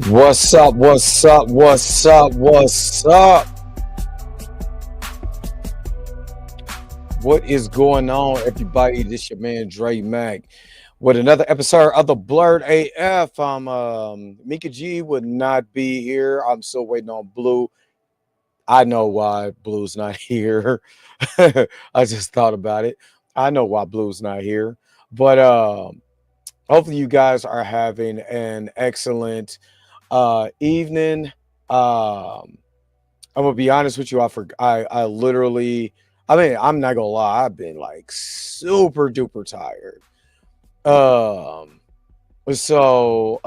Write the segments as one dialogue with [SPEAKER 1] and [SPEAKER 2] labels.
[SPEAKER 1] What's up? What's up? What's up? What's up? What is going on, everybody? This your man Dre Mac with another episode of the Blurred AF. Mika G would not be here. I'm still waiting on Blue. I know why Blue's not here. I just thought about it. I know why Blue's not here. But hopefully you guys are having an excellent evening. I'm gonna be honest with you. I literally. I mean, I'm not gonna lie. I've been like super duper tired. Um, so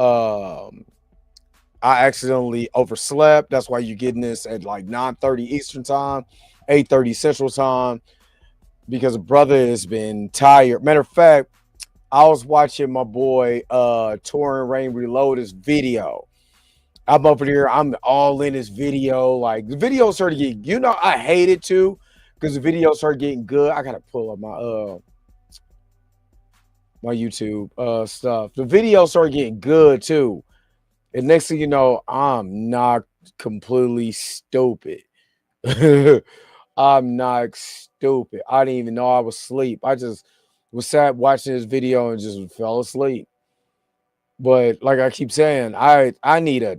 [SPEAKER 1] I accidentally overslept. That's why you're getting this at like 9:30 Eastern time, 8:30 Central time, because brother has been tired. Matter of fact, I was watching my boy Touring Rain Reload his video. I'm over there. I'm all in this video. Like the video started getting, I hate it too because the video started getting good. I gotta pull up my YouTube stuff. The video started getting good too, and next thing you know, I'm not completely stupid. I'm not stupid. I didn't even know I was asleep. I just was sat watching this video and just fell asleep. But like I keep saying, I need to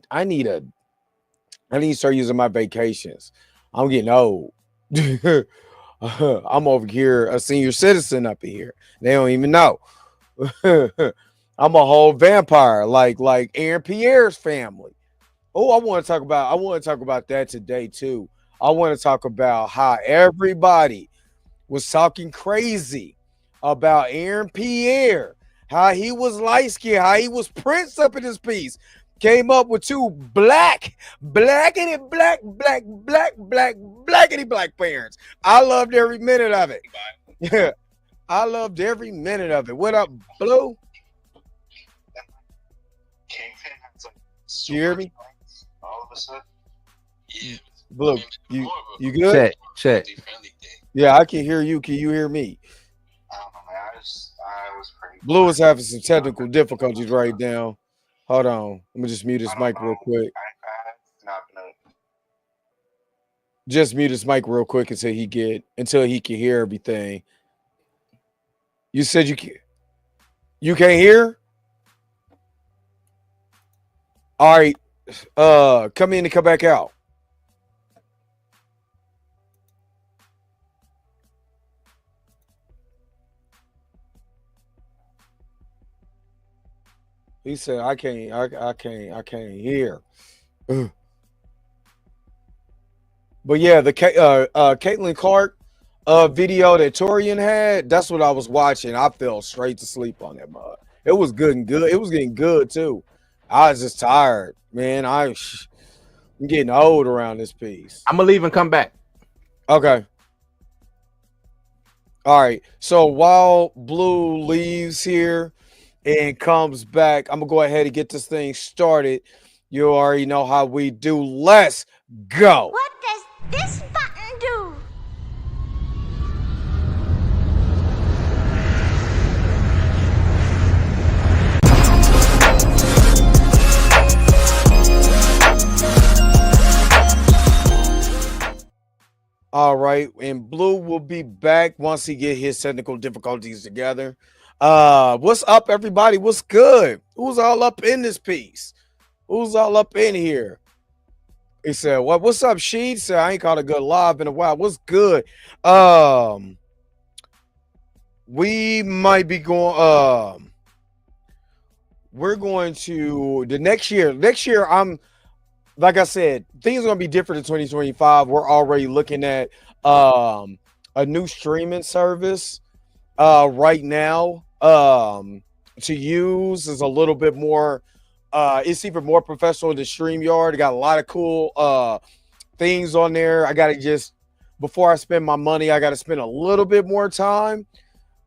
[SPEAKER 1] start using my vacations. I'm getting old. I'm over here a senior citizen up in here. They don't even know. I'm a whole vampire, like Aaron Pierre's family. Oh, I want to talk about that today too. I want to talk about how everybody was talking crazy about Aaron Pierre, how he was light skinned, how he was Prince up in this piece. Came up with two blackity black parents. I loved every minute of it. Yeah, I loved every minute of it. What up, Blue? You hear me?
[SPEAKER 2] All of a sudden, yeah.
[SPEAKER 1] Blue, you good?
[SPEAKER 3] Check.
[SPEAKER 1] Yeah, I can hear you. Can you hear me?
[SPEAKER 2] I don't know, man. I was pretty.
[SPEAKER 1] Blue is having some technical difficulties right now. Hold on. Let me just mute his mic real quick. Just mute his mic real quick until he can hear everything. You said you can't hear? All right. Come in and come back out. He said, I can't hear. But yeah, the Caitlin Clark video that Torian had, that's what I was watching. I fell straight to sleep on that mud. It was good and good. It was getting good too. I was just tired, man. I'm getting old around this piece.
[SPEAKER 3] I'm gonna leave and come back.
[SPEAKER 1] Okay. All right. So while Blue leaves here and comes back, I'm gonna go ahead and get this thing started. You already know how we do. Let's go.
[SPEAKER 4] What does this button do?
[SPEAKER 1] All right, and Blue will be back once he get his technical difficulties together. What's up, everybody? What's good? Who's all up in this piece? Who's all up in here? He said, what's up, She? He said, I ain't caught a good live in a while. What's good? We might be going, we're going to the next year. Next year, like I said, things are gonna be different in 2025. We're already looking at a new streaming service right now to use. Is a little bit more it's even more professional than StreamYard. It got a lot of cool things on there. I gotta just, before I spend my money, I gotta spend a little bit more time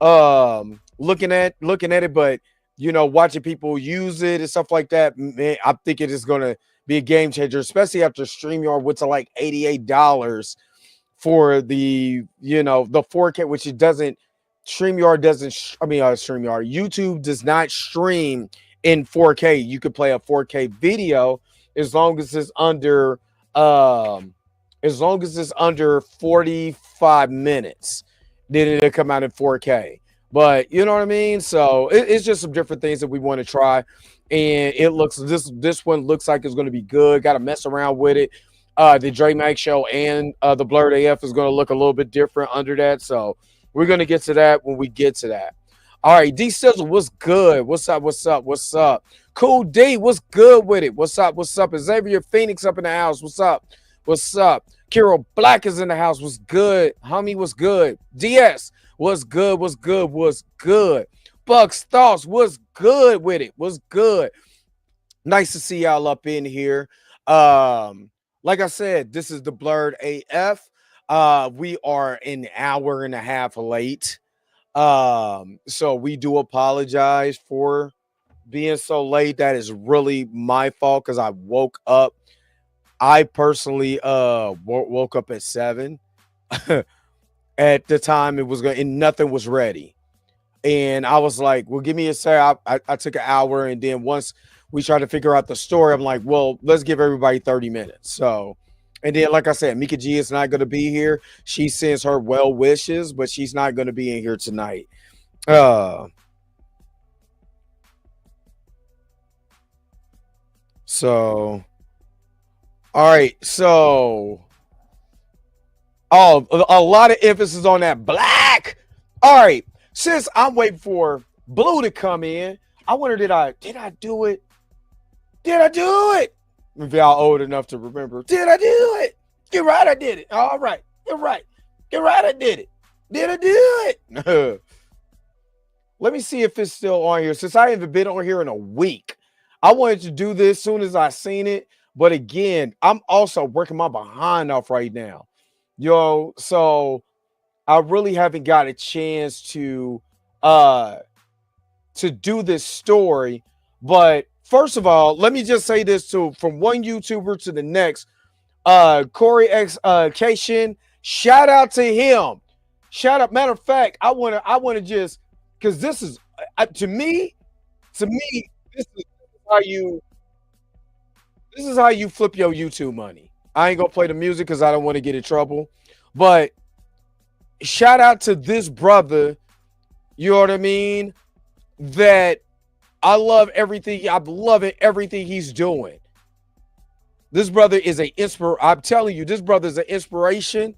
[SPEAKER 1] looking at it, but watching people use it and stuff like that, man, I think it is gonna be a game changer, especially after StreamYard went to like $88 for the 4K, which it doesn't. StreamYard doesn't. StreamYard. YouTube does not stream in 4K. You could play a 4K video as long as it's under um as long as it's under 45 minutes, then it'll come out in 4K. But you know what I mean? So it's just some different things that we want to try. And it looks this one looks like it's gonna be good. Gotta mess around with it. The Dre Max show and the Blurred AF is gonna look a little bit different under that. So we're gonna get to that when we get to that. All right, D Sizzle, what's good? What's up? What's up? What's up? Cool D, what's good with it? What's up? What's up? Xavier Phoenix up in the house. What's up? What's up? Kiro Black is in the house. What's good? Homie, what's good? DS, what's good? What's good? What's good? Bucks Thoughts, what's good with it? What's good? Nice to see y'all up in here. Like I said, this is the Blurred AF. We are an hour and a half late. So we do apologize for being so late. That is really my fault because I woke up. I personally woke up at 7. At the time it was going and nothing was ready. And I was like, well, give me a sec. I took an hour, and then once we tried to figure out the story, I'm like, well, let's give everybody 30 minutes. So, and then, like I said, Mika G is not going to be here. She sends her well wishes, but she's not going to be in here tonight. So, all right. So, a lot of emphasis on that black. All right. Since I'm waiting for Blue to come in, I wonder, did I do it? Did I do it? If y'all old enough to remember, did I do it? You're right, I did it. All right, you're right. You're right, I did it. Did I do it? Let me see if it's still on here. Since I haven't been on here in a week, I wanted to do this as soon as I seen it. But again, I'm also working my behind off right now. Yo, so I really haven't got a chance to do this story. But first of all, let me just say this too, from one YouTuber to the next. Corey X Cation, shout out to him. Shout out. Matter of fact, I wanna just, because this is to me, this is how you flip your YouTube money. I ain't gonna play the music because I don't want to get in trouble. But shout out to this brother, you know what I mean? That I love everything. I'm loving everything he's doing. This brother is I'm telling you, this brother is an inspiration.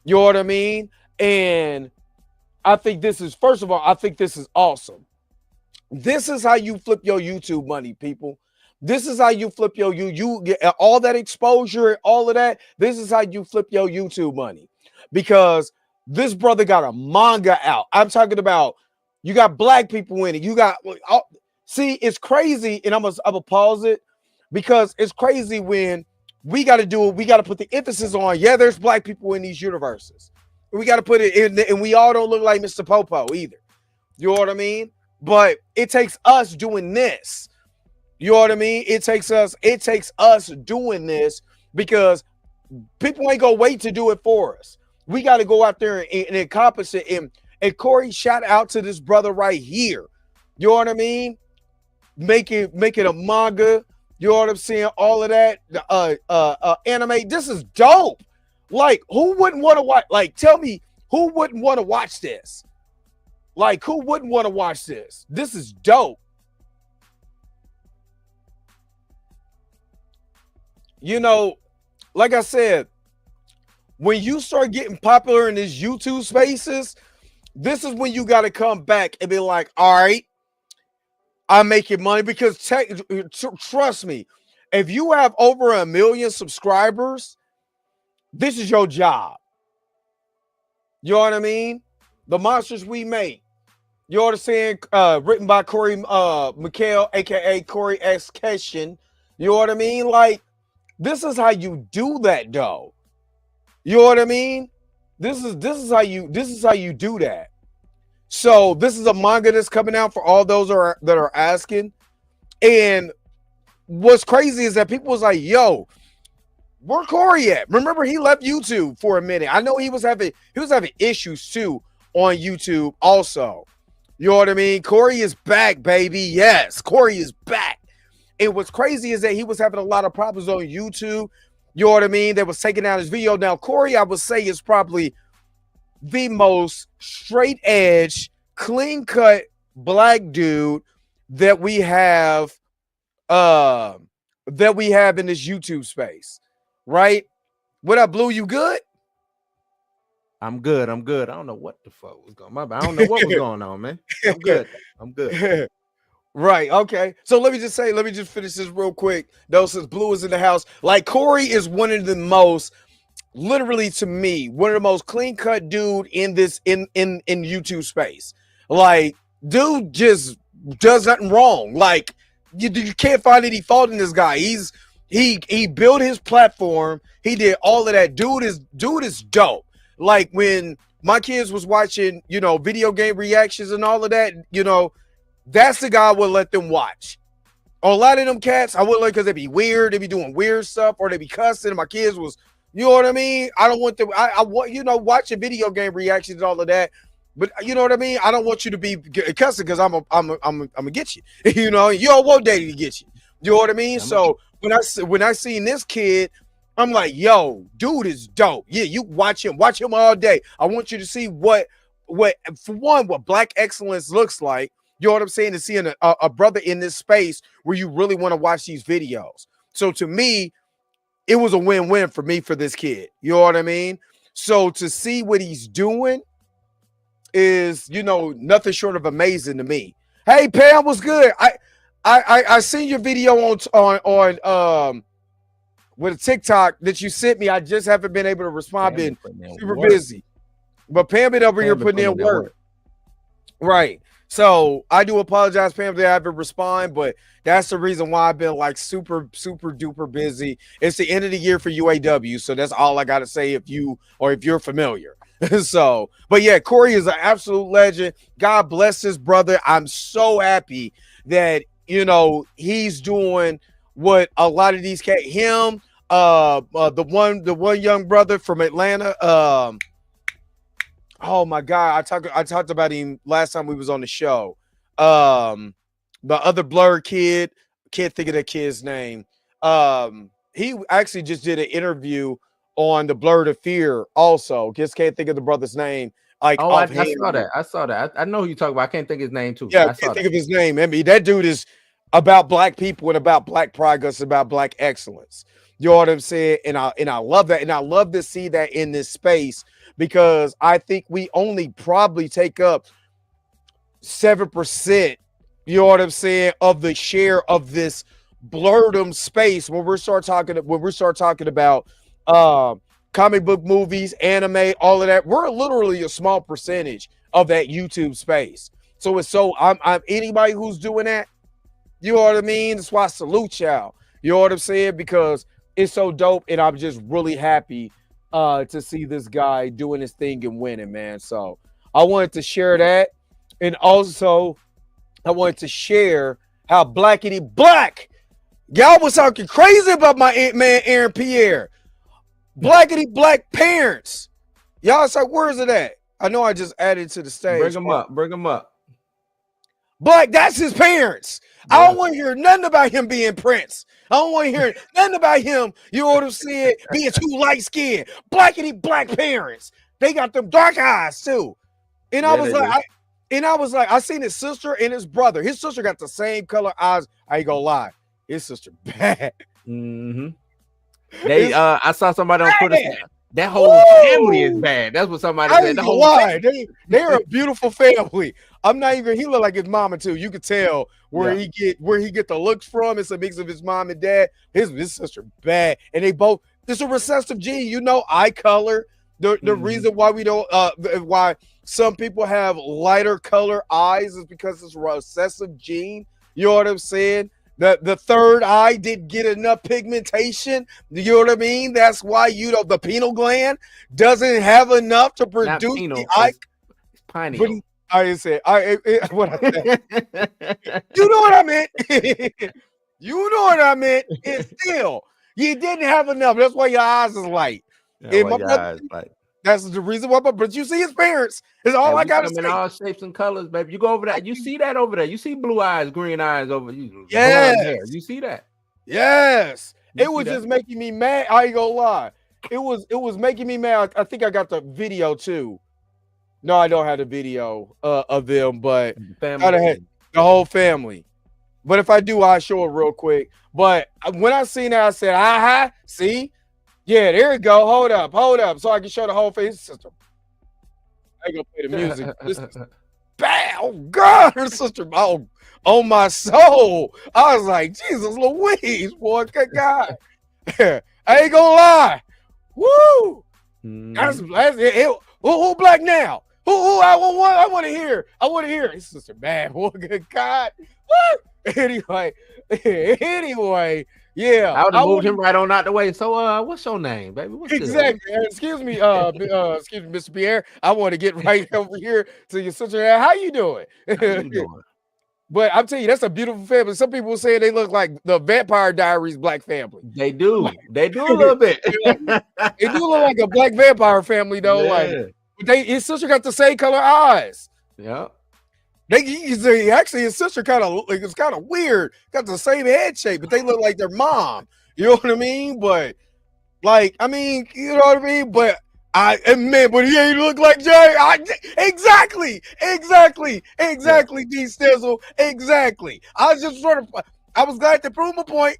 [SPEAKER 1] You know what I mean? And I think this is, first of all, I think this is awesome. This is how you flip your YouTube money, people. This is how you flip you get all that exposure, all of that. This is how you flip your YouTube money, because this brother got a manga out. I'm talking about, you got black people in it. You got, see, it's crazy. And I'm gonna pause it, because it's crazy when we got to do it. We got to put the emphasis on, yeah, there's black people in these universes. We got to put it in, and we all don't look like Mr. Popo either. You know what I mean? But it takes us doing this. You know what I mean? It takes us doing this, because people ain't gonna wait to do it for us. We got to go out there and accomplish it. And Corey, shout out to this brother right here. You know what I mean? Make it a manga. You know what I'm saying? All of that. Anime. This is dope. Like, who wouldn't want to watch? Like, tell me, who wouldn't want to watch this? Like, who wouldn't want to watch this? This is dope. You know, like I said, when you start getting popular in these YouTube spaces, this is when you got to come back and be like, all right, I'm making money. Because trust me, if you have over 1 million subscribers, this is your job. You know what I mean? The monsters we make. You know what I'm saying? Written by Corey McHale, aka Corey X Cation. You know what I mean? Like, this is how you do that, though. You know what I mean? This is how you do that. So this is a manga that's coming out for all those that are asking. And what's crazy is that people was like, yo, where Corey at? Remember, he left YouTube for a minute. I know he was having issues too on YouTube also. You know what I mean? Corey is back, baby. Yes, Corey is back. And what's crazy is that he was having a lot of problems on YouTube. You know what I mean? They was taking down his video. Now, Corey, I would say, is probably the most straight edge, clean cut black dude that we have in this YouTube space, right? What up, Blue? You good?
[SPEAKER 3] I'm good. I don't know what the fuck was going on. I don't know what was going on, man. I'm good. I'm good.
[SPEAKER 1] Right. Okay. So let me just finish this real quick. Though, since Blue is in the house, like Corey is one of the most, literally to me, one of the most clean cut dude in this in YouTube space. Like, dude just does nothing wrong. Like, you can't find any fault in this guy. He built his platform. He did all of that. Dude is dope. Like, when my kids was watching, video game reactions and all of that, that's the guy I would let them watch. A lot of them cats, I wouldn't let, because they be weird. They be doing weird stuff, or they be cussing. And my kids was, you know what I mean? I don't want them. I want, watching video game reactions and all of that. But you know what I mean? I don't want you to be cussing, because I'm gonna get you. You don't want daddy to get you. You know what I mean? So when I seen this kid, I'm like, yo, dude is dope. Yeah, you watch him all day. I want you to see what for one, what black excellence looks like. You know what I'm saying? To see a brother in this space where you really want to watch these videos. So to me, it was a win-win for me for this kid. You know what I mean? So to see what he's doing is, nothing short of amazing to me. Hey, Pam, what's good? I seen your video on with a TikTok that you sent me. I just haven't been able to respond. Been super busy. But Pam been over here putting in work. Right. So I do apologize, Pam, that I haven't responded, but that's the reason why I've been like super, super duper busy. It's the end of the year for UAW. So that's all I got to say if you're familiar. So, but yeah, Corey is an absolute legend. God bless his brother. I'm so happy that, he's doing what a lot of these cats, him, the one young brother from Atlanta, oh my God, I talked about him last time we was on the show. The other Blur kid, can't think of that kid's name. He actually just did an interview on the Blur to Fear also. Just can't think of the brother's name. Like,
[SPEAKER 3] I saw that. I know who you talk about. I can't think of his name too.
[SPEAKER 1] Yeah, I can't think of his name. I mean, that dude is about black people and about black progress, about black excellence. You know what I'm saying? And I love that. And I love to see that in this space, because I think we only probably take up 7%, you know what I'm saying, of the share of this blurredom space when we start talking about comic book movies, anime, all of that. We're literally a small percentage of that YouTube space. So I'm anybody who's doing that, you know what I mean? That's why I salute y'all. You know what I'm saying? Because it's so dope, and I'm just really happy to see this guy doing his thing and winning, man. So I wanted to share that. And also, I wanted to share how blackity black. Y'all was talking crazy about my Aunt Man Aaron Pierre. Blackity black parents. Y'all it's like, where's it at? I know I just added to the stage.
[SPEAKER 3] Bring him up.
[SPEAKER 1] Black, that's his parents. Yeah. I don't want to hear nothing about him being Prince. I don't want to hear nothing about him, you know what I'm saying, being too light-skinned. Blackity black parents. They got them dark eyes too. And I was like, I seen his sister and his brother. His sister got the same color eyes. I ain't gonna lie. His sister bad.
[SPEAKER 3] Mm-hmm. I saw somebody on Twitter say that whole family is bad. That's what somebody said.
[SPEAKER 1] They're a beautiful family. I'm not even. He look like his mama too. You could tell where he get the looks from. It's a mix of his mom and dad. His sister bad, and they both. It's a recessive gene. Eye color. The reason why we don't why some people have lighter color eyes is because it's a recessive gene. You know what I'm saying? The third eye didn't get enough pigmentation. You know what I mean? That's why the pineal gland doesn't have enough to produce the eye.
[SPEAKER 3] It's pineal.
[SPEAKER 1] I didn't say what I said. You know what I meant. You know what I meant. It's still you didn't have enough. That's why your eyes is light.
[SPEAKER 3] Yeah,
[SPEAKER 1] That's the reason why. But you see his parents. Is all
[SPEAKER 3] And
[SPEAKER 1] I
[SPEAKER 3] we
[SPEAKER 1] gotta
[SPEAKER 3] come in
[SPEAKER 1] say.
[SPEAKER 3] all shapes and colors, baby. You go over there, you see that over there. You see blue eyes, green eyes over you.
[SPEAKER 1] Yes.
[SPEAKER 3] Blonde hair. You see that?
[SPEAKER 1] Yes.
[SPEAKER 3] You
[SPEAKER 1] It
[SPEAKER 3] see
[SPEAKER 1] was
[SPEAKER 3] that?
[SPEAKER 1] just making me mad. I ain't gonna lie. It was making me mad. I think I got the video too. No, I don't have the video of them, but
[SPEAKER 3] Family.
[SPEAKER 1] I'd have had the whole family. But if I do, I'll show it real quick. But when I seen that, I said, aha, see? Yeah, there we go. Hold up. So I can show the whole face. Sister. I ain't gonna play the music. This is bad. Oh, God. Her sister, on my soul. I was like, Jesus Louise, boy. Good God. I ain't gonna lie. Woo! That's it. Who black now? Who I want to hear. I want to hear. His sister bad. Boy, good God. Woo! Anyway, yeah.
[SPEAKER 3] I would have moved him right on out the way. So, what's your name, baby? What's
[SPEAKER 1] exactly. Excuse me, Mr. Pierre. I want to get right over here to your sister. How you doing?
[SPEAKER 3] How you doing?
[SPEAKER 1] But I'm telling you, that's a beautiful family. Some people say they look like the Vampire Diaries black family.
[SPEAKER 3] They do. They do a little bit.
[SPEAKER 1] They do look like a black vampire family, though.
[SPEAKER 3] Yeah.
[SPEAKER 1] Like, his sister got the same color eyes.
[SPEAKER 3] Yeah.
[SPEAKER 1] Actually, his sister it's kind of weird. Got the same head shape, but they look like their mom. You know what I mean? But you know what I mean? But but he ain't look like Jay. Exactly. D Stizzle. Exactly. I was glad to prove my point.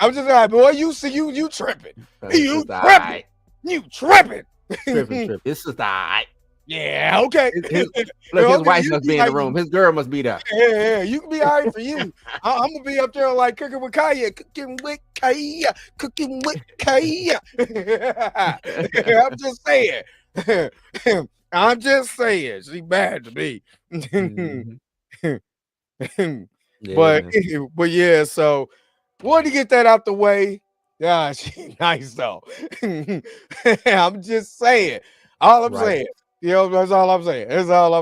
[SPEAKER 1] I was just like, boy, you tripping. You tripping. You tripping.
[SPEAKER 3] Tripping. This is all right.
[SPEAKER 1] Yeah, okay.
[SPEAKER 3] His wife must be in the room. His girl must be there.
[SPEAKER 1] Yeah, you can be all right for you. I'm gonna be up there like cooking with Kaya. I'm just saying. She bad to me. But yeah, so wanted to get that out the way. Yeah, she's nice though. I'm just saying. All I'm saying. You know, that's all I'm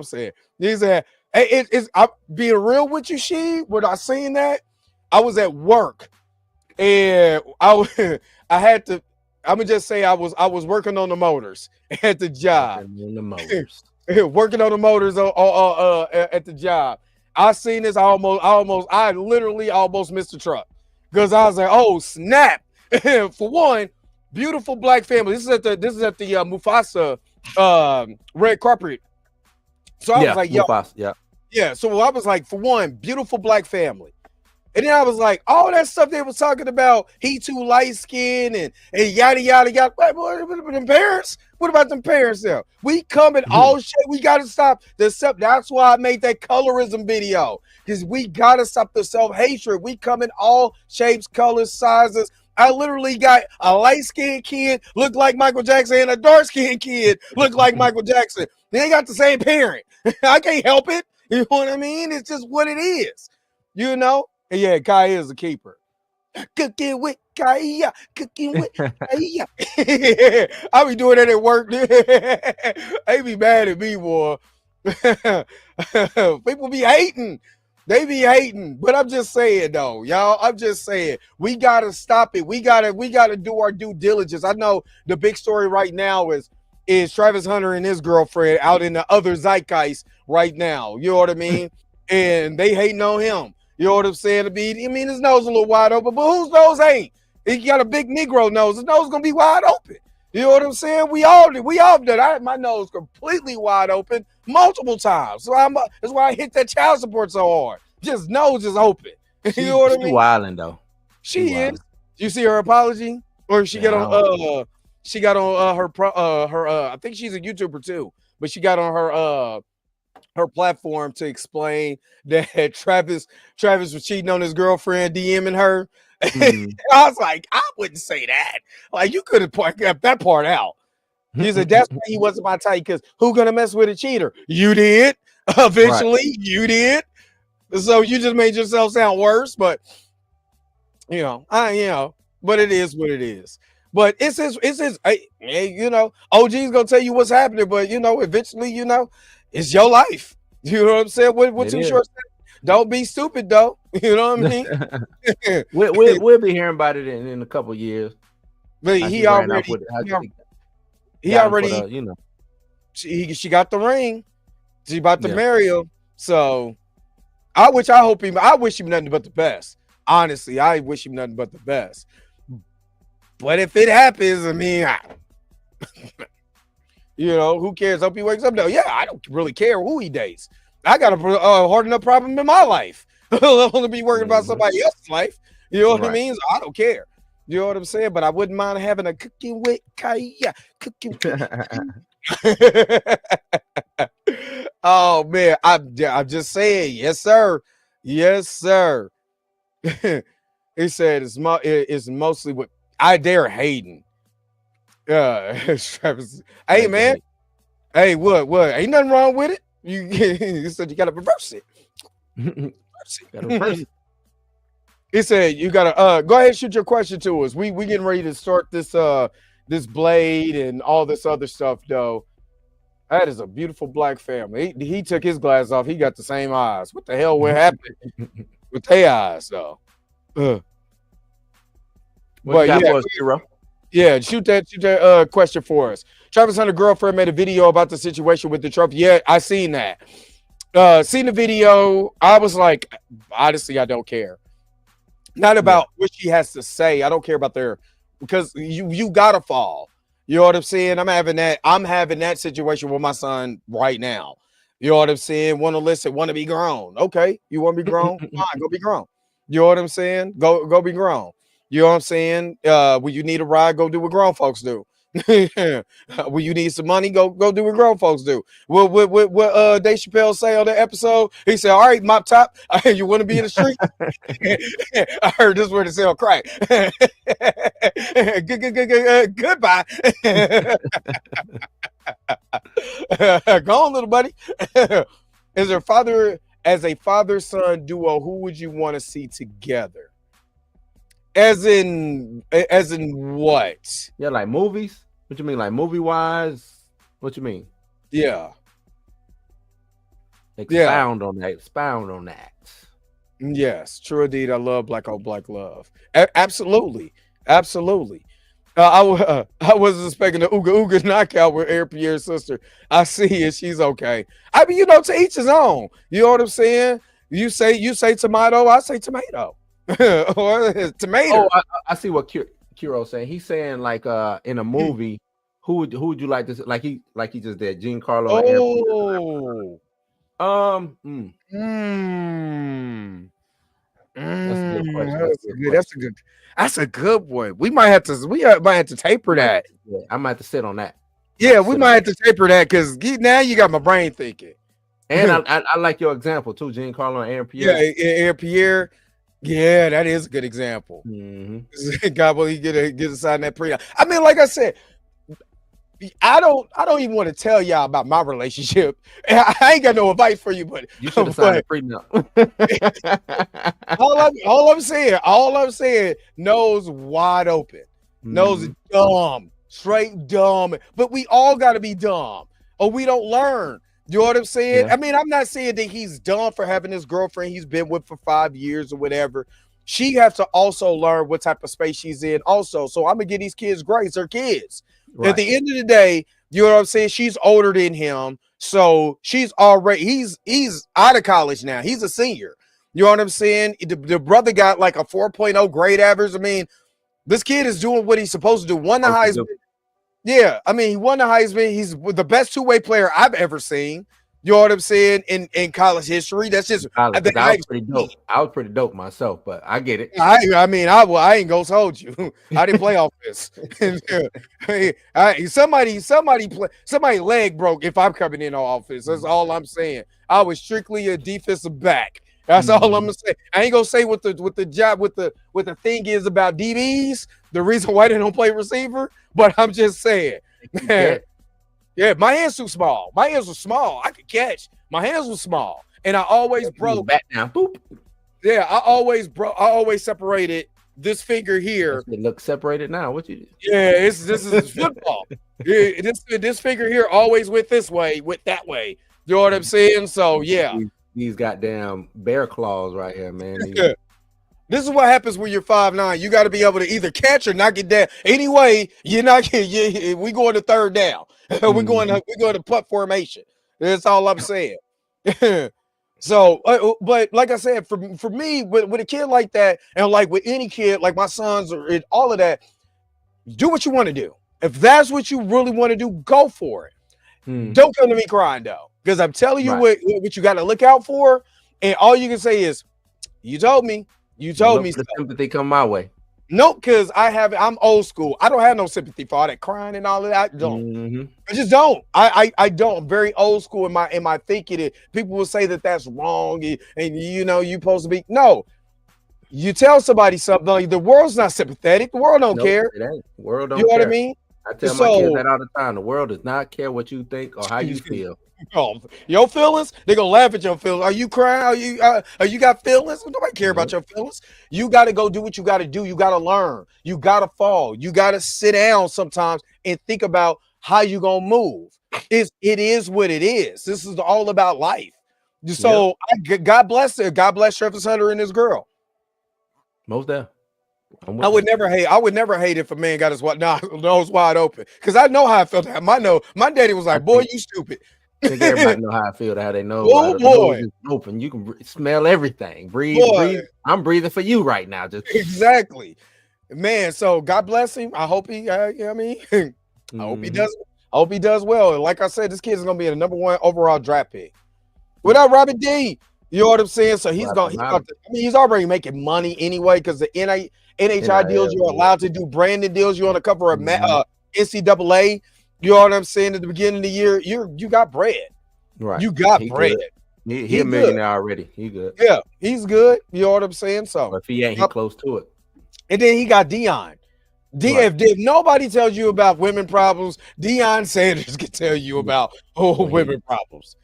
[SPEAKER 1] saying. He said, hey, I'm being real with you, when I seen that, I was at work and I'm gonna just say I was working on the motors at the job. Working on the motors at the job. I seen this, I literally almost missed the truck. Because I was like, oh snap. For one, beautiful black family. This is at the Mufasa red carpet. So I was like, yo, yeah. So I was like, for one, beautiful black family. And then I was like, all that stuff they was talking about, he too light skinned and yada yada yada. What about them parents? What about them parents there? We come in all shit. We gotta stop the self. That's why I made that colorism video. Because we gotta stop the self-hatred. We come in all shapes, colors, sizes. I literally got a light-skinned kid look like Michael Jackson and a dark-skinned kid look like Michael Jackson. They got the same parent. I can't help it. You know what I mean? It's just what it is. You know? And yeah, Kai is a keeper. Cooking with Kaya. I be doing that at work. They be mad at me, boy. People be hating. They be hating, but I'm just saying though, y'all. I'm just saying we gotta stop it. We gotta do our due diligence. I know the big story right now is Travis Hunter and his girlfriend out in the other zeitgeist right now. You know what I mean? And they hating on him. You know what I'm saying? His nose a little wide open, but whose nose ain't? He got a big Negro nose. His nose gonna be wide open. You know what I'm saying? We all did. My nose completely wide open multiple times. So that's why I hit that child support so hard. Just nose is open. You know what I mean?
[SPEAKER 3] Wilding though.
[SPEAKER 1] She is. You see her apology, or she got on? She got on her. I think she's a YouTuber too, but she got on her platform to explain that Travis was cheating on his girlfriend, DMing her. I was like, I wouldn't say that. Like, you could have kept that part out. He said that's why he wasn't my type, because who gonna mess with a cheater? You did. Eventually, you did. So you just made yourself sound worse, but but it is what it is. But it's his OG's gonna tell you what's happening, but eventually, it's your life. You know what I'm saying? What's in short? Don't be stupid though. You know what I mean?
[SPEAKER 3] we'll be hearing about it in a couple of years.
[SPEAKER 1] But he already He
[SPEAKER 3] Got him for
[SPEAKER 1] already
[SPEAKER 3] the,
[SPEAKER 1] she got the ring. She about to
[SPEAKER 3] Yeah.
[SPEAKER 1] marry him. So I wish him nothing but the best. Honestly, I wish him nothing but the best. But if it happens, I mean, who cares? Hope he wakes up. No, yeah, I don't really care who he dates. I got a hard enough problem in my life. I don't want to be worried about somebody else's life. You know what I mean? So I don't care. You know what I'm saying? But I wouldn't mind having a cooking with Kaya. Cooking. Oh man, I'm just saying, yes, sir. Yes, sir. He said it's mostly what I dare Hayden. Travis. Hey man. Hey, what? Ain't nothing wrong with it. You said you gotta reverse it. He said you gotta go ahead and shoot your question to us. We getting ready to start this blade and all this other stuff though. That is a beautiful black family. He took his glasses off. He got the same eyes. What the hell? What happened with their eyes though?
[SPEAKER 3] But
[SPEAKER 1] yeah, shoot that question for us. Travis Hunter girlfriend made a video about the situation with the trophy. Yeah, I seen that. Seen the video. I was like, honestly, I don't care. Not about what she has to say. I don't care about because you gotta fall. You know what I'm saying? I'm having that situation with my son right now. You know what I'm saying? Want to listen, want to be grown. Okay, you want to be grown? Fine, go be grown. You know what I'm saying? Go be grown. You know what I'm saying? When you need a ride, go do what grown folks do. When you need some money, go do what grown folks do. What Dave Chappelle say on the episode? He said, "All right, mop top, you want to be in the street?" I heard this word to sell crack. Goodbye. Go on, little buddy. As a father-son duo, who would you want to see together? As in what?
[SPEAKER 3] Yeah, like movies. What you mean, like movie wise? What you mean?
[SPEAKER 1] Yeah.
[SPEAKER 3] Expound on that.
[SPEAKER 1] Yes, true indeed. I love black on black love. Absolutely. I wasn't expecting the Ooga Ooga knockout with Air Pierre's sister. I see it. She's okay. I mean, to each his own. You know what I'm saying? You say tomato, I say tomato. Or tomato.
[SPEAKER 3] Oh, I see what Kuro's saying. He's saying like in a movie, who would you like to see? Like he just did Giancarlo. That's a good question.
[SPEAKER 1] That's a good one. We might have to taper that.
[SPEAKER 3] Yeah, I might have to sit on that.
[SPEAKER 1] Yeah, we might have to taper that because now you got my brain thinking.
[SPEAKER 3] And I like your example too, Giancarlo and Aaron Pierre.
[SPEAKER 1] Yeah, Aaron Pierre. Yeah, that is a good example.
[SPEAKER 3] Mm-hmm.
[SPEAKER 1] God, will he get a sign that pre? I mean, like I said, I don't even want to tell y'all about my relationship. I ain't got no advice for you, but
[SPEAKER 3] you should have signed a prenup.
[SPEAKER 1] all I'm saying, nose wide open, nose dumb, straight dumb. But we all got to be dumb, or we don't learn. You know what I'm saying? Yeah. I mean, I'm not saying that he's dumb for having this girlfriend he's been with for 5 years or whatever. She has to also learn what type of space she's in also. So I'm going to give these kids grace. They're kids. Right. At the end of the day, you know what I'm saying? She's older than him. So he's out of college now. He's a senior. You know what I'm saying? The brother got like a 4.0 grade average. I mean, this kid is doing what he's supposed to do. Won the Heisman. Yeah, I mean, he won the Heisman. He's the best two-way player I've ever seen. You know what I'm saying? In college history, that's just.
[SPEAKER 3] I was pretty dope. I was pretty dope myself, but I get it.
[SPEAKER 1] I mean, I ain't gonna hold you. I didn't play offense. Somebody leg broke if I'm coming in on offense. That's all I'm saying. I was strictly a defensive back. That's all I'm gonna say. I ain't gonna say what the thing is about DBs. The reason why they don't play receiver, but I'm just saying. Yeah, my hands too small. My hands were small. I could catch. My hands were small, and I always broke.
[SPEAKER 3] Back down. Boop.
[SPEAKER 1] Yeah, I always separated this finger here.
[SPEAKER 3] It looks separated now. What you do?
[SPEAKER 1] Yeah, this is football. Yeah, this finger here always went this way, went that way. You know what I'm saying? So yeah.
[SPEAKER 3] These goddamn bear claws right here, man.
[SPEAKER 1] This is what happens when you're 5'9". You got to be able to either catch or knock it down. Anyway, you're not. We going to third down. We're going to putt formation. That's all I'm saying. So, but like I said, for me, with a kid like that, and like with any kid, like my sons or all of that, do what you want to do. If that's what you really want to do, go for it. Don't come to me crying though, because I'm telling you what you got to look out for, and all you can say is, "You told me." You told me.
[SPEAKER 3] The sympathy come my way.
[SPEAKER 1] Nope, because I'm old school. I don't have no sympathy for all that crying and all of that. I don't. I just don't. I don't. I'm very old school in my thinking. It people will say that that's wrong, and you supposed to be. No, you tell somebody something. The world's not sympathetic. The world don't care.
[SPEAKER 3] It ain't. The world don't.
[SPEAKER 1] You know
[SPEAKER 3] care.
[SPEAKER 1] what I mean?
[SPEAKER 3] I tell my kids that all the time. The world does not care what you think or how you feel.
[SPEAKER 1] Oh, your feelings? They're gonna laugh at your feelings. Are you crying? Are you got feelings? Nobody care about your feelings. You got to go do what you got to do. You got to learn. You got to fall. You got to sit down sometimes and think about how you gonna move. It is what it is. This is all about life. So God bless her. God bless Travis Hunter and his girl.
[SPEAKER 3] Most there.
[SPEAKER 1] I would never hate if a man got his nose wide open, because I know how I felt. My daddy was like, "Boy, you stupid."
[SPEAKER 3] I think everybody know how I feel. How they know.
[SPEAKER 1] Oh boy,
[SPEAKER 3] open. You can smell everything. Breathe. I'm breathing for you right now. Just
[SPEAKER 1] exactly, man. So God bless him. I hope he. I hope he does. I hope he does well. And like I said, this kid is gonna be the number 1 overall draft pick. Without Robert D, you know what I'm saying? So he's he's already making money anyway, because the NHI deals, you're allowed to do branding deals. You're on the cover of NCAA. You know what I'm saying? At the beginning of the year, you got bread. Right. You got bread.
[SPEAKER 3] He a millionaire already. He good.
[SPEAKER 1] Yeah, he's good. You know what I'm saying? So
[SPEAKER 3] if he ain't, he close to it.
[SPEAKER 1] And then he got Deion. If nobody tells you about women problems, Deion Sanders can tell you about women problems.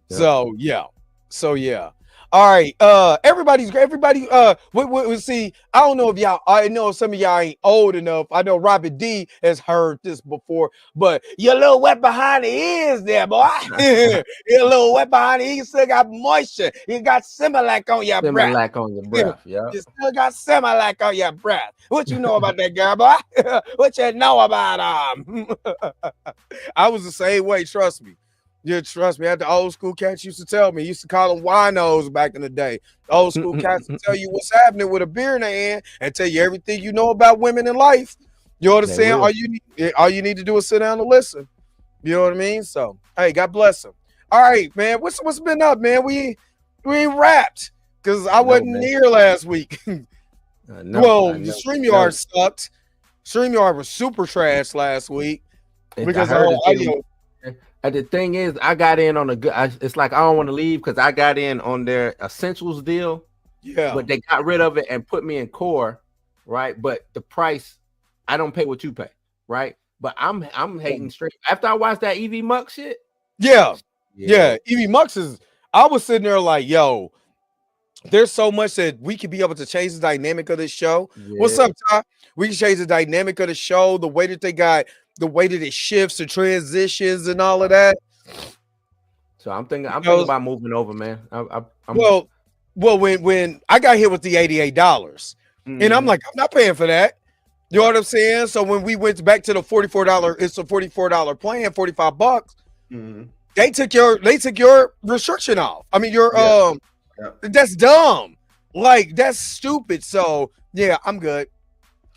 [SPEAKER 1] Yeah. So yeah. All right. Everybody. We see. I don't know if y'all. I know some of y'all ain't old enough. I know Robert D has heard this before, but you're a little wet behind the ears there, boy. You're a little wet behind the ears. You still got moisture. You got Similac on your breath.
[SPEAKER 3] Similac on your breath. Yeah.
[SPEAKER 1] You still got Similac on your breath. What you know about that girl, boy? What you know about I was the same way. Trust me. Yeah, trust me. I had the old school cats used to tell me. Used to call them winos back in the day. Old school cats would tell you what's happening with a beer in their hand and tell you everything you know about women in life. You know what I'm saying? All you need to do is sit down and listen. You know what I mean? So, hey, God bless them. All right, man. What's been up, man? We ain't wrapped because I wasn't here last week. The StreamYard sucked. StreamYard was super trash last week because of the audio.
[SPEAKER 3] And the thing is, I got in on it's like I don't want to leave because I got in on their essentials deal.
[SPEAKER 1] Yeah.
[SPEAKER 3] But they got rid of it and put me in core, right? But the price, I don't pay what you pay, right? But I'm hating straight. After I watched that EV Muck shit.
[SPEAKER 1] Yeah. EV Mucks I was sitting there like, yo, there's so much that we could be able to change the dynamic of this show. Yeah. What's up, Ty? We can change the dynamic of the show, the way that it shifts, the transitions, and all of that.
[SPEAKER 3] So I'm thinking about moving over, man.
[SPEAKER 1] Well, when I got hit with the $88, and I'm like, I'm not paying for that. You know what I'm saying? So when we went back to the $44, it's a $44 plan, $45. They took your restriction off. I mean, that's dumb. Like, that's stupid. So yeah, I'm good.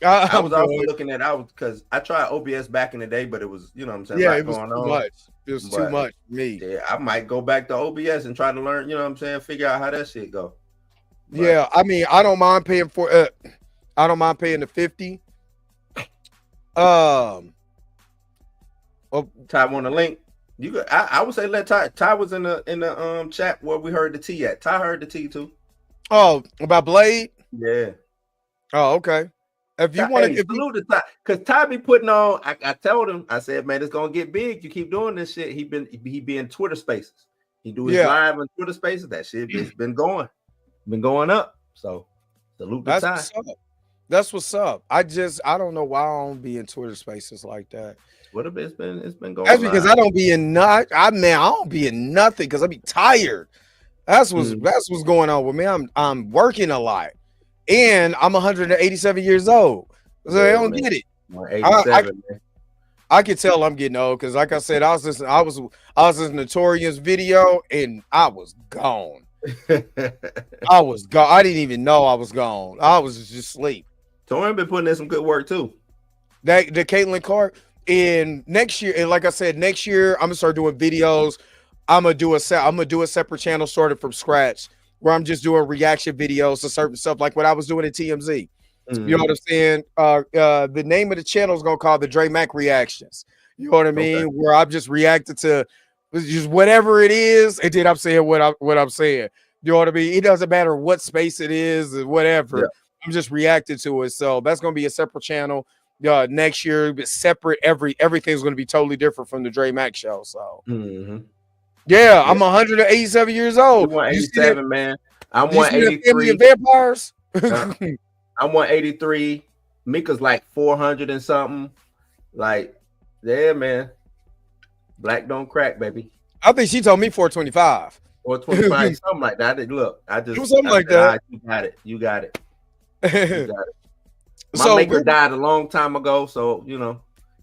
[SPEAKER 3] I was also looking at because I tried OBS back in the day, but it was, you know what I'm saying?
[SPEAKER 1] Yeah, it was too much. It was too much for me.
[SPEAKER 3] Yeah, I might go back to OBS and try to learn, you know what I'm saying? Figure out how that shit go.
[SPEAKER 1] But, yeah, I mean, I don't mind paying the 50.
[SPEAKER 3] Ty want a link? I would say let Ty. Ty was in the chat where we heard the T at. Ty heard the T too.
[SPEAKER 1] Oh, about Blade?
[SPEAKER 3] Yeah.
[SPEAKER 1] Oh, okay. If you want to,
[SPEAKER 3] salute to Ty, because Ty be putting on. I told him, I said, man, it's gonna get big. You keep doing this shit. He be in Twitter Spaces. He do his live on Twitter Spaces. That shit has been going up. So salute to Ty.
[SPEAKER 1] That's what's up. I don't know why I don't be in Twitter Spaces like that.
[SPEAKER 3] It's been going.
[SPEAKER 1] That's because I don't be in I don't be in nothing because I be tired. That's what's going on with me. I'm working a lot. and I'm 187 years old, so I don't get it.
[SPEAKER 3] 87, man.
[SPEAKER 1] I can tell I'm getting old because, like I said, I was listening to Torian's video and I was gone. I was gone. I didn't even know I was gone. I was just asleep.
[SPEAKER 3] Torian been putting in some good work too.
[SPEAKER 1] The Caitlin Clark. And next year, and like I said, next year I'm gonna start doing videos. I'm gonna do a separate channel started from scratch where I'm just doing reaction videos to certain stuff like what I was doing at TMZ. You know what I'm saying? The name of the channel is gonna call the Dre Mac Reactions. You know what I mean? Okay. Where I've just reacted to just whatever it is, and then I'm saying what I'm saying. You know what I mean? It doesn't matter what space it is or whatever. Yeah. I'm just reacting to it. So that's gonna be a separate channel. Next year, separate. Everything's gonna be totally different from the Dre Mac show. So yeah, I'm 187 years old.
[SPEAKER 3] 187, man. I'm 183.
[SPEAKER 1] Vampires.
[SPEAKER 3] I'm 183. Mika's like 400 and something. Like, yeah, man. Black don't crack, baby.
[SPEAKER 1] I think she told me 425.
[SPEAKER 3] 425, something like that. Look,
[SPEAKER 1] it was something like that.
[SPEAKER 3] You got it. You got it. My maker died a long time ago, so you know,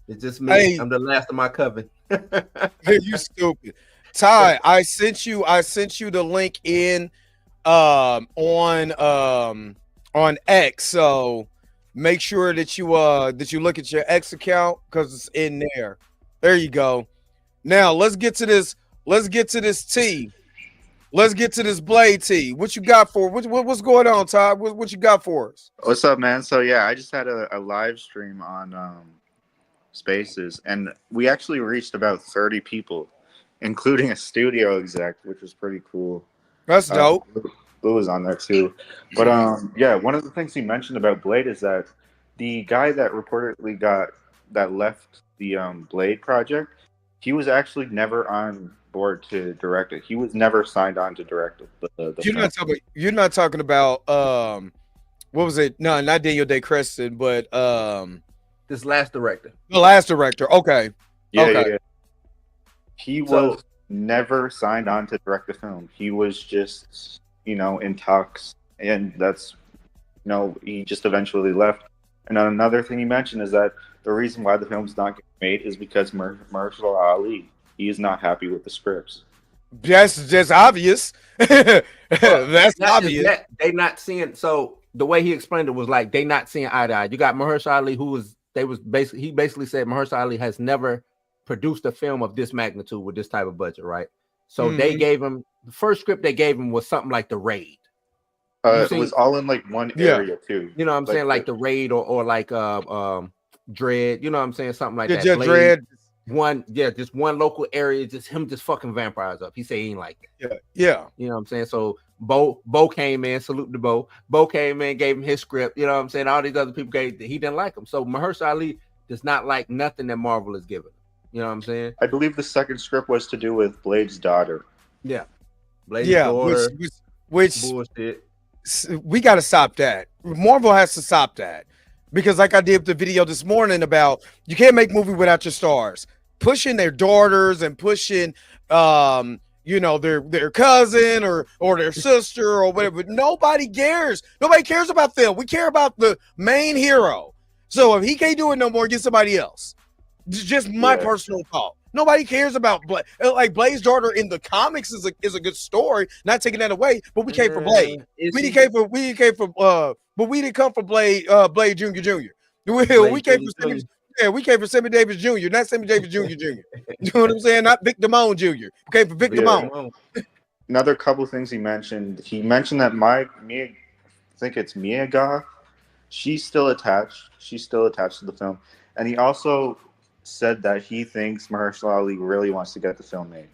[SPEAKER 3] it's just me. Hey, I'm the last of my coven.
[SPEAKER 1] Hey, you stupid. Ty, I sent you the link in on X, so make sure that you look at your X account because it's in there. There you go. Now let's get to this tea. Let's get to this Blade tea. What you got for what's going on, Ty? What you got for us?
[SPEAKER 5] What's up, man? So yeah, I just had a live stream on Spaces, and we actually reached about 30 people, including a studio exec, which was pretty cool.
[SPEAKER 1] That's dope.
[SPEAKER 5] Blue was on there too. But yeah, one of the things he mentioned about Blade is that the guy that reportedly left the Blade project, he was actually never on board to direct it. He was never signed on to direct it.
[SPEAKER 1] You're not talking about what was it? No, not Daniel Day Creston, but
[SPEAKER 3] this last director.
[SPEAKER 1] The last director. Okay.
[SPEAKER 5] Yeah. He was never signed on to direct the film. He was just, in talks, and that's, he just eventually left. And another thing he mentioned is that the reason why the film's not getting made is because Mahershala Ali, he is not happy with the scripts.
[SPEAKER 1] That's just obvious. That's obvious.
[SPEAKER 3] They not seeing. So the way he explained it was like they not seeing eye to eye. You got Mahershala Ali, he basically said Mahershala Ali has never produced a film of this magnitude with this type of budget, right? So they gave him the first script they gave him was something like The Raid.
[SPEAKER 5] It was all in like one area too.
[SPEAKER 3] You know what I'm saying? Like The Raid or like Dread, you know what I'm saying? Something like that.
[SPEAKER 1] Yeah, Dread.
[SPEAKER 3] Just one local area, just him just fucking vampires up. He say he ain't like
[SPEAKER 1] it. Yeah.
[SPEAKER 3] You know what I'm saying? So Bo came in, salute to Bo. Bo came in, gave him his script. You know what I'm saying? All these other people he didn't like him. So Mahershala Ali does not like nothing that Marvel is giving. You know what I'm saying?
[SPEAKER 5] I believe the second script was to do with Blade's daughter.
[SPEAKER 3] Yeah. Blade's daughter.
[SPEAKER 1] Which
[SPEAKER 3] bullshit.
[SPEAKER 1] We got to stop that. Marvel has to stop that. Because like I did the video this morning about you can't make movie without your stars. Pushing their daughters and pushing their cousin or their sister or whatever. Nobody cares. Nobody cares about them. We care about the main hero. So if he can't do it no more, get somebody else. Just my personal thought. Nobody cares about Blade. Like Blade's daughter in the comics is a good story. Not taking that away, but we came for Blade. We didn't come for Blade. Blade Jr. We came for Sammy. Yeah, we came for Sammy Davis Jr., not Sammy Davis Jr. Jr. You know what I'm saying? Not Vic Damone Jr. We came for Vic Damone.
[SPEAKER 5] Another couple things he mentioned. He mentioned that Mia Goth, she's still attached. She's still attached to the film, and he also said that he thinks Mahershala Ali really wants to get the film made.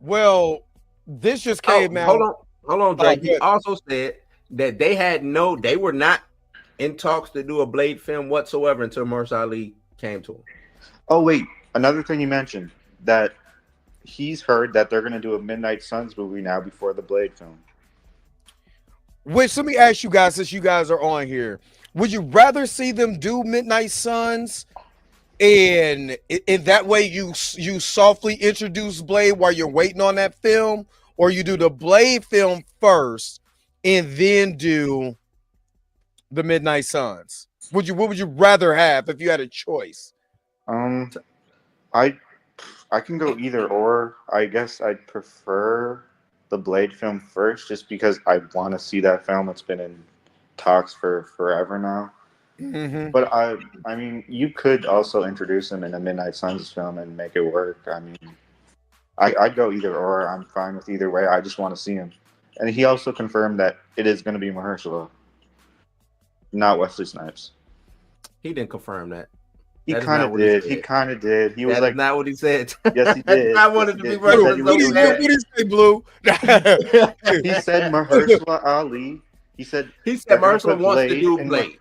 [SPEAKER 1] Well, this just came out.
[SPEAKER 3] Hold on, Drake. He also said that they were not in talks to do a Blade film whatsoever until Mahershala Ali came to him.
[SPEAKER 5] Oh wait, another thing he mentioned that he's heard that they're going to do a Midnight Suns movie now before the Blade film.
[SPEAKER 1] Which let me ask you guys, since you guys are on here, would you rather see them do Midnight Suns? And in that way, you softly introduce Blade while you're waiting on that film, or you do the Blade film first and then do the Midnight Suns? What would you rather have if you had a choice?
[SPEAKER 5] I can go either or. I guess I'd prefer the Blade film first, just because I want to see that film. It's been in talks for forever now.
[SPEAKER 1] Mm-hmm.
[SPEAKER 5] But I mean, you could also introduce him in a Midnight Suns film and make it work. I mean, I'd go either or. I'm fine with either way. I just want to see him. And he also confirmed that it is going to be Mahershala, not Wesley Snipes.
[SPEAKER 3] He didn't confirm that.
[SPEAKER 5] He kind of did. He kind of did. He was like,
[SPEAKER 3] not what he said.
[SPEAKER 5] Yes, he did.
[SPEAKER 3] I wanted to be
[SPEAKER 1] What did he say, Blue?
[SPEAKER 5] He said Mahershala Ali. He said
[SPEAKER 3] Mahershala wants to do
[SPEAKER 5] and
[SPEAKER 3] Blade.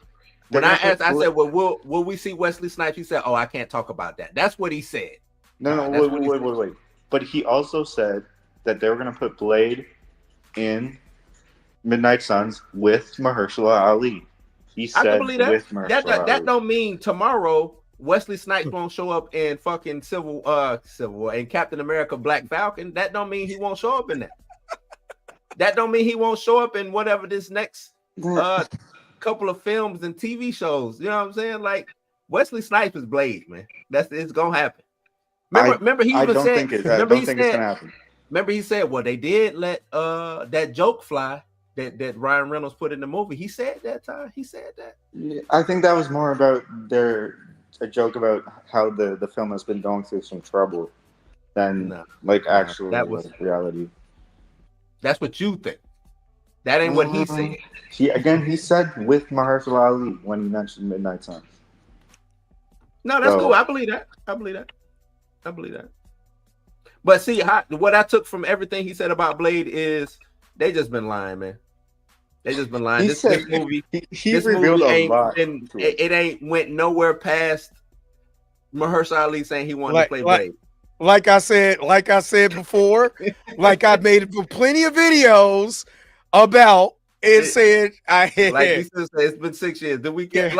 [SPEAKER 3] When I asked, I said, "Well, will we see Wesley Snipes?" He said, "Oh, I can't talk about that." That's what he said.
[SPEAKER 5] No, wait. But he also said that they were going to put Blade in Midnight Suns with Mahershala Ali. He said
[SPEAKER 3] I can believe that.
[SPEAKER 5] With Mahershala Ali.
[SPEAKER 3] That don't mean tomorrow Wesley Snipes won't show up in fucking Civil War and Captain America Black Falcon. That don't mean he won't show up in that. That don't mean he won't show up in whatever this next couple of films and TV shows. You know what I'm saying? Like Wesley Snipes is Blade, man. It's gonna happen. Remember he even said. I don't think it's gonna happen. Remember he said, well, they did let that joke fly that Ryan Reynolds put in the movie. He said that time. He said that.
[SPEAKER 5] Yeah, I think that was more about a joke about how the film has been going through some trouble than actual reality.
[SPEAKER 3] That's what you think. That ain't what he said.
[SPEAKER 5] He said with Mahershala Ali when he mentioned Midnight Suns.
[SPEAKER 3] No, that's cool. I believe that. But see, what I took from everything he said about Blade is they just been lying, man. They just been lying. This movie,
[SPEAKER 5] he revealed a lot.
[SPEAKER 3] It ain't went nowhere past Mahershala Ali saying he wanted to play Blade.
[SPEAKER 1] Like I said before, like I made plenty of videos about it. Said
[SPEAKER 3] it's been 6 years. Did we get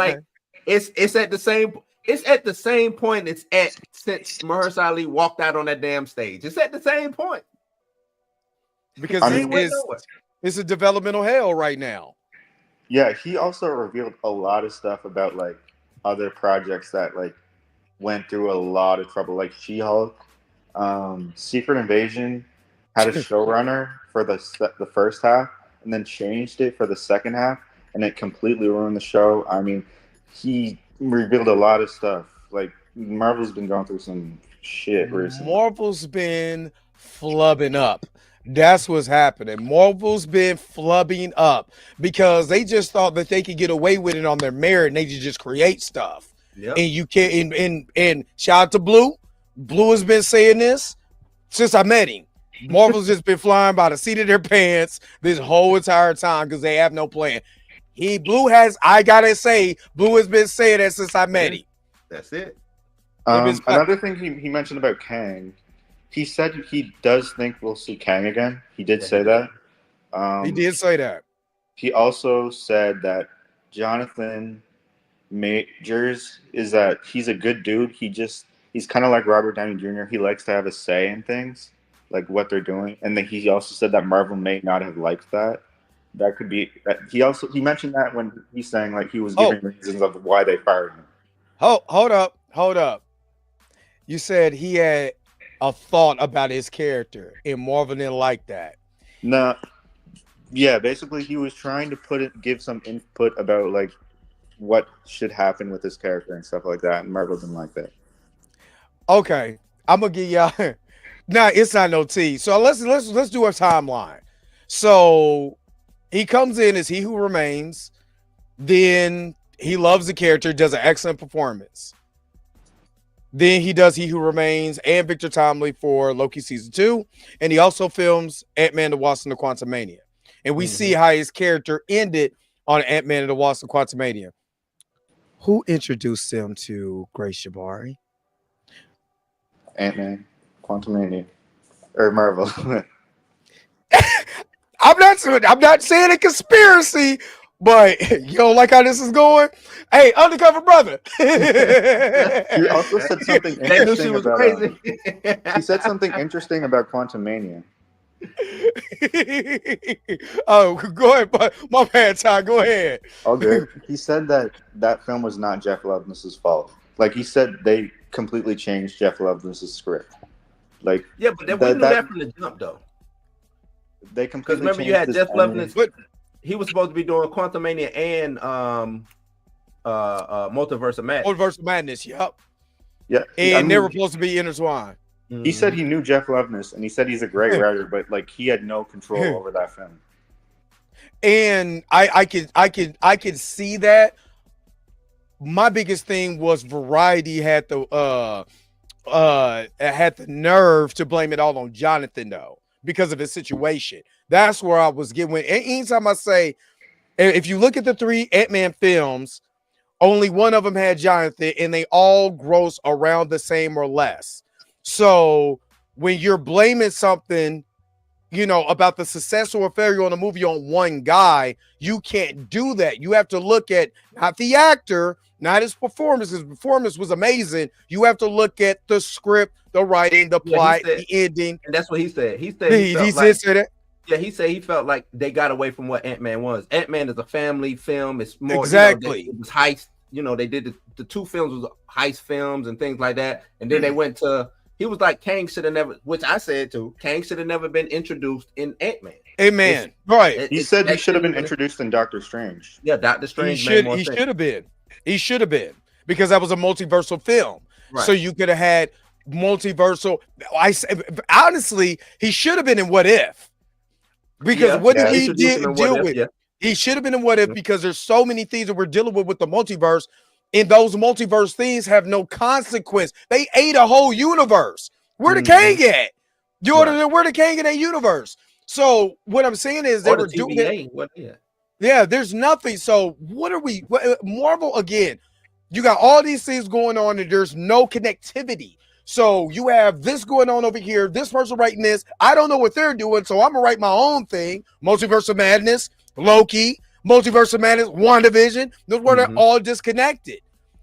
[SPEAKER 3] it's at the same? It's at the same point it's at since Mahershala Ali walked out on that damn stage. It's at the same point
[SPEAKER 1] because it's a developmental hell right now.
[SPEAKER 5] Yeah, he also revealed a lot of stuff about other projects that went through a lot of trouble, like She-Hulk. Secret Invasion had a showrunner for the first half and then changed it for the second half, and it completely ruined the show. I mean, he revealed a lot of stuff. Marvel's been going through some shit recently.
[SPEAKER 1] Marvel's been flubbing up. That's what's happening. Marvel's been flubbing up because they just thought that they could get away with it on their merit and they could just create stuff. Yep. And you can't. And shout out to Blue. Blue has been saying this since I met him. Marvel's just been flying by the seat of their pants this whole entire time because they have no plan. Blue has been saying that since I met him.
[SPEAKER 3] That's it.
[SPEAKER 5] Another thing he mentioned about Kang, he said he does think we'll see Kang again. He did say that.
[SPEAKER 1] He did say that.
[SPEAKER 5] He also said that Jonathan Majors is that he's a good dude. He's kind of like Robert Downey Jr. He likes to have a say in things, like what they're doing. And then he also said that Marvel may not have liked that. That could be. He mentioned that when he's saying he was giving reasons of why they fired him.
[SPEAKER 1] Hold up. You said he had a thought about his character, and Marvel didn't like that.
[SPEAKER 5] No. Yeah, basically he was trying to give some input about what should happen with his character and stuff like that, and Marvel didn't like that.
[SPEAKER 1] Okay, I'm gonna give y'all. Nah, it's not no tea. So let's do a timeline. So he comes in as He Who Remains. Then he loves the character, does an excellent performance. Then he does He Who Remains and Victor Timely for Loki season 2, and he also films Ant-Man and the Wasp and the Quantumania. And we see how his character ended on Ant-Man and the Wasp and Quantumania. Who introduced him to Grace Jabari?
[SPEAKER 5] Ant-Man, Quantumania, or Marvel.
[SPEAKER 1] I'm not saying a conspiracy, but you don't like how this is going? Hey, undercover brother.
[SPEAKER 5] He also said something interesting about. He said something interesting about Quantumania.
[SPEAKER 1] Oh, go ahead. My bad, Ty. Go ahead.
[SPEAKER 5] All good. He said that film was not Jeff Loveness's fault. Like he said, they completely changed Jeff Loveness's script. Like
[SPEAKER 3] Yeah, but we knew that from the jump, though.
[SPEAKER 5] They
[SPEAKER 3] Because
[SPEAKER 5] completely
[SPEAKER 3] remember, you had
[SPEAKER 5] changed
[SPEAKER 3] Jeff
[SPEAKER 5] his ending.
[SPEAKER 3] Loveness. He was supposed to be doing Quantumania and Multiverse of Madness.
[SPEAKER 1] Multiverse of Madness. Yep.
[SPEAKER 5] Yeah,
[SPEAKER 1] And they were supposed to be intertwined.
[SPEAKER 5] He said he knew Jeff Loveness, and he said he's a great writer, but like he had no control over that film.
[SPEAKER 1] And I could see that. My biggest thing was Variety had the nerve to blame it all on Jonathan though, because of his situation. That's where I was getting. Anytime I say, if you look at the 3 Ant-Man films, only one of them had Jonathan, and they all gross around the same or less. So when you're blaming something, you know, about the success or failure on a movie on one guy, you can't do that. You have to look at not the actor, not his performance. His performance was amazing. You have to look at the script, the writing, the plot, the ending.
[SPEAKER 3] And that's what he said. He said
[SPEAKER 1] he did say that.
[SPEAKER 3] Yeah, he said he felt like they got away from what Ant-Man was. Ant-Man is a family film. It's more
[SPEAKER 1] exactly.
[SPEAKER 3] It was heist. You know, they did the 2 films was heist films and things like that. And then they went to. He was like, Kang should have never, which I said too, Kang should have never been introduced in Ant-Man.
[SPEAKER 1] Amen. Right.
[SPEAKER 5] He said he should have been introduced in Doctor Strange.
[SPEAKER 3] Yeah, Doctor Strange.
[SPEAKER 1] He should have been. He should have been, because that was a multiversal film. Right. So you could have had multiversal. Honestly, he should have been in What If. Because what did he deal with? Yeah. He should have been in What If, because there's so many things that we're dealing with the multiverse. And those multiverse things have no consequence. They ate a whole universe. Where the Kang at? You know, where the Kang in that universe? So what I'm saying is they were doing it. Yeah, there's nothing. So what are we? Marvel again? You got all these things going on, and there's no connectivity. So you have this going on over here. This person writing this. I don't know what they're doing, so I'm gonna write my own thing. Multiverse of Madness, Loki. Multiverse of Madness, WandaVision, those were all disconnected.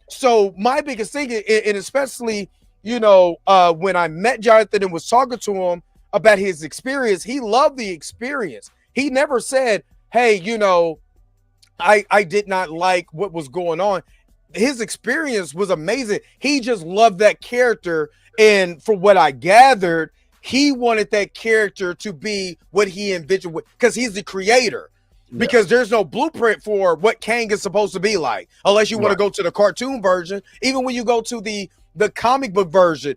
[SPEAKER 1] So my biggest thing, and especially, you know, when I met Jonathan and was talking to him about his experience, he loved the experience. He never said, hey, you know, I did not like what was going on. His experience was amazing. He just loved that character. And from what I gathered, he wanted that character to be what he envisioned, because he's the creator. Because there's no blueprint for what Kang is supposed to be like, unless you want to go to the cartoon version. Even when you go to the comic book version,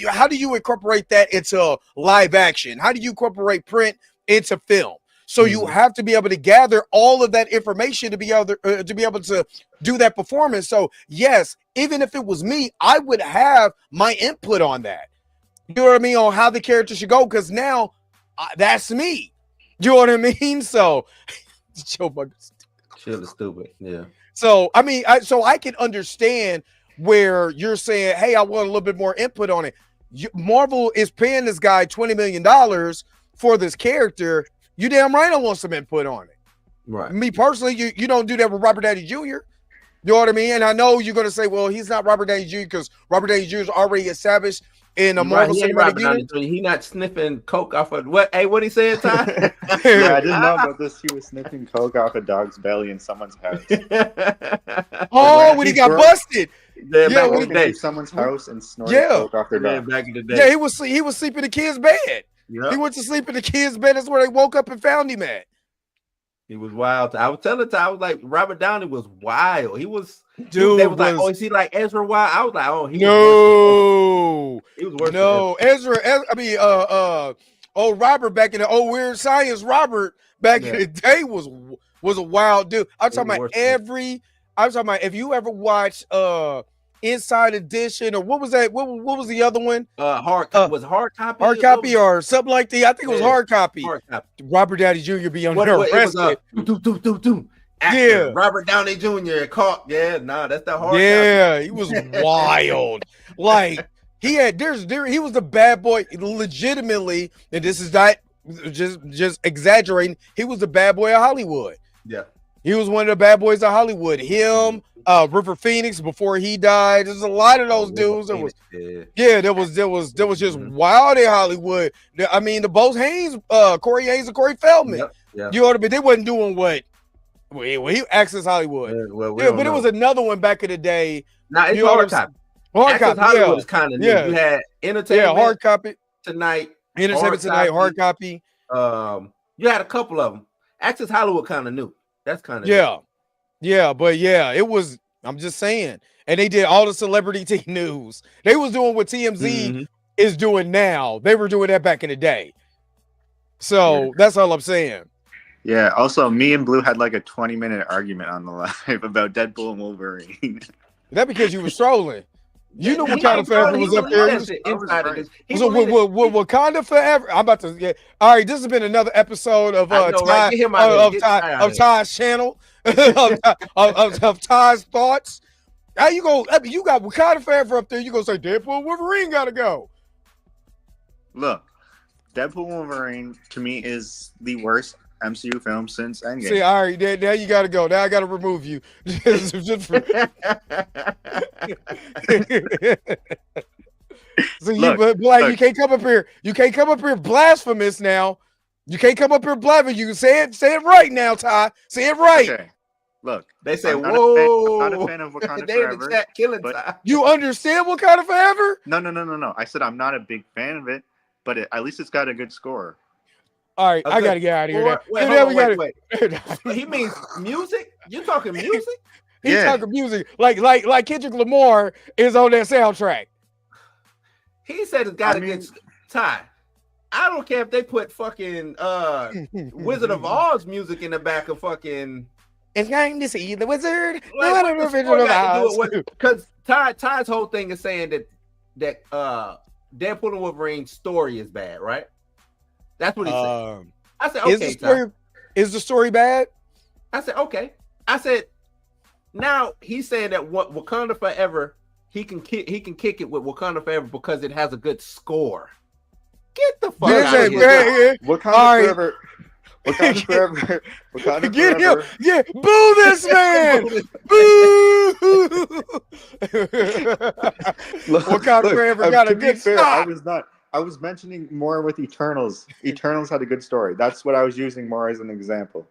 [SPEAKER 1] how do you incorporate that into live action? How do you incorporate print into film? So you have to be able to gather all of that information to be able to do that performance. So yes, even if it was me, I would have my input on that. You know what I mean? On how the character should go, because now that's me. You know what I mean? So, Chill is stupid. Yeah. So I mean, I can understand where you're saying, "Hey, I want a little bit more input on it." Marvel is paying this guy $20 million for this character. You damn right I want some input on it. Right. Me personally, you don't do that with Robert Downey Jr. You know what I mean? And I know you're gonna say, "Well, he's not Robert Downey Jr." because Robert Downey Jr. is already established in a Marvel Cinematic Universe.
[SPEAKER 3] He not sniffing coke off of what? Hey, what he said, Ty?
[SPEAKER 5] Yeah, I didn't know about this. He was sniffing coke off a dog's belly in someone's house.
[SPEAKER 1] Oh, when he got busted.
[SPEAKER 5] Yeah, when he went to someone's house and snorted coke off their dog.
[SPEAKER 3] Back in the day.
[SPEAKER 1] Yeah, he was sleeping in the kid's bed. Yep. He went to sleep in the kid's bed. That's where they woke up and found him at.
[SPEAKER 3] He was wild. I was telling Ty, I was like, Robert Downey was wild. He was.
[SPEAKER 1] Dude,
[SPEAKER 3] they was like, oh, is he like Ezra Wild? I was like, oh, he was worse.
[SPEAKER 1] No, Ezra. I mean, old Robert back in the old Weird Science. Robert back in the day was a wild dude. I'm talking about if you ever watched Inside Edition, or what was that? What was the other one?
[SPEAKER 3] Hard copy.
[SPEAKER 1] Hard copy or something like that. I think it was hard copy. Robert Downey Jr. be under arrested.
[SPEAKER 3] Actor, Robert Downey Jr. caught. Yeah, that's the hard.
[SPEAKER 1] Yeah, he was wild. Like he was the bad boy, legitimately, and this is not just exaggerating. He was the bad boy of Hollywood.
[SPEAKER 3] Yeah.
[SPEAKER 1] He was one of the bad boys of Hollywood. Him, River Phoenix before he died. There's a lot of those dudes. There was just wild in Hollywood. I mean, the both Haynes, Corey Haynes and Corey Feldman. You know what I mean? They wasn't doing what he Access Hollywood. But it was another one back in the day.
[SPEAKER 3] Now it's hard copy.
[SPEAKER 1] Hard copy.
[SPEAKER 3] Hollywood is kind of new. You had Entertainment.
[SPEAKER 1] Hard copy
[SPEAKER 3] Tonight.
[SPEAKER 1] Entertainment Tonight. Hard copy.
[SPEAKER 3] You had a couple of them. Access Hollywood kind of new. That's kind of
[SPEAKER 1] but it was. I'm just saying, and they did all the celebrity news. They was doing what TMZ is doing now. They were doing that back in the day. So that's all I'm saying.
[SPEAKER 5] Yeah. Also, me and Blue had like a 20-minute argument on the live about Deadpool and Wolverine.
[SPEAKER 1] That because you were strolling. You know Wakanda Forever was up there. Wakanda Forever. I'm about to get. All right, this has been another episode of Ty's channel of Ty's thoughts. How you go? You got Wakanda Forever up there. You gonna say Deadpool and Wolverine gotta go?
[SPEAKER 5] Look, Deadpool and Wolverine to me is the worst MCU film since Endgame.
[SPEAKER 1] See, all right, now you got to go. Now I got to remove you. You can't come up here. You can't come up here blasphemous now. You can't come up here blasphemous. You can say it right now, Ty. Say it right.
[SPEAKER 5] Okay. Look,
[SPEAKER 3] they say, "Whoa!"
[SPEAKER 5] I'm not a fan of Wakanda Forever.
[SPEAKER 3] Killing Ty.
[SPEAKER 1] You understand Wakanda Forever?
[SPEAKER 5] No. I said I'm not a big fan of it, but at least it's got a good score.
[SPEAKER 1] All right, I gotta get out of here.
[SPEAKER 3] Wait. He means music? You talking music?
[SPEAKER 1] He's talking music. Like Kendrick Lamar is on that soundtrack.
[SPEAKER 3] He said it's got a good tie. I don't care if they put fucking Wizard of Oz music in the back of fucking.
[SPEAKER 1] It's going to see the wizard.
[SPEAKER 3] Because Ty's whole thing is saying that Deadpool and Wolverine's story is bad, right? That's what he said. I said, okay.
[SPEAKER 1] Is the story bad?
[SPEAKER 3] I said, okay. I said, now he's saying that Wakanda Forever, he can kick it with Wakanda Forever because it has a good score. Get the fuck out of here.
[SPEAKER 5] Wakanda Forever. Wakanda Forever. Wakanda
[SPEAKER 1] Get
[SPEAKER 5] Forever.
[SPEAKER 1] him. Yeah. Boo this man. Boo. Wakanda Forever got a good stop.
[SPEAKER 5] I was mentioning more with Eternals. Eternals had a good story. That's what I was using more as an example.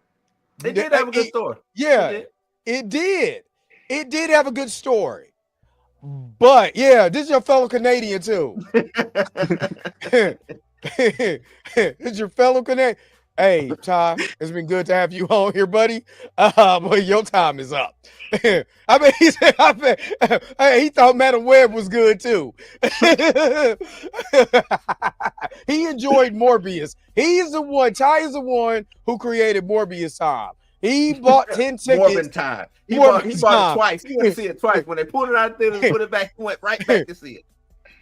[SPEAKER 3] They did have a good story.
[SPEAKER 1] Yeah, it did. It did have a good story. But yeah, this is your fellow Canadian too. This is your fellow Canadian. Hey, Ty, it's been good to have you on here, buddy. But your time is up. He thought Madam Web was good too. He enjoyed Morbius. Ty is the one who created Morbius time. He bought 10 tickets.
[SPEAKER 3] Morbin time. He bought it twice. He went to see it twice. When they pulled it out there and put it back, he went right back to see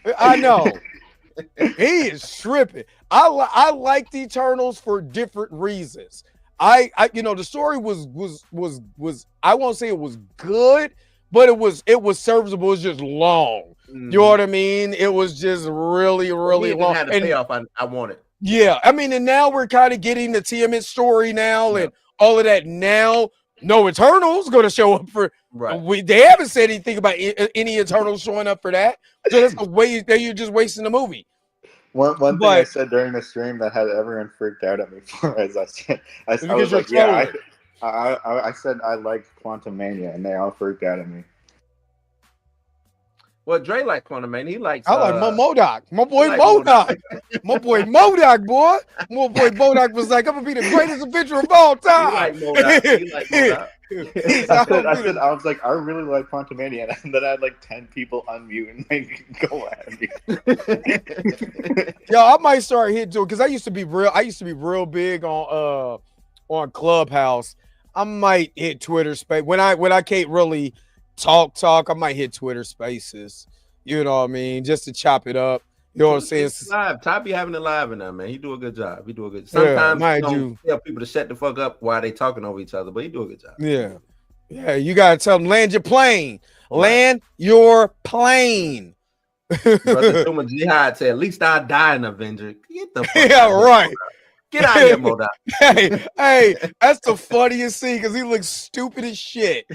[SPEAKER 3] it.
[SPEAKER 1] I know. He is tripping. I like the Eternals for different reasons. The story was I won't say it was good, but it was serviceable. It was just long. You know what I mean? It was just really, really long.
[SPEAKER 3] Had a payoff I wanted.
[SPEAKER 1] Yeah, I mean, and now we're kind of getting the Tiamat story now and all of that. Now, no Eternals going to show up for. Right. They haven't said anything about any Eternals showing up for that. So that's the way that you're just wasting the movie.
[SPEAKER 5] One thing I said during the stream that had everyone freaked out at me for is I was like, I said I liked Quantum Mania, and they all freaked out at me.
[SPEAKER 3] Well, Dre liked Quantum Mania. He likes.
[SPEAKER 1] I like MODOK. My boy MODOK. My boy MODOK, boy. My boy MODOK was like, I'm gonna be the greatest adventurer of all time.
[SPEAKER 3] He like MODOK.
[SPEAKER 5] I was like, I really like Quantum Mania, and then I had like 10 people unmute and like go at me.
[SPEAKER 1] Yo, I might start hitting to it because I used to be real big on Clubhouse. I might hit Twitter space when I can't really talk. I might hit Twitter Spaces. You know what I mean, just to chop it up. You know what I'm saying?
[SPEAKER 3] Live. Ty be having it live in there, man. He do a good job. Sometimes he don't tell people to shut the fuck up while they talking over each other, but he do a good job.
[SPEAKER 1] Yeah. You gotta tell them land your plane. Land your plane.
[SPEAKER 3] Brother Jihad said, "At least I die in Avenger." Get the fuck
[SPEAKER 1] out. Right.
[SPEAKER 3] Get out of here, Modoc.
[SPEAKER 1] Hey, that's the funniest scene because he looks stupid as shit.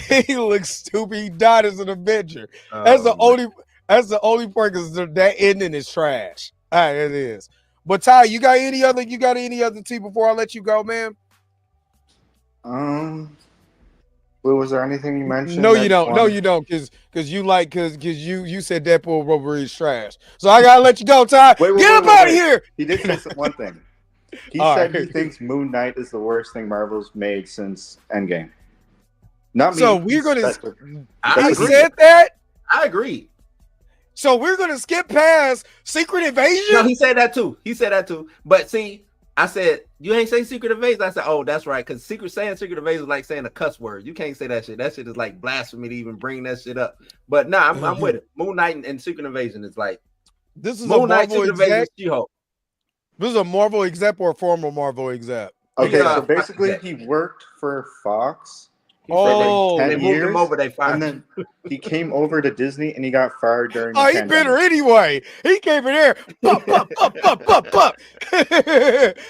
[SPEAKER 1] He looks stupid. He died as an Avenger. That's the only part because that ending is trash. All right, it is. But Ty, you got any other tea before I let you go, man?
[SPEAKER 5] Well, was there anything you mentioned?
[SPEAKER 1] No, you don't. No, you don't, because you said Deadpool Wolverine's trash. So I gotta let you go, Ty. Get up out of here.
[SPEAKER 5] He did say one thing. He
[SPEAKER 1] All
[SPEAKER 5] said
[SPEAKER 1] right.
[SPEAKER 5] he thinks Moon Knight is the worst thing Marvel's made since Endgame. Not me.
[SPEAKER 1] So we're gonna.
[SPEAKER 3] I
[SPEAKER 1] He
[SPEAKER 3] agree.
[SPEAKER 1] said that.
[SPEAKER 3] I agree.
[SPEAKER 1] So we're gonna skip past Secret Invasion.
[SPEAKER 3] No, he said that too. But see, I said you ain't say Secret Invasion. I said, oh, that's right, because saying Secret Invasion is like saying a cuss word. You can't say that shit. That shit is like blasphemy to even bring that shit up. But nah, I'm with it. Moon Knight and Secret Invasion is like
[SPEAKER 1] This is
[SPEAKER 3] Moon
[SPEAKER 1] a
[SPEAKER 3] Knight,
[SPEAKER 1] Marvel
[SPEAKER 3] Secret Invasion,
[SPEAKER 1] exec.
[SPEAKER 3] She-Hulk.
[SPEAKER 1] This is a Marvel exec or a former Marvel exec.
[SPEAKER 5] Okay,
[SPEAKER 3] Yeah.
[SPEAKER 5] so basically he worked for Fox.
[SPEAKER 1] Oh,
[SPEAKER 3] they
[SPEAKER 5] 10
[SPEAKER 3] moved
[SPEAKER 5] years,
[SPEAKER 3] him over. They fired
[SPEAKER 5] and
[SPEAKER 3] him.
[SPEAKER 5] then he came over to Disney and he got fired during the
[SPEAKER 1] Oh, he
[SPEAKER 5] pandemic.
[SPEAKER 1] bitter anyway. He came in there. Pup, pup, pup, pup, pup, pup.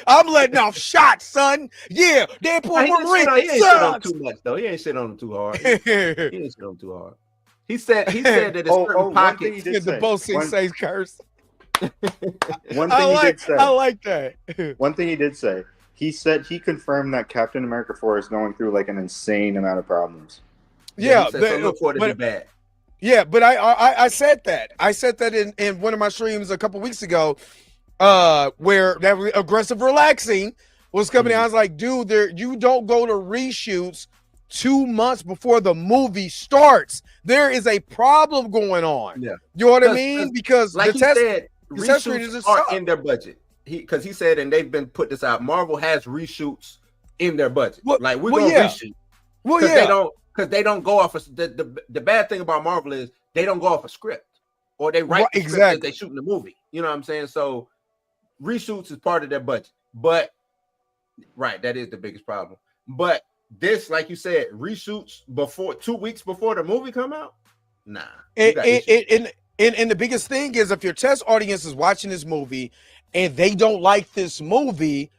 [SPEAKER 1] I'm letting off shots, son. Yeah, Deadpool
[SPEAKER 3] He
[SPEAKER 1] Wolverine
[SPEAKER 3] ain't shit on him
[SPEAKER 1] sucks.
[SPEAKER 3] too much though. He ain't shit on him too hard. He ain't shit on him too hard. He said that it's certain
[SPEAKER 5] one thing he
[SPEAKER 3] pockets.
[SPEAKER 5] did
[SPEAKER 1] Get the
[SPEAKER 5] say.
[SPEAKER 1] both says curse.
[SPEAKER 5] One thing he did say.
[SPEAKER 1] I like that.
[SPEAKER 5] One thing he did say. He said he confirmed that Captain America 4 is going through like an insane amount of problems.
[SPEAKER 1] Yeah,
[SPEAKER 3] he said, so look for it to be bad.
[SPEAKER 1] Yeah, but I said that. I said that in one of my streams a couple weeks ago, where that aggressive relaxing was coming out. I was like, dude, you don't go to reshoots 2 months before the movie starts. There is a problem going on.
[SPEAKER 3] Yeah.
[SPEAKER 1] You know what I mean? Because
[SPEAKER 3] like
[SPEAKER 1] the test
[SPEAKER 3] said,
[SPEAKER 1] readers
[SPEAKER 3] reshoots are in their budget. Because he said, and they've been put this out. Marvel has reshoots in their budget. Like we're gonna reshoot.
[SPEAKER 1] Well, yeah.
[SPEAKER 3] Because they don't go off of the bad thing about Marvel is they don't go off a script or they write the script as they shoot in the movie. You know what I'm saying? So reshoots is part of their budget. But right, that is the biggest problem. But this, like you said, reshoots before 2 weeks before the movie come out. Nah.
[SPEAKER 1] And the biggest thing is if your test audience is watching this movie and they don't like this movie,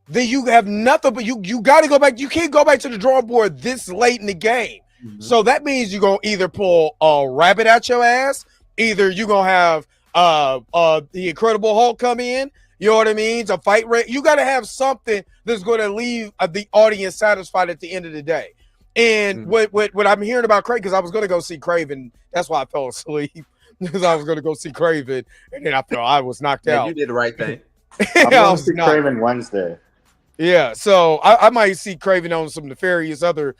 [SPEAKER 1] then you have nothing. But you got to go back. You can't go back to the drawing board this late in the game. Mm-hmm. So that means you're gonna either pull a rabbit out your ass, either you're gonna have the Incredible Hulk come in. You know what I mean? To fight. You got to have something that's going to leave the audience satisfied at the end of the day. And what I'm hearing about Craven, because I was going to go see Craven. That's why I fell asleep. Because I was going to go see Craven, and then I was knocked out.
[SPEAKER 3] You did the right thing.
[SPEAKER 5] I'm going to see Craven Wednesday.
[SPEAKER 1] Yeah, so I might see Craven on some nefarious other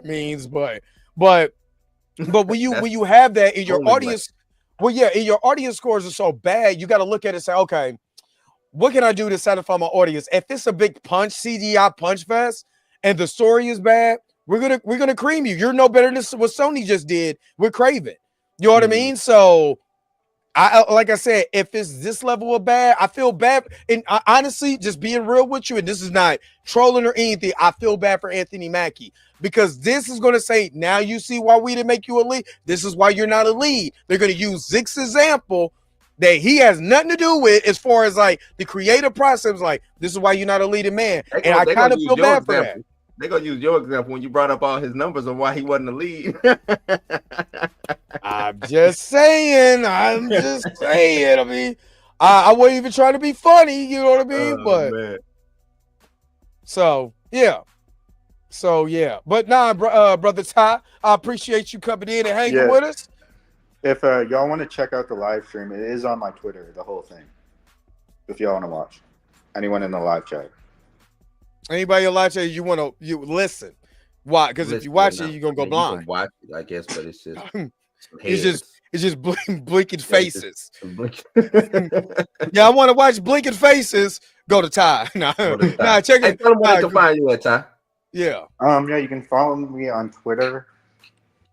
[SPEAKER 1] means, but when you have that in your audience, in your audience scores are so bad, you got to look at it and say, okay, what can I do to satisfy my audience? If it's a big CGI punch fest and the story is bad, we're gonna cream you. You're no better than what Sony just did with Craven. You know what I mean? So, like I said, if it's this level of bad, I feel bad. And honestly, just being real with you, and this is not trolling or anything, I feel bad for Anthony Mackie because this is going to say, now you see why we didn't make you a lead. This is why you're not a lead. They're going to use Zick's example that he has nothing to do with as far as like the creative process. Like, this is why you're not a leading man. And I kind of feel bad for that.
[SPEAKER 3] They're going to use your example when you brought up all his numbers on why he wasn't a lead.
[SPEAKER 1] I'm just saying. I mean, I wasn't even trying to be funny. You know what I mean?
[SPEAKER 3] Man.
[SPEAKER 1] So, yeah. But nah, Brother Ty, I appreciate you coming in and hanging with us.
[SPEAKER 5] If y'all want to check out the live stream, it is on my Twitter, the whole thing. If y'all want to watch. Anyone in the live chat.
[SPEAKER 1] Anybody in the live chat, you listen. Why? Because if you watch it, you're gonna go blind.
[SPEAKER 3] You can watch it, I guess, but it's just
[SPEAKER 1] it's just blinking faces. Yeah, I want to watch blinking faces. Go to Ty. Nah, check it.
[SPEAKER 3] Tell them where they can find you at, Ty.
[SPEAKER 1] Yeah.
[SPEAKER 5] Yeah, you can follow me on Twitter.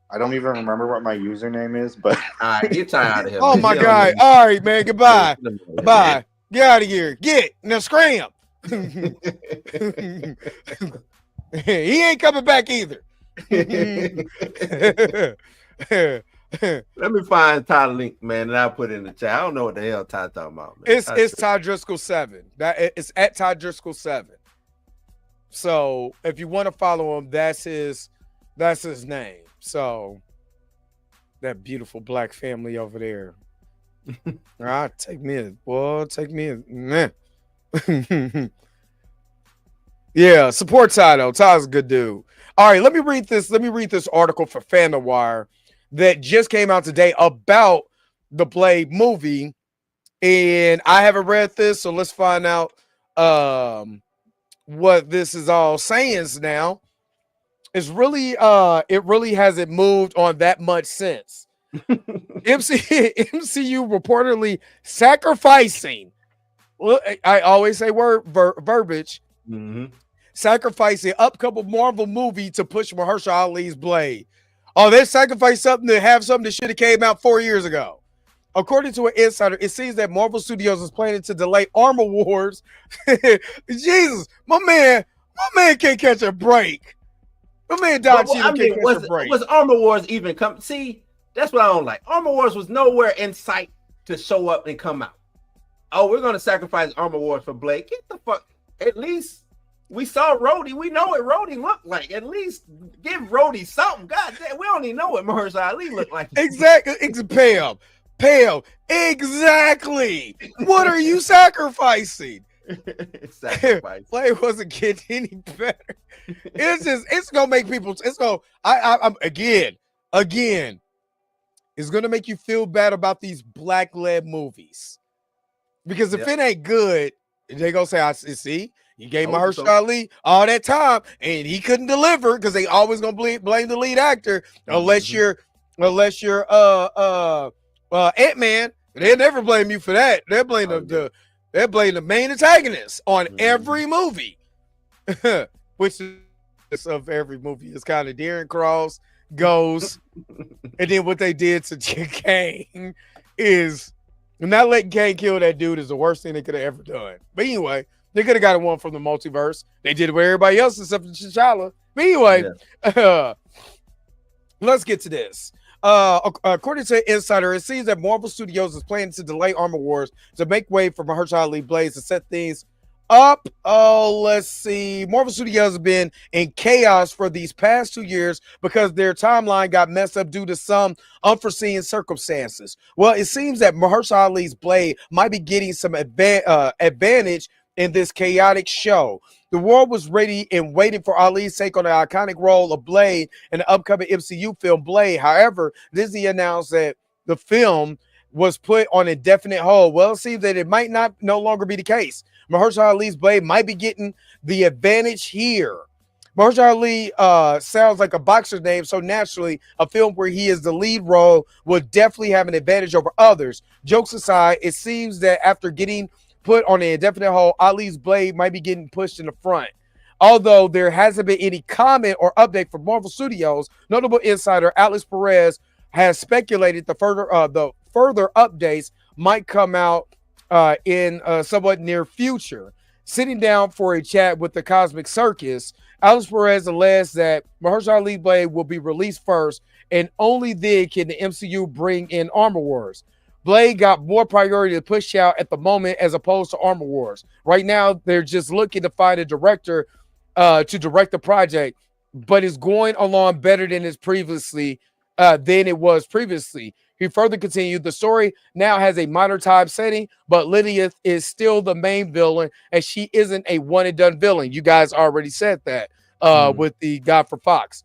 [SPEAKER 5] I don't even remember what my username is, but
[SPEAKER 3] all right, get Ty out of here.
[SPEAKER 1] Oh my God! All right, man. Goodbye. Bye. Get out of here. Get now. Scram. He ain't coming back either.
[SPEAKER 3] Let me find Ty link, man, and I'll put it in the chat. I don't know what the hell Ty talking about, man.
[SPEAKER 1] It's Ty Driscoll 7. It's at Ty Driscoll 7. So if you want to follow him, that's his name. So that beautiful black family over there. All right, take me man. Yeah, support Ty though. Ty's a good dude. All right, let me read this article for FanDomWire that just came out today about the Blade movie. And I haven't read this, so let's find out what this is all saying now. It's really it really hasn't moved on that much since. MCU reportedly sacrificing. Well, I always say verbiage.
[SPEAKER 3] Mm-hmm.
[SPEAKER 1] Sacrificing upcoming Marvel movie to push Mahershala Ali's Blade. Oh, they sacrificed something to have something that should have came out 4 years ago. According to an insider, it seems that Marvel Studios is planning to delay Armor Wars. Jesus, my man can't catch a break. My man Don Cheadle can't catch a break.
[SPEAKER 3] Was Armor Wars even come? See, that's what I don't like. Armor Wars was nowhere in sight to show up and come out. Oh, we're gonna sacrifice Armor Wars for Blade. Get the fuck. At least we saw Rhodey. We know what Rhodey looked like. At least give Rhodey something. God damn, we don't even know what Mahershala Ali looked like.
[SPEAKER 1] Exactly. Pam. Exactly. What are you sacrificing?
[SPEAKER 3] Sacrifice.
[SPEAKER 1] Blade wasn't getting any better. It's gonna make people. I'm again. It's gonna make you feel bad about these black-led movies because if it ain't good, they gonna say, "I see." You gave Mahershala Ali all that time, and he couldn't deliver because they always gonna blame the lead actor unless you're Ant-Man. They'll never blame you for that. They're blame the main antagonist on every movie, which is of every movie is kind of Darren Cross goes, and then what they did to Kang is not letting Kang kill that dude is the worst thing they could have ever done. But anyway. They could have got one from the multiverse. They did it with everybody else except for T'Challa. But anyway, let's get to this. According to Insider, it seems that Marvel Studios is planning to delay Armor Wars to make way for Mahershala Ali Blades to set things up. Let's see. Marvel Studios has been in chaos for these past 2 years because their timeline got messed up due to some unforeseen circumstances. Well, it seems that Mahershala Ali's Blade might be getting some advantage in this chaotic show. The world was ready and waiting for Ali's take on the iconic role of Blade in the upcoming MCU film Blade. However, Disney announced that the film was put on indefinite hold. Well, it seems that it might no longer be the case. Mahershala Ali's Blade might be getting the advantage here. Mahershala Ali sounds like a boxer's name, so naturally, a film where he is the lead role will definitely have an advantage over others. Jokes aside, it seems that after getting put on an indefinite hold, Ali's Blade might be getting pushed in the front. Although there hasn't been any comment or update from Marvel Studios, notable insider Alex Perez has speculated the further updates might come out in somewhat near future. Sitting down for a chat with the Cosmic Circus, Alex Perez alleged that Mahershala Ali Blade will be released first, and only then can the MCU bring in Armor Wars. Blade got more priority to push out at the moment as opposed to Armor Wars. Right now, they're just looking to find a director to direct the project, but it's going along better than it was previously. He further continued, the story now has a modern time setting, but Lydia is still the main villain, and she isn't a one-and-done villain. You guys already said that with the guy for Fox.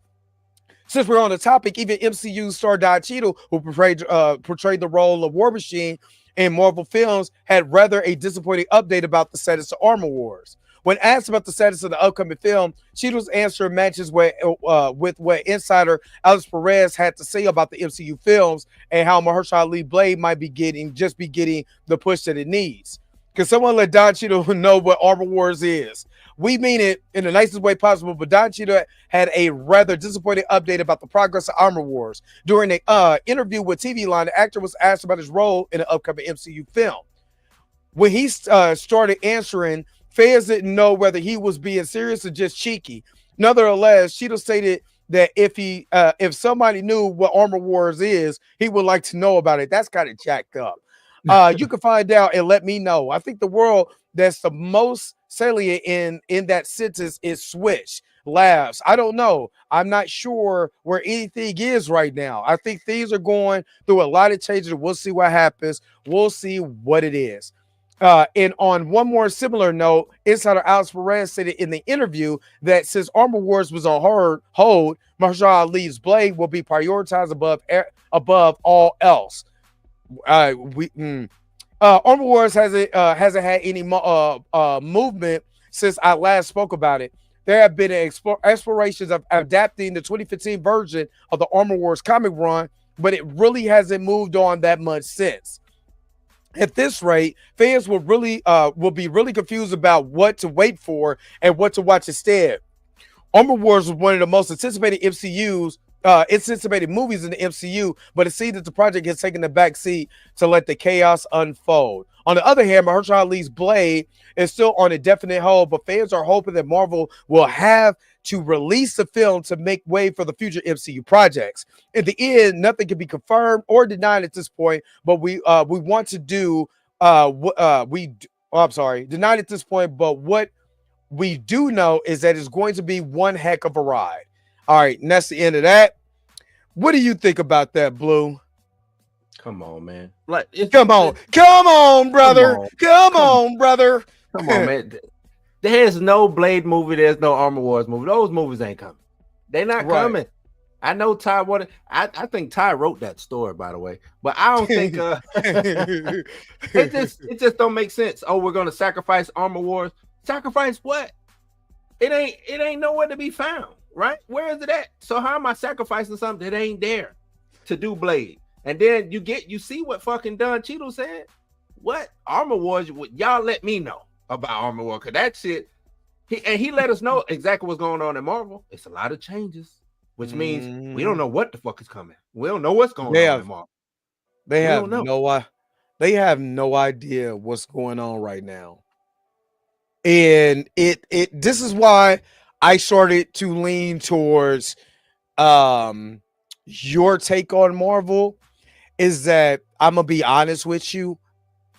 [SPEAKER 1] Since we're on the topic, even MCU star Don Cheadle, who portrayed the role of War Machine in Marvel films, had rather a disappointing update about the status of Armor Wars. When asked about the status of the upcoming film, Cheadle's answer matches with what insider Alex Perez had to say about the MCU films and how Mahershala Ali Blade might be getting the push that it needs. Can someone let Don Cheadle know what Armor Wars is? We mean it in the nicest way possible, but Don Cheadle had a rather disappointing update about the progress of Armor Wars. During an interview with TV Line, the actor was asked about his role in the upcoming MCU film. When he started answering, fans didn't know whether he was being serious or just cheeky. Nonetheless, Cheadle stated that if somebody knew what Armor Wars is, he would like to know about it. That's kind of jacked up. You can find out and let me know. I think the world that's the most salient in that sentence is Switch Labs. I don't know. I'm not sure where anything is right now. I think things are going through a lot of changes. We'll see what happens. We'll see what it is. And on one more similar note, insider Alex Perez said in the interview that since Armor Wars was on hold, Mahershala Ali's Blade will be prioritized above all else. Armor Wars hasn't had any movement since I last spoke about it. There have been explorations of adapting the 2015 version of the Armor Wars comic run, but it really hasn't moved on that much since. At this rate, fans will be really confused about what to wait for and what to watch instead. Armor Wars was one of the most anticipated anticipated movies in the MCU, but it seems that the project has taken the back seat to let the chaos unfold. On the other hand, Mahershala Ali's Blade is still on a definite hold, but fans are hoping that Marvel will have to release the film to make way for the future MCU projects. In the end, nothing can be confirmed or denied at this point, but we want to do denied at this point, but what we do know is that it's going to be one heck of a ride. All right, and that's the end of that. What do you think about that, Blue?
[SPEAKER 3] Come on, man.
[SPEAKER 1] Come on, brother. Come on, brother.
[SPEAKER 3] Come on, man. There's no Blade movie. There's no Armor Wars movie. Those movies ain't coming. They're not coming. I know Ty wanted. I think Ty wrote that story, by the way. But I don't think it just don't make sense. Oh, we're gonna sacrifice Armor Wars. Sacrifice what? It ain't nowhere to be found, right? Where is it at? So how am I sacrificing something that ain't there to do Blade? And then you see what fucking Don Cheadle said. What Armor Wars? Y'all let me know about Armor Wars, because that shit. He let us know exactly what's going on in Marvel. It's a lot of changes, which means we don't know what the fuck is coming. We don't know what's going on in Marvel.
[SPEAKER 1] They have no idea what's going on right now. And this is why I started to lean towards your take on Marvel, is that I'm gonna be honest with you,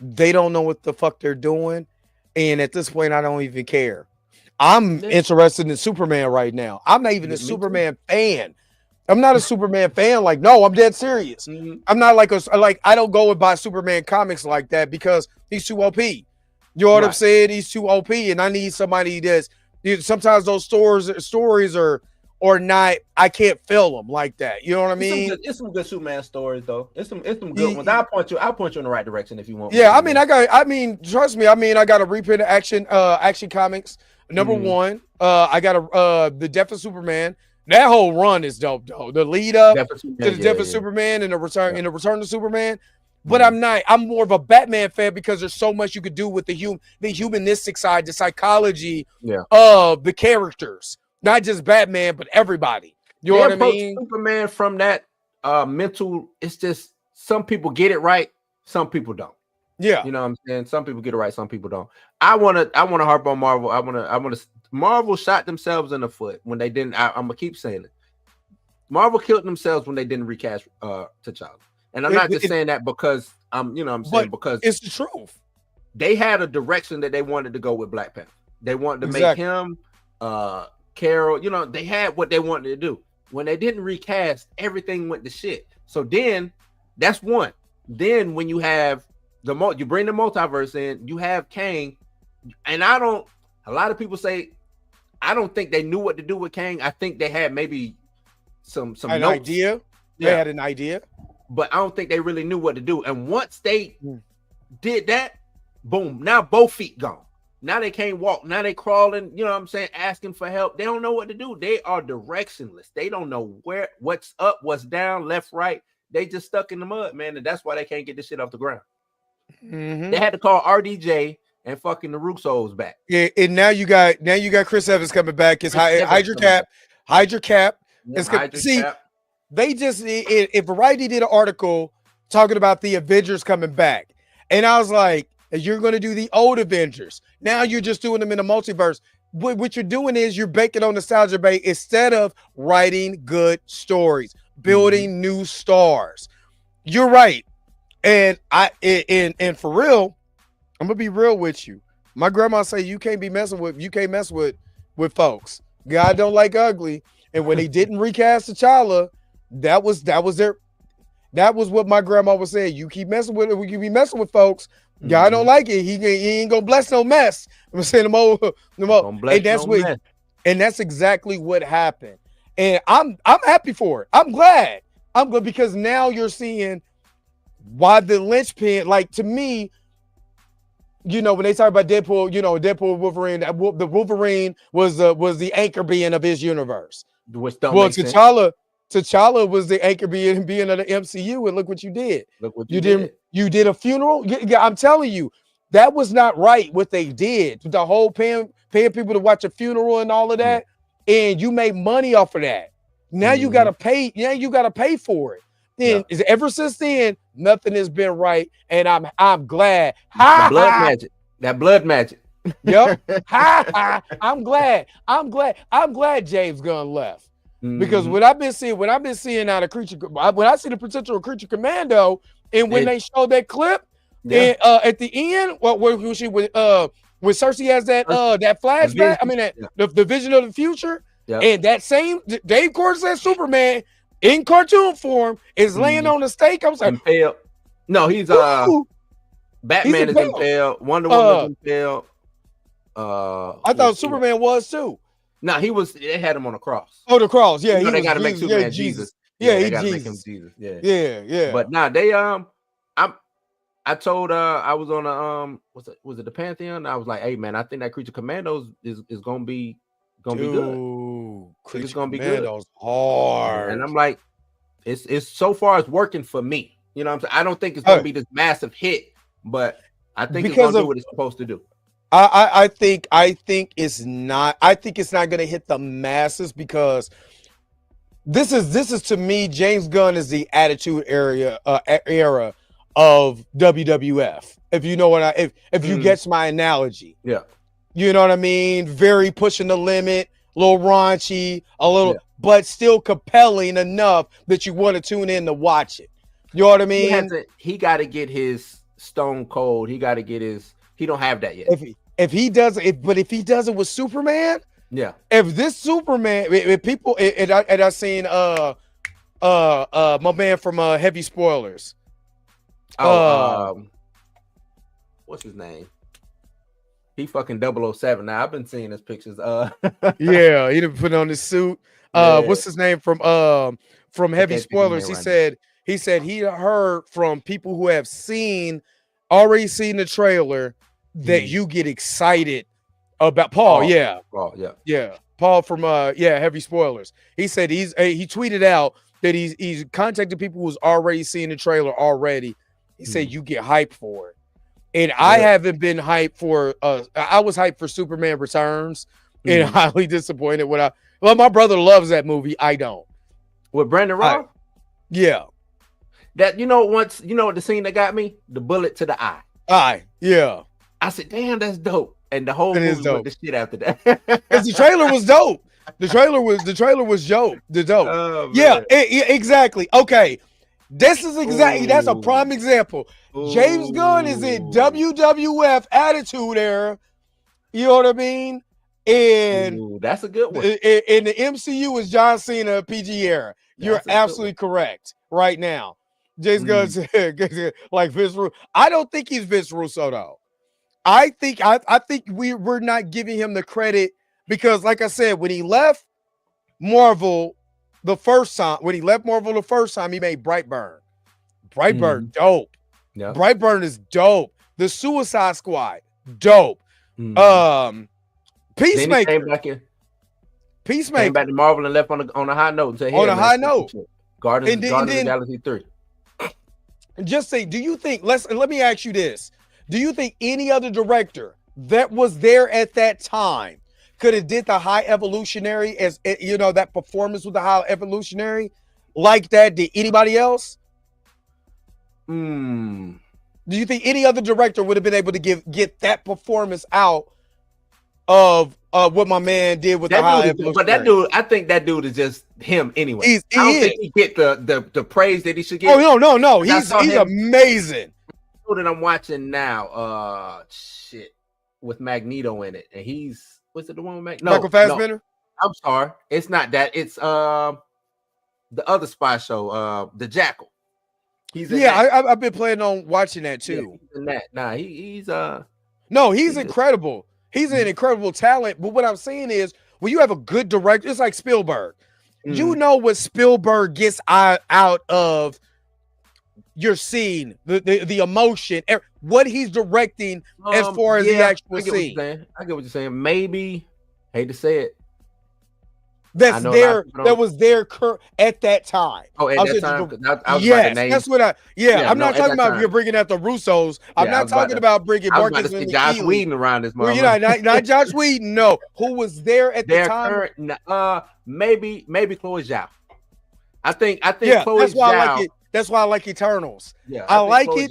[SPEAKER 1] they don't know what the fuck they're doing, and at this point I don't even care. I'm interested in Superman right now. I'm not even a Superman fan. I'm not a Superman fan. Like, no, I'm dead serious. I'm not like I don't go and buy Superman comics like that because he's too OP. You know what I'm saying? He's too OP, and I need somebody that's. Sometimes those stories are not. I can't feel them like that. You know what I mean?
[SPEAKER 3] It's some good Superman stories though. It's some good ones. I'll point you in the right direction if you want.
[SPEAKER 1] Yeah, trust me. I got a reprint of Action Comics number 1. I got the Death of Superman. That whole run is dope though. The lead up to the Death of Superman and the return to Superman. But I'm more of a Batman fan because there's so much you could do with the humanistic side, the psychology of the characters. Not just Batman, but everybody. You know what I mean?
[SPEAKER 3] Superman from that mental, it's just some people get it right, some people don't.
[SPEAKER 1] Yeah.
[SPEAKER 3] You know what I'm saying? Some people get it right, some people don't. I wanna harp on Marvel. I wanna Marvel shot themselves in the foot when they didn't. I'm gonna keep saying it. Marvel killed themselves when they didn't recast T'Challa. And I'm not just saying that because because
[SPEAKER 1] it's the truth.
[SPEAKER 3] They had a direction that they wanted to go with Black Panther. They wanted to make him Carol, they had what they wanted to do. When they didn't recast, everything went to shit. So then that's one. Then when you have you bring the multiverse in, you have Kang, and a lot of people say I don't think they knew what to do with Kang. I think they had maybe some
[SPEAKER 1] idea. They had an idea.
[SPEAKER 3] But I don't think they really knew what to do. And once they did that, boom, now both feet gone. Now they can't walk. Now they crawling, you know what I'm saying, asking for help. They don't know what to do. They are directionless. They don't know what's up, what's down, left, right. They just stuck in the mud, man. And that's why they can't get this shit off the ground. They had to call RDJ and fucking the Russos back.
[SPEAKER 1] Yeah, and now you got Chris Evans coming back. It's Hydra Cap. They just, if Variety did an article talking about the Avengers coming back, and I was like, you're going to do the old Avengers. Now you're just doing them in a multiverse. what you're doing is you're banking on nostalgia bait instead of writing good stories, building new stars. You're right. And and for real, I'm gonna be real with you. My grandma say you can't mess with folks. God don't like ugly. And when they didn't recast T'Challa, that was what my grandma was saying. You keep messing with it, we be messing with folks. God don't like it. He ain't gonna bless no mess. I'm saying and that's exactly what happened. And I'm happy for it. I'm glad because now you're seeing why the linchpin, like to me, when they talk about Deadpool, Deadpool, Wolverine, the Wolverine was the anchor being of his universe. T'Challa was the anchor being of the MCU, and look what you did. You did a funeral. I'm telling you, that was not right what they did. The whole paying people to watch a funeral and all of that, and you made money off of that. Now you gotta pay. Yeah, you gotta pay for it. And ever since then, nothing has been right, and I'm glad.
[SPEAKER 3] That blood magic.
[SPEAKER 1] Yep. I'm glad James Gunn left. Because when I've been seeing out of when I see the potential of Creature Commando, and when they showed that clip, and at the end, when Cersei has that flashback, the vision of the future, and that same Dave Corsair Superman in cartoon form is laying on the stake. I was like,
[SPEAKER 3] impaled. No, he's Batman is impaled. Wonder Woman is impaled.
[SPEAKER 1] I thought Superman was too.
[SPEAKER 3] No, he was. They had him on a cross.
[SPEAKER 1] Oh, the cross. Yeah,
[SPEAKER 3] they got to make Superman Jesus.
[SPEAKER 1] Yeah,
[SPEAKER 3] they got to make him Jesus.
[SPEAKER 1] Yeah.
[SPEAKER 3] But now they I told I was on a was it the Pantheon? I was like, hey man, I think that Creature Commandos is gonna be good. It's gonna be good.
[SPEAKER 1] Hard.
[SPEAKER 3] And I'm like, it's so far it's working for me. You know what I'm saying? I don't think it's gonna be this massive hit, but I think it's gonna do what it's supposed to do.
[SPEAKER 1] I think it's not. I think it's not going to hit the masses because this is to me, James Gunn is the attitude era of WWF. If you know what if you get my analogy, you know what I mean. Very pushing the limit, a little raunchy, but still compelling enough that you want to tune in to watch it. You know what I mean?
[SPEAKER 3] He got to get his Stone Cold. He got to get his. He don't have that yet.
[SPEAKER 1] If he does it with Superman, if this Superman, if people, and I seen my man from Heavy Spoilers,
[SPEAKER 3] what's his name? He fucking 007 now. I've been seeing his pictures.
[SPEAKER 1] Yeah, he didn't put on his suit. What's his name from Heavy Spoilers? He said he heard from people who have already seen the trailer that you get excited about Paul. Paul from Heavy Spoilers. He said he tweeted out that he's contacted people who's already seen the trailer already. He said you get hyped for it. And I haven't been hyped for I was hyped for Superman Returns and highly disappointed when my brother loves that movie. I don't.
[SPEAKER 3] With Brandon Routh?
[SPEAKER 1] Yeah.
[SPEAKER 3] That what the scene that got me? The bullet to the eye.
[SPEAKER 1] Yeah.
[SPEAKER 3] I said, damn, that's dope. And the whole movie went the shit after that.
[SPEAKER 1] Because the trailer was dope. The trailer was dope. Oh, exactly. Okay. This is that's a prime example. James Gunn is in WWF attitude era. You know what I mean? And
[SPEAKER 3] that's a good one.
[SPEAKER 1] And the MCU is John Cena PG era. You're absolutely correct right now. James Gunn said, like Vince Russo. I don't think he's Vince Russo though. I think we're not giving him the credit because, like I said, when he left Marvel the first time, he made Brightburn. Dope. Yeah. Brightburn is dope. The Suicide Squad, dope. Peacemaker. Peacemaker
[SPEAKER 3] came back to Marvel and left on a high note.
[SPEAKER 1] High note.
[SPEAKER 3] Guardians of the Galaxy 3.
[SPEAKER 1] Just say, do you think? Let me ask you this. Do you think any other director that was there at that time could have did the High Evolutionary that performance with the High Evolutionary like that? Did anybody else? Do you think any other director would have been able to get that performance out of what my man did with the high evolution.
[SPEAKER 3] But that dude, I think that dude is just him anyway.
[SPEAKER 1] He
[SPEAKER 3] I don't
[SPEAKER 1] is.
[SPEAKER 3] think he get the praise that he should get.
[SPEAKER 1] Oh no. He's amazing.
[SPEAKER 3] That I'm watching now, with Magneto in it, and he's what's it the one with
[SPEAKER 1] Michael Fassbender?
[SPEAKER 3] No, I'm sorry, it's not that. It's the other spy show, The Jackal. He's in that.
[SPEAKER 1] I've been planning on watching that too.
[SPEAKER 3] Yeah, he's in that. Nah, he's
[SPEAKER 1] incredible. He's an incredible talent. But what I'm saying is, when you have a good director, it's like Spielberg. You know what Spielberg gets out of your scene, the emotion, what he's directing as far as the actual scene.
[SPEAKER 3] I get what you're saying. Maybe, hate to say it,
[SPEAKER 1] that was there at that time.
[SPEAKER 3] Oh, at that time?
[SPEAKER 1] Yes, that's what I'm not talking about if you're bringing out the Russos. I'm not talking about bringing Marcus and
[SPEAKER 3] Josh Whedon around this moment.
[SPEAKER 1] Not Josh Whedon. No, who was there at the time?
[SPEAKER 3] Maybe Chloe Zhao. I think Chloe
[SPEAKER 1] that's why
[SPEAKER 3] Zhao.
[SPEAKER 1] I like it. That's why I like Eternals.
[SPEAKER 3] Yeah,
[SPEAKER 1] I like it.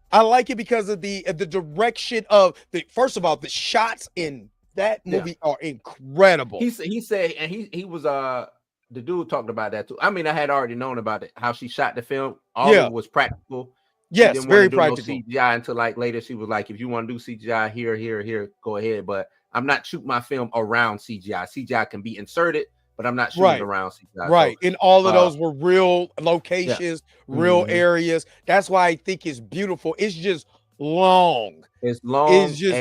[SPEAKER 1] I like it because of the direction of first of all, the shots in that movie are incredible.
[SPEAKER 3] He said, and he was the dude talked about that too. I mean, I had already known about it, how she shot the film. All of it was practical.
[SPEAKER 1] Yes, very practical.
[SPEAKER 3] No CGI until like later. She was like, if you want to do CGI here, go ahead. But I'm not shooting my film around CGI. CGI can be inserted, but I'm not shooting around CGI.
[SPEAKER 1] Right. So, and all of those were real locations, real areas. That's why I think it's beautiful. It's just long.
[SPEAKER 3] It's long.
[SPEAKER 1] It's just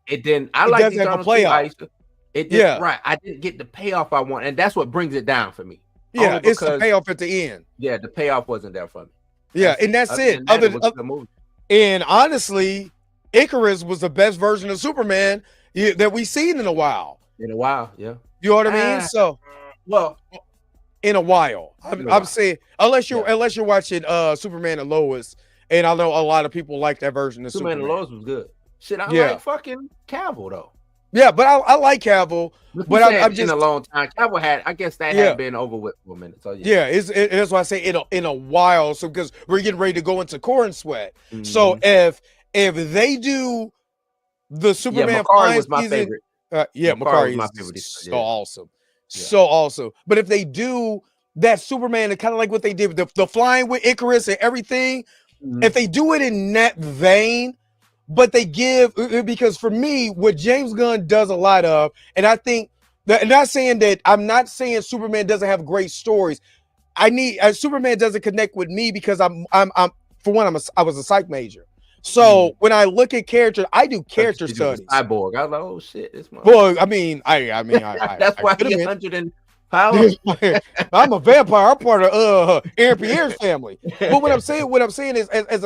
[SPEAKER 3] it didn't. I like
[SPEAKER 1] doesn't have a payoff.
[SPEAKER 3] It did right. I didn't get the payoff I want, and that's what brings it down for me.
[SPEAKER 1] Yeah, it's the payoff at the end.
[SPEAKER 3] Yeah, the payoff wasn't there for me.
[SPEAKER 1] Yeah, and that's it. And honestly, Icarus was the best version of Superman that we've seen in a while.
[SPEAKER 3] Yeah. You
[SPEAKER 1] know what I mean? So,
[SPEAKER 3] well,
[SPEAKER 1] in a while, I'm saying unless you're watching Superman and Lois, and I know a lot of people like that version of Superman.
[SPEAKER 3] And Lois was good. Shit, I like fucking Cavill though.
[SPEAKER 1] Yeah, but I like Cavill. But I'm just
[SPEAKER 3] in a long time. Cavill had had been over with for a minute. So
[SPEAKER 1] that's why I say in a while. So because we're getting ready to go into Corn Sweat. So if they do the Superman
[SPEAKER 3] Makari was my favorite.
[SPEAKER 1] Makari was my favorite. So awesome. So awesome. But if they do that Superman, kind of like what they did with the flying with Icarus and everything, if they do it in that vein, but they give, because for me, what James Gunn does a lot of, and I think that, I'm not saying Superman doesn't have great stories. Superman doesn't connect with me because I was a psych major. So when I look at characters, I do character studies.
[SPEAKER 3] Cyborg. I was like, oh shit, this one.
[SPEAKER 1] Well, I mean,
[SPEAKER 3] that's why he's 100 and pounds.
[SPEAKER 1] I'm a vampire. I'm part of Aaron Pierre's family. But what I'm saying is, as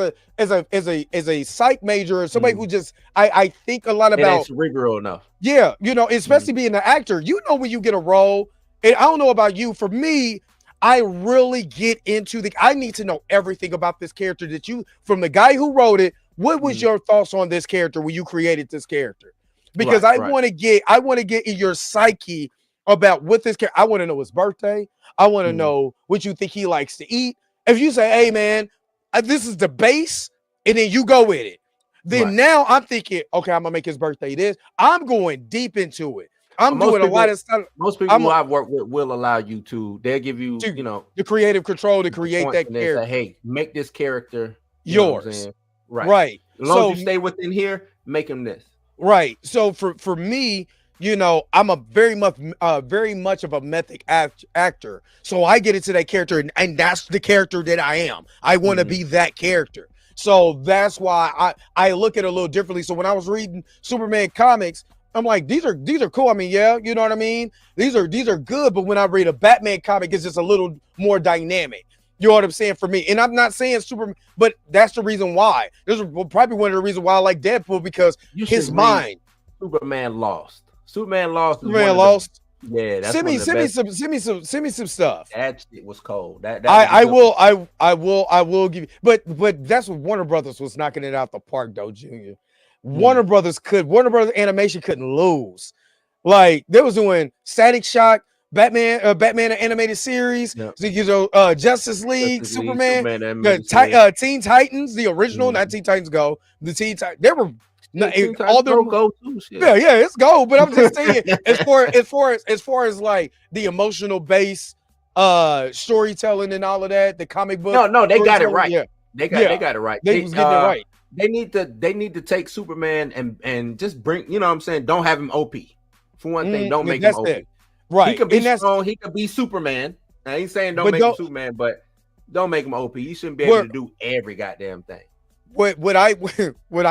[SPEAKER 1] a psych major or somebody who just I think a lot about
[SPEAKER 3] cerebral enough.
[SPEAKER 1] Yeah, especially being an actor, when you get a role, and I don't know about you. For me, I really get into I need to know everything about this character from the guy who wrote it. What was your thoughts on this character when you created this character? Because I want to get in your psyche about what this character. I want to know his birthday. I want to know what you think he likes to eat. If you say, "Hey, man, this is the base," and then you go with it, then now I'm thinking, okay, I'm gonna make his birthday this. I'm going deep into it. I'm doing a lot of stuff.
[SPEAKER 3] Most people who I've worked with will allow you to. They'll give you,
[SPEAKER 1] the creative control to create that character.
[SPEAKER 3] Say, hey, make this character
[SPEAKER 1] yours. Right.
[SPEAKER 3] As long as you stay within here, make him this.
[SPEAKER 1] Right. So for me, I'm a very much of a method actor. So I get into that character, and that's the character that I am. I want to be that character. So that's why I look at it a little differently. So when I was reading Superman comics, I'm like, these are cool. I mean, yeah, you know what I mean? These are good, but when I read a Batman comic, it's just a little more dynamic. You know what I'm saying? For me. And I'm not saying Superman, but that's the reason why. This is probably one of the reasons why I like Deadpool, because his mind.
[SPEAKER 3] Superman Lost. Superman Lost. Yeah, that's
[SPEAKER 1] send me some stuff.
[SPEAKER 3] That shit was cold.
[SPEAKER 1] I will give you, but that's what Warner Brothers was knocking it out the park though, Junior. Warner Brothers Animation couldn't lose. Like they was doing Static Shock, Batman animated series, Justice League, Superman, Teen Titans, the original, not Teen Titans Go, the Teen Titans. No,
[SPEAKER 3] Teen Titans
[SPEAKER 1] all the
[SPEAKER 3] go too. Shit.
[SPEAKER 1] yeah, it's gold. But I'm just saying, as far as like the emotional base, storytelling and all of that, the comic book.
[SPEAKER 3] No, they got it
[SPEAKER 1] storytelling,
[SPEAKER 3] right.
[SPEAKER 1] Yeah,
[SPEAKER 3] They got it right.
[SPEAKER 1] they was getting it right.
[SPEAKER 3] They need to take Superman and just bring, you know what I'm saying? Don't have him OP. For one thing, don't make him OP.
[SPEAKER 1] Right.
[SPEAKER 3] He could be strong, he could be Superman. I ain't saying don't make him Superman, but don't make him OP. He shouldn't be able to do every goddamn thing.
[SPEAKER 1] What I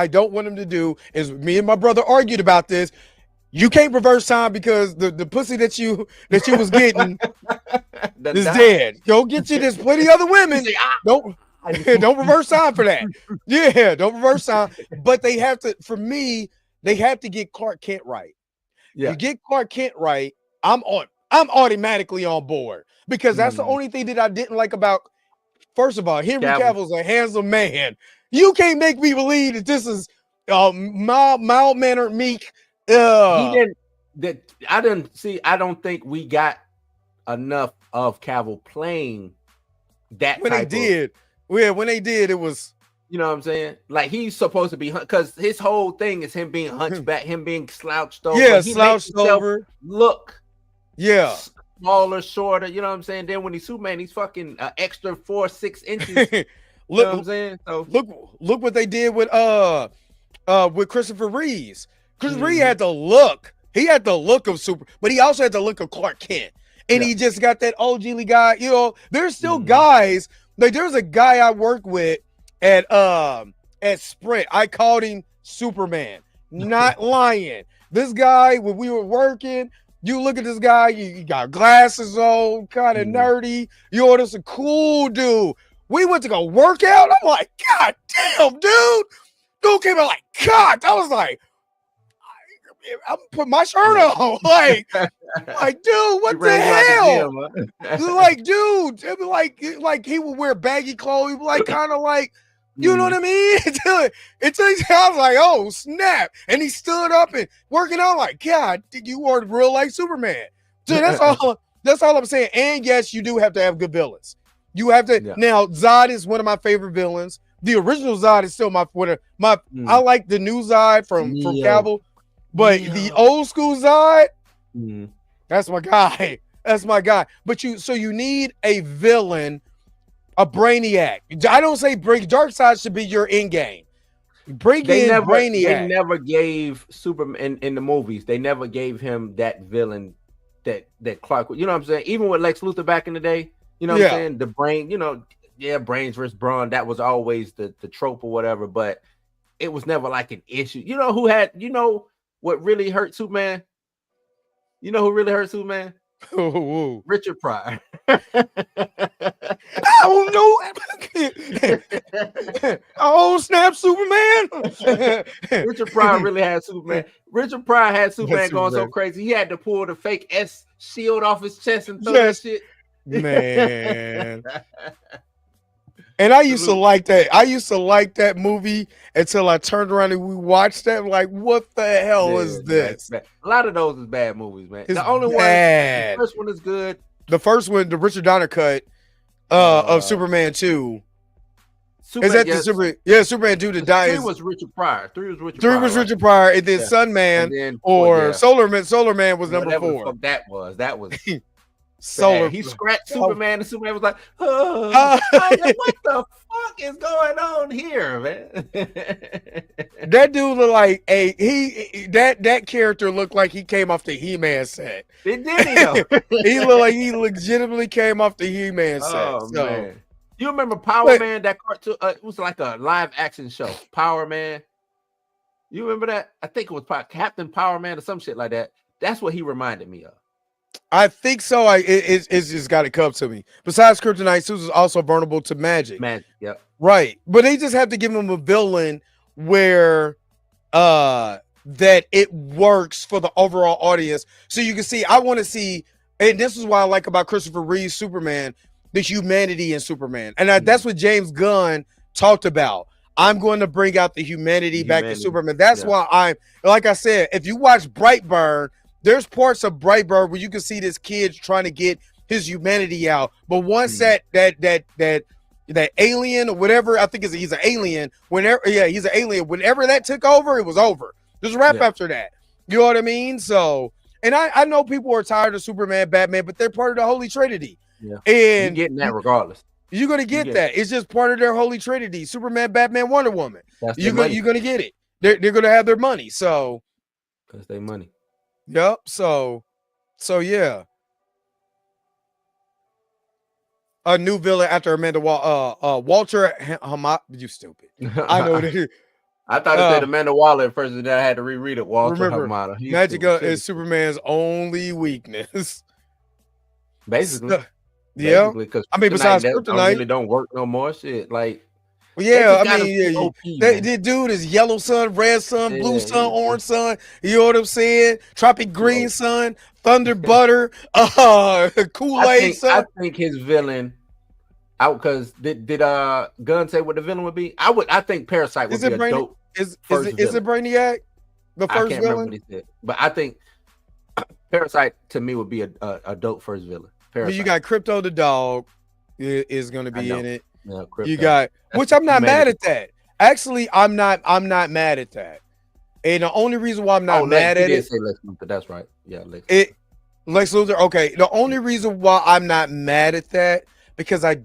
[SPEAKER 1] don't want him to do is, me and my brother argued about this. You can't reverse time because the pussy that you was getting is dead. Go get you. There's plenty other women. Don't reverse time for that. Yeah, don't reverse time. But they have to. For me, they have to get Clark Kent right.
[SPEAKER 3] Yeah.
[SPEAKER 1] You get Clark Kent right, I'm automatically on board, because that's the only thing that I didn't like about. First of all, Henry Cavill's a handsome man. You can't make me believe that this is mild-mannered, meek.
[SPEAKER 3] I don't think we got enough of Cavill playing that.
[SPEAKER 1] When they did, it was.
[SPEAKER 3] You know what I'm saying? Like, he's supposed to be, because his whole thing is him being hunchback, him being slouched over.
[SPEAKER 1] Yeah, slouched over.
[SPEAKER 3] Look.
[SPEAKER 1] Yeah.
[SPEAKER 3] Smaller, shorter. You know what I'm saying? Then when he's Superman, he's fucking extra 4-6 inches. You know what I'm saying? So
[SPEAKER 1] look what they did with Christopher Reeves. Christopher Reeves had the look. He had the look of Super, but he also had the look of Clark Kent. And he just got that OG guy. You know, there's still guys. Like, there's a guy I work with at Sprint. I called him Superman. Not lying. This guy, when we were working, you look at this guy, you got glasses on, kind of nerdy. Yo, this a cool dude. We went to go work out. I'm like, God damn, dude. Dude came out like, God. I was like, I'm putting my shirt on. Like, dude, what the hell? Like, dude, it be like he would wear baggy clothes. He would like kind of like, you know what I mean? Until I was like, oh, snap. And he stood up and working out like, God, you are real like Superman. So that's all I'm saying. And yes, you do have to have good villains. You have to. Now, Zod is one of my favorite villains. The original Zod is still my. I like the new Zod from Cavill, but the old school Zod, that's my guy. That's my guy. But you need a villain, a Brainiac. I don't say Darkseid should be your end game. Brainiac.
[SPEAKER 3] They never gave Superman in the movies. They never gave him that villain that Clark. You know what I'm saying? Even with Lex Luthor back in the day. You know what I'm saying? The brain, brains versus brawn, that was always the trope or whatever, but it was never like an issue. You know what really hurt Superman? You know who really hurt Superman?
[SPEAKER 1] Ooh.
[SPEAKER 3] Richard Pryor.
[SPEAKER 1] I don't know. Oh, snap, Superman.
[SPEAKER 3] Richard Pryor really had Superman. Richard Pryor had Superman going so crazy. He had to pull the fake S shield off his chest and throw that shit.
[SPEAKER 1] Man. And I used to like that. I used to like that movie until I turned around and we watched that. Like, what the hell is this?
[SPEAKER 3] A lot of those is bad movies, man.
[SPEAKER 1] It's
[SPEAKER 3] the only
[SPEAKER 1] bad.
[SPEAKER 3] The first one is good.
[SPEAKER 1] The first one, the Richard Donner cut of Superman 2. Is that the Superman? Yeah, Superman 2 that dies.
[SPEAKER 3] 3 was Richard Pryor. 3 was Richard
[SPEAKER 1] 3
[SPEAKER 3] Pryor.
[SPEAKER 1] was Richard Pryor, and then Sunman or Solar Man. Solar Man was number 4.
[SPEAKER 3] That was
[SPEAKER 1] Solar.
[SPEAKER 3] He scratched Superman, and Superman was like, what the fuck is going on here, man?
[SPEAKER 1] That dude looked like that character looked like he came off the He-Man set.
[SPEAKER 3] It did,
[SPEAKER 1] he looked like he legitimately came off the He-Man set.
[SPEAKER 3] Oh, man. You remember Power Man, that cartoon? It was like a live action show, Power Man. You remember that? I think it was Captain Power Man or some shit like that. That's what he reminded me of.
[SPEAKER 1] I think so. It's just got to come to me. Besides Kryptonite, Susan's also vulnerable to magic.
[SPEAKER 3] Yep.
[SPEAKER 1] Right. But they just have to give him a villain where that it works for the overall audience. So you can see, I want to see, and this is what I like about Christopher Reeve's Superman, the humanity in Superman. And that's what James Gunn talked about. I'm going to bring out the humanity back to Superman. That's why like I said, if you watch Brightburn, there's parts of Brightburn where you can see this kid trying to get his humanity out. But once that that alien or whatever. I think he's an alien. Whenever, yeah, he's an alien. Whenever that took over, it was over. There's a wrap after that. You know what I mean? So, and I know people are tired of Superman, Batman, but they're part of the Holy Trinity.
[SPEAKER 3] Yeah,
[SPEAKER 1] and
[SPEAKER 3] you're getting that regardless.
[SPEAKER 1] You're gonna get that. It's just part of their Holy Trinity: Superman, Batman, Wonder Woman. You're gonna get it. They're gonna have their money. So,
[SPEAKER 3] because they money.
[SPEAKER 1] Yep. So yeah. A new villain after Amanda Walter Hamad. You stupid. I know that.
[SPEAKER 3] I thought it said Amanda Waller at first, and then I had to reread it. Walter
[SPEAKER 1] remember,
[SPEAKER 3] Hamada.
[SPEAKER 1] Magic is Superman's only weakness.
[SPEAKER 3] Basically.
[SPEAKER 1] Yeah. Because I mean, besides Kryptonite,
[SPEAKER 3] really don't work no more. Shit, like.
[SPEAKER 1] Yeah, I mean, the dude is yellow sun, red sun, blue sun, orange sun. You know what I'm saying? Tropic green sun, thunder butter, Kool-Aid sun.
[SPEAKER 3] I think his villain. Because did Gunn say what the villain would be? I think Parasite would be a dope. Is
[SPEAKER 1] it Brainiac? The first villain? I can't remember what he said, but I think Parasite to me would be a dope first villain. Parasite. You got Crypto the dog is going to be in it.
[SPEAKER 3] Yeah,
[SPEAKER 1] you got, which I'm not mad at that. Actually, I'm not mad at that. And the only reason why I'm not mad at it,
[SPEAKER 3] say Lex Luthor. That's right. Yeah,
[SPEAKER 1] Lex Luthor. Okay, the only reason why I'm not mad at that because I'll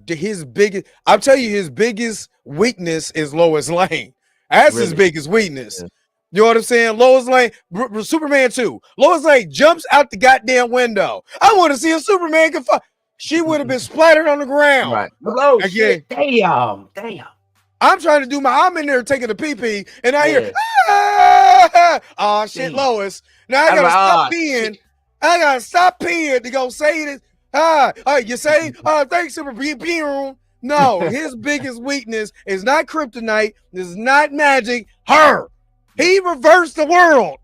[SPEAKER 1] tell you his biggest weakness is Lois Lane. That's his biggest weakness. Yeah. You know what I'm saying? Lois Lane, Superman 2. Lois Lane jumps out the goddamn window. I want to see a Superman can fight. She would have been splattered on the ground.
[SPEAKER 3] Right. Hello, shit.
[SPEAKER 1] Damn. I'm trying to do I'm in there taking a pee-pee, and I hear, oh, shit, Lois. Now I gotta stop peeing. I gotta stop peeing to go say this. You say, thanks for being. No, his biggest weakness is not kryptonite, is not magic, her. He reversed the world.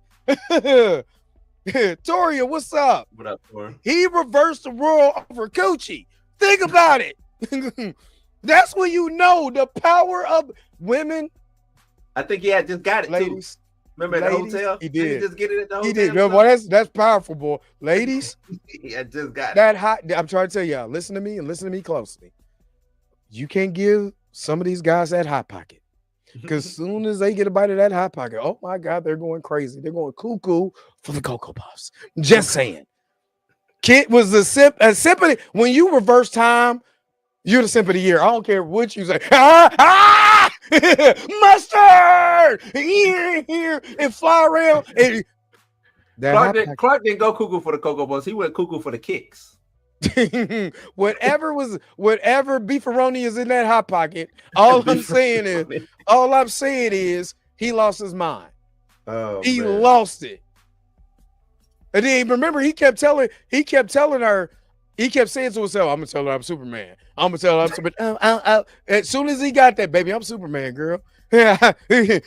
[SPEAKER 1] Toria, what's up?
[SPEAKER 3] What up, Toria?
[SPEAKER 1] He reversed the world over Coochie. Think about it. That's when you know the power of women.
[SPEAKER 3] I think he had just got it,
[SPEAKER 1] ladies.
[SPEAKER 3] Too. Remember at the hotel?
[SPEAKER 1] He did.
[SPEAKER 3] He just get it at the hotel?
[SPEAKER 1] He did. Boy, that's powerful, boy. Ladies.
[SPEAKER 3] He had just got
[SPEAKER 1] that hot. I'm trying to tell y'all, listen to me and listen to me closely. You can't give some of these guys that hot pocket. Because as soon as they get a bite of that hot pocket, oh my God, they're going crazy. They're going cuckoo for the Cocoa Puffs. Just saying. Kid was a sympathy. When you reverse time, you're the simp of the year. I don't care what you say. Mustard! Here, and fly around. And
[SPEAKER 3] Clark didn't go cuckoo for the Cocoa Puffs. He went cuckoo for the kicks.
[SPEAKER 1] whatever beefaroni is in that hot pocket, all I'm saying is he lost his mind. He lost it. And then remember he kept telling her, he kept saying to himself, I'm gonna tell her I'm Superman. I'm gonna tell her I'm Superman. As soon as he got that, baby, I'm Superman, girl. You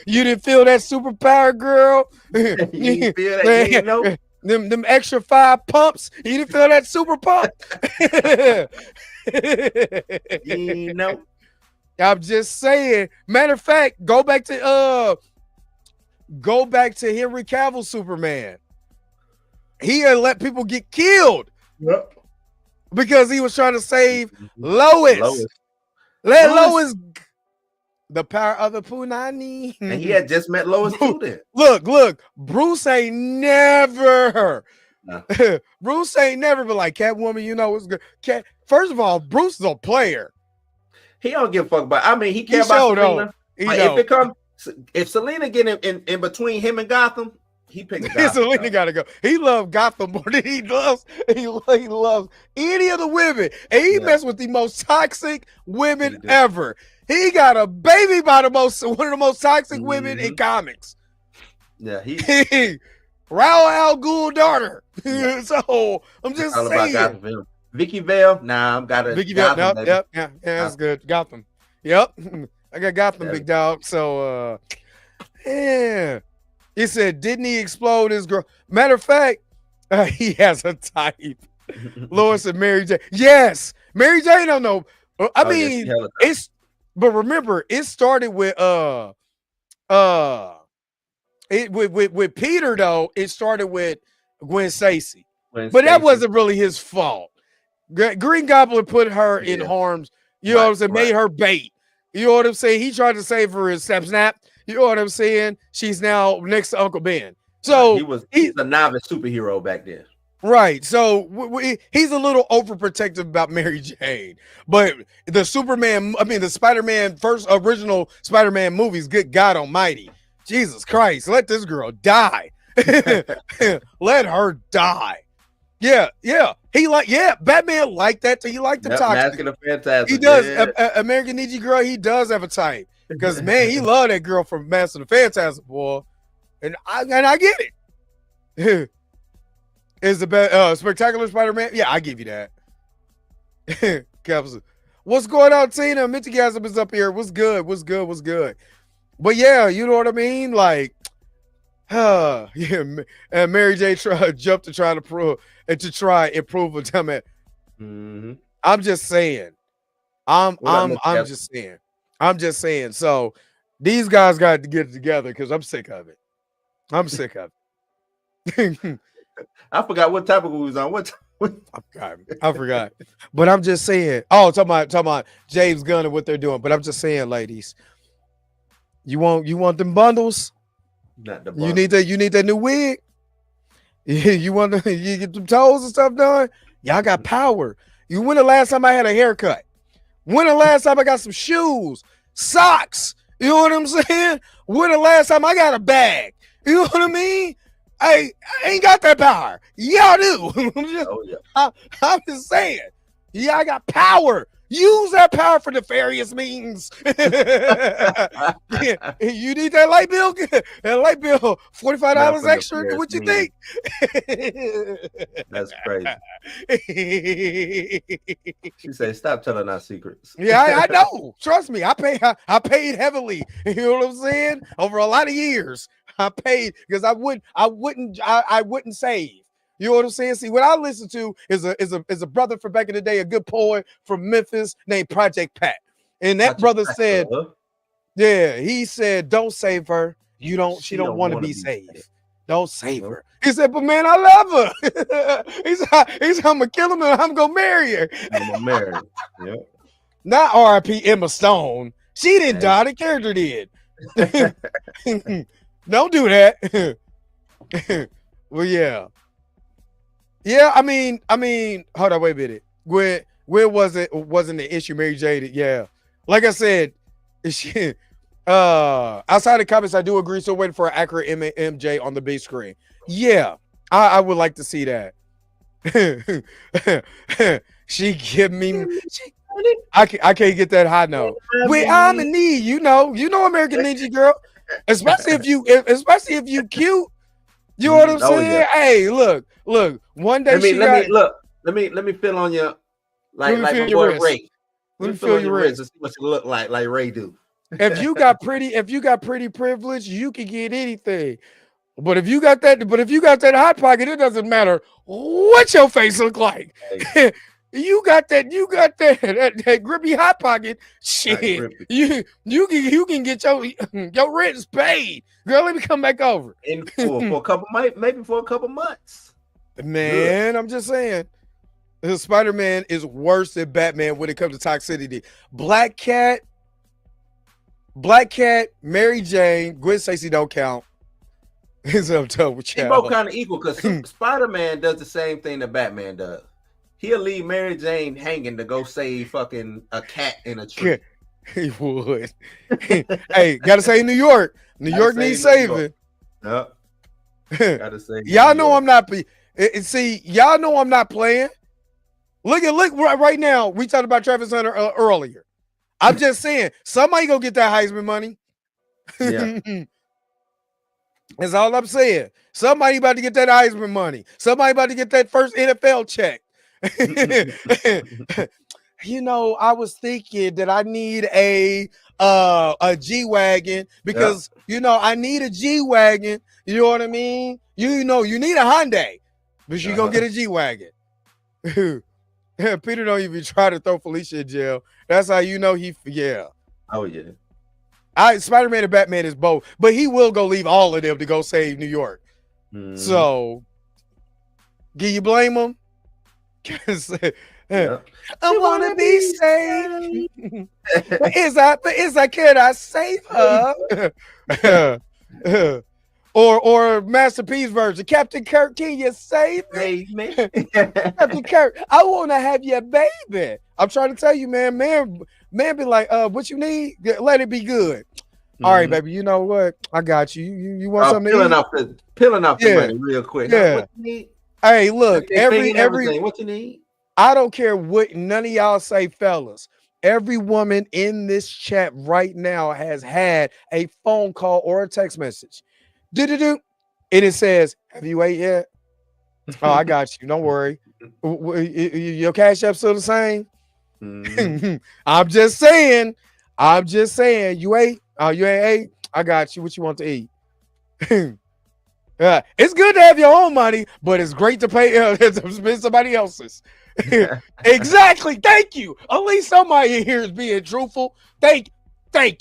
[SPEAKER 1] didn't feel that superpower, girl.
[SPEAKER 3] You didn't feel that, you know?
[SPEAKER 1] Them extra 5 pumps. You didn't feel that super pump?
[SPEAKER 3] You know.
[SPEAKER 1] I'm just saying. Matter of fact, go back to Henry Cavill Superman. He had let people get killed.
[SPEAKER 3] Yep.
[SPEAKER 1] Because he was trying to save Lois. Lois. The power of the Punani.
[SPEAKER 3] And he had just met Lois too then.
[SPEAKER 1] Look. Bruce ain't never. Bruce ain't never been like, Catwoman, you know what's good. First of all, Bruce is a player.
[SPEAKER 3] He don't give a fuck about. I mean, he cares about Selena. If Selena get in between him and Gotham, he picks Gotham.
[SPEAKER 1] Selena gotta go. He loves Gotham more than he loves any of the women. And he messed with the most toxic women ever. He got a baby by one of the most toxic women in comics.
[SPEAKER 3] Yeah,
[SPEAKER 1] Raoul al Ghul daughter. So I'm just saying.
[SPEAKER 3] About Gotham. Vicky Vale, I'm got a
[SPEAKER 1] Vicky Vale. Yep, that's good. Gotham. Yep, I got Gotham, big dog. So yeah. He said, didn't he explode his girl? Matter of fact, he has a type. Lois and Mary Jane. Yes, Mary Jane don't know. I mean, but remember, it started with with Peter though. It started with Gwen Stacy, but that wasn't really his fault. Green Goblin put her in harm's You know
[SPEAKER 3] Right,
[SPEAKER 1] what I'm saying?
[SPEAKER 3] right.
[SPEAKER 1] Made her bait. You know what I'm saying? He tried to save her in snap. You know what I'm saying? She's now next to Uncle Ben. So
[SPEAKER 3] He was a novice superhero back then.
[SPEAKER 1] right. So he's a little overprotective about Mary Jane. But the Spider-Man, first original Spider-Man movies, good God almighty. Jesus Christ, let this girl die. Let her die. Yeah. Batman liked that. He liked the toxic.
[SPEAKER 3] Mask of the Phantasm.
[SPEAKER 1] He does.
[SPEAKER 3] Yeah.
[SPEAKER 1] American Ninja Girl, he does have a type. Because, man, he loved that girl from Mask of the Phantasm, boy. And I get it. Is the best Spectacular Spider-Man? Yeah, I give you that. Capsule. What's going on, Tina? Mintygasm is up here. What's good? But yeah, you know what I mean? Like, yeah. And Mary J jumped to try to improve a dumb it.
[SPEAKER 3] Mm-hmm.
[SPEAKER 1] I'm just saying. I'm just saying. So these guys got to get it together because I'm sick of it.
[SPEAKER 3] I forgot what topic we was on.
[SPEAKER 1] I forgot. But I'm just saying. Oh, talking about James Gunn and what they're doing. But I'm just saying, ladies, you want them bundles?
[SPEAKER 3] Not the
[SPEAKER 1] You need that new wig. You get them toes and stuff done. Y'all got power. When the last time I had a haircut? When the last time I got some shoes, socks? You know what I'm saying? When the last time I got a bag? You know what I mean? I ain't got that power. Y'all do. I'm just saying. Yeah, I got power. Use that power for nefarious means. You need that light bill? That light bill, $45 extra. What you think?
[SPEAKER 3] That's crazy. She said, "Stop telling our secrets."
[SPEAKER 1] Yeah, I know. Trust me, I paid heavily. You know what I'm saying? Over a lot of years, I paid because I wouldn't save. You know what I'm saying? See, what I listen to is a brother from back in the day, a good poet from Memphis named Project Pat. And that brother said, yeah, he said, don't save her. She don't want to be saved. Don't save her. He said, but man, I love her. He's I'm gonna kill him and I'm gonna marry her.
[SPEAKER 3] I'm gonna marry her. Yep.
[SPEAKER 1] Not R.I.P. Emma Stone. She didn't die. The character did. Don't do that. Well, yeah. Yeah, I mean, hold on, wait a minute. Where wasn't the issue Mary J? Yeah. Like I said, outside the comments, I do agree. So waiting for an accurate MJ on the big screen. Yeah, I would like to see that. She give me I can't get that high note. I'm in need, you know American Ninja Girl. Especially if you cute. You know what I'm saying? Yeah. Hey, look. One day
[SPEAKER 3] let me feel on your like my boy Ray. Let me feel on your wrist and see what you look like Ray do.
[SPEAKER 1] If you got pretty privilege, you can get anything. But if you got that hot pocket, it doesn't matter what your face look like. Hey. You got that grippy hot pocket. Shit, you can get your rent's paid. Girl, let me come back over.
[SPEAKER 3] And for a couple, maybe for a couple months.
[SPEAKER 1] Man, I'm just saying. Spider-Man is worse than Batman when it comes to toxicity. Black Cat, Mary Jane, Gwen Stacy don't count. It's up to with
[SPEAKER 3] you. They both kind of equal because Spider-Man does the same thing that Batman does. He'll leave Mary Jane hanging to go save fucking a cat in a tree.
[SPEAKER 1] He would. Hey, gotta say New York. New York needs saving.
[SPEAKER 3] Yep. Gotta say.
[SPEAKER 1] Y'all know I'm not. See, y'all know I'm not playing. Look right now. We talked about Travis Hunter earlier. I'm just saying somebody go get that Heisman money. Yeah. That's all I'm saying. Somebody about to get that Heisman money. Somebody about to get that first NFL check. You know, I was thinking that I need a G-Wagon because I need a G-Wagon. You know what I mean? You need a Hyundai, but you gonna get a G-Wagon. Peter don't even try to throw Felicia in jail. That's how you know yeah.
[SPEAKER 3] Oh yeah.
[SPEAKER 1] Spider-Man and Batman is both, but he will go leave all of them to go save New York. So, do you blame him?
[SPEAKER 3] Yeah.
[SPEAKER 1] I wanna be safe. But is I can I save her? or Master P's version. Captain Kirk, can you save me?
[SPEAKER 3] Save me.
[SPEAKER 1] Captain Kirk, I wanna have your baby. I'm trying to tell you, man, be like, what you need? Let it be good. All right, baby. You know what? I got you. You want something to eat?
[SPEAKER 3] Peeling off the money real quick.
[SPEAKER 1] Yeah.
[SPEAKER 3] What you need?
[SPEAKER 1] Hey, look, every
[SPEAKER 3] what you need?
[SPEAKER 1] I don't care what none of y'all say, fellas. Every woman in this chat right now has had a phone call or a text message. Do-do-do. And it says, have you ate yet? Oh, I got you. Don't worry. Your cash app still the same? I'm just saying. You ate? Oh, you ain't ate? I got you. What you want to eat? It's good to have your own money, but it's great to pay to spend somebody else's. Exactly. Thank you. At least somebody here is being truthful. Thank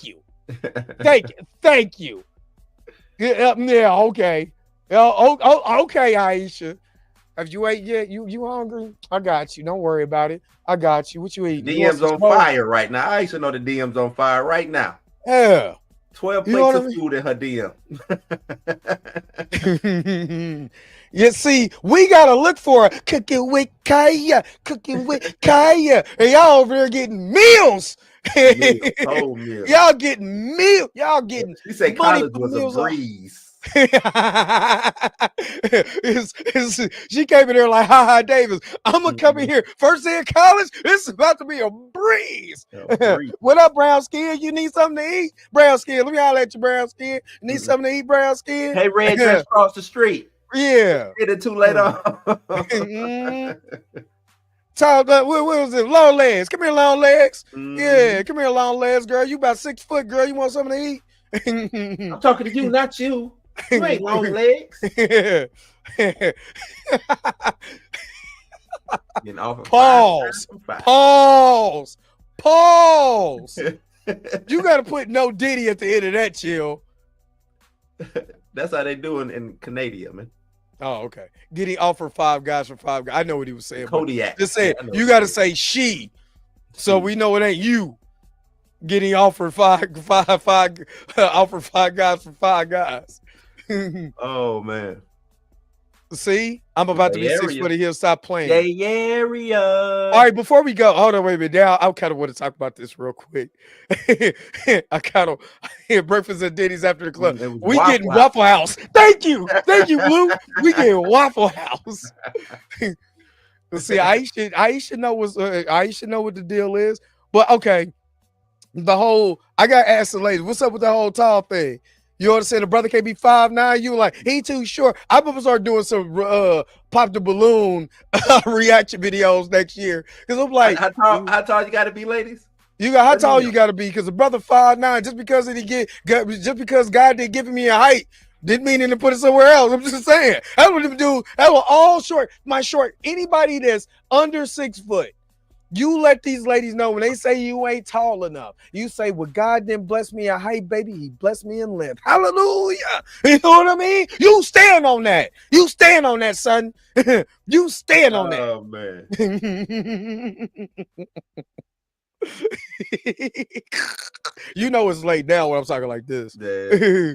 [SPEAKER 1] you. Thank you. Yeah, okay. Okay, Aisha. Have you ate yet? You hungry? I got you. Don't worry about it. I got you. What you eat?
[SPEAKER 3] DM's on fire right now. I should know the DM's on fire right now.
[SPEAKER 1] Yeah.
[SPEAKER 3] 12 plates of food in her DM.
[SPEAKER 1] You see, we gotta look for a cooking with Kaya. And y'all over there getting meals.
[SPEAKER 3] Meals.
[SPEAKER 1] Y'all getting meal. Y'all getting.
[SPEAKER 3] She said college was a breeze.
[SPEAKER 1] She came in there like, ha Davis. I'm gonna come in here first day of college. This is about to be a breeze. What up, brown skin? You need something to eat? Brown skin. Let me holler at you, brown skin. You need something to eat, brown skin?
[SPEAKER 3] Hey, red dress across the street.
[SPEAKER 1] Yeah.
[SPEAKER 3] Get it too late on.
[SPEAKER 1] What was it? Long legs. Come here, long legs. Yeah, come here, long legs, girl. You about 6 foot, girl. You want something to eat?
[SPEAKER 3] I'm talking to you, not you. You ain't long legs.
[SPEAKER 1] Pause. You got to put no Diddy at the end of that, chill.
[SPEAKER 3] That's how they do in Canada, man.
[SPEAKER 1] Oh, okay. Getting offered 5 guys for 5 guys. I know what he was saying.
[SPEAKER 3] Kodiak.
[SPEAKER 1] Just say you got to say she, so we know it ain't you. Getting offered five guys for 5 guys.
[SPEAKER 3] Oh man.
[SPEAKER 1] See, I'm about to be 6 foot here. Stop playing.
[SPEAKER 3] Area.
[SPEAKER 1] All right, before we go, hold on, wait a minute. Now I kind of want to talk about this real quick. I kind of breakfast at Denny's after the club. We getting Waffle House. Thank you, Blue. We getting Waffle House. See, Aisha know what the deal is. But okay, I got asked the ladies, what's up with the whole tall thing? You understand? The brother can't be 5'9". You like, he too short. I'm gonna start doing some pop the balloon reaction videos next year. Because I'm like,
[SPEAKER 3] how tall you gotta be, ladies?
[SPEAKER 1] How tall you gotta be? Because the brother 5'9", just because God didn't give me a height didn't mean him to put it somewhere else. I'm just saying. That's what him do. That was all short. My short. Anybody that's under 6 foot. You let these ladies know when they say you ain't tall enough. You say, well, God didn't bless me in height, baby. He blessed me in length. Hallelujah. You know what I mean? You stand on that. You stand on that, son. You stand on that.
[SPEAKER 3] Oh, man.
[SPEAKER 1] You know it's late now when I'm talking like this.
[SPEAKER 3] Yeah.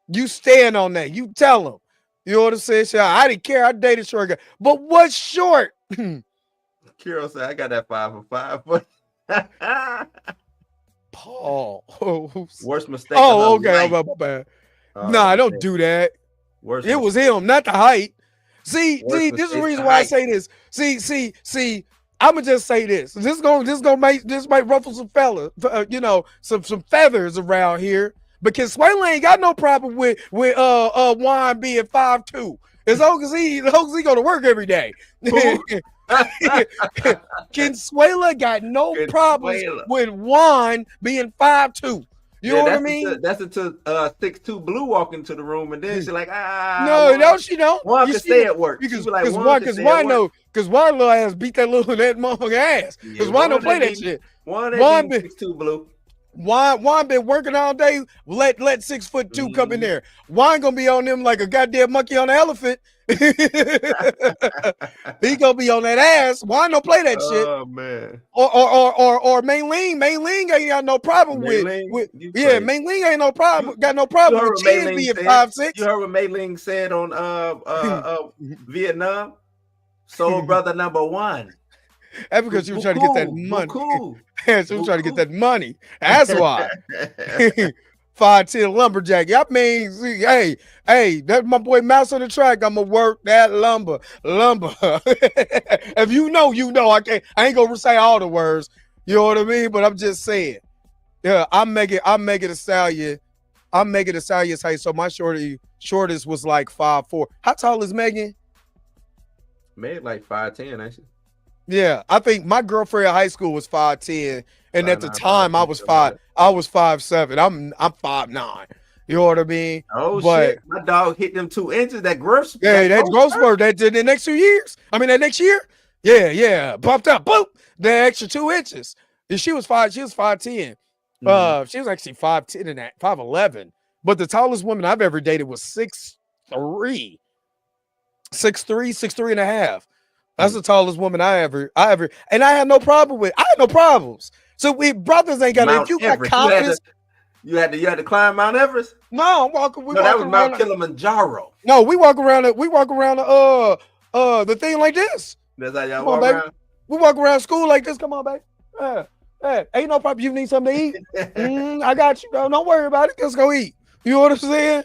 [SPEAKER 1] You stand on that. You tell them. You know what I'm saying? I didn't care. I dated short guy. But what's short?
[SPEAKER 3] Kiro said, I got that 5 for 5. But
[SPEAKER 1] Paul.
[SPEAKER 3] Worst mistake.
[SPEAKER 1] Oh, okay. My bad. Nah, don't do that. It was him, not the height. See, this is the reason why I say this. See, I'ma just say this. This might ruffle some some feathers around here. Because Swayla ain't got no problem with Juan being 5'2". As long as he go to work every day. Consuela got no problems with Juan being 5'2". You know what I mean?
[SPEAKER 3] That's until 6'2" Blue walk into the room and then she's like,
[SPEAKER 1] no, she don't.
[SPEAKER 3] Juan can stay at work.
[SPEAKER 1] Because Juan little ass beat that motherfucker ass. Because Juan don't play that shit.
[SPEAKER 3] Juan been 6'2" Blue.
[SPEAKER 1] Juan been working all day. Let 6'2" come in there. Juan gonna be on them like a goddamn monkey on an elephant. He gonna be on that ass. Why don't play that shit?
[SPEAKER 3] Oh man.
[SPEAKER 1] Or Mei Ling ain't got no problem with Mei Ling ain't no problem. Got no problem with Chin being 5'6".
[SPEAKER 3] You heard what Mei Ling said on Vietnam? Soul brother number one.
[SPEAKER 1] That's because she was trying to get that money. She was trying to get that money. That's why. 5'10" lumberjack. I mean, see, hey, that's my boy Mouse on the track. I'ma work that lumber. If you know, you know. I ain't gonna say all the words. You know what I mean? But I'm just saying. Yeah, I'm making a stallion. I'm making a stallion's height. So my shortest was like 5'4". How tall is Megan?
[SPEAKER 3] Meg like 5'10", ain't she?
[SPEAKER 1] Yeah, I think my girlfriend in high school was 5'10", and at the time I was 5'7". I'm 5'9". You know what I mean?
[SPEAKER 3] Oh shit! My dog hit them 2 inches. That growth.
[SPEAKER 1] Yeah, that growth spurt. That did the next 2 years. I mean, that next year. Yeah, bumped up. Boop. The extra 2 inches. And she was 5'10". She was actually 5'10" and that 5'11". But the tallest woman I've ever dated was 6'3", 6'3" and a half. That's the tallest woman I ever, and I had no problem with. I had no problems. So we brothers ain't got. If you got confidence,
[SPEAKER 3] you had to climb Mount Everest.
[SPEAKER 1] No, I'm walking.
[SPEAKER 3] That was Mount Kilimanjaro.
[SPEAKER 1] No, we walk around the thing like this.
[SPEAKER 3] That's how y'all walk around.
[SPEAKER 1] We walk around school like this. Come on, baby. Ain't no problem. You need something to eat? I got you. Don't worry about it. Let's go eat. You know what I'm saying?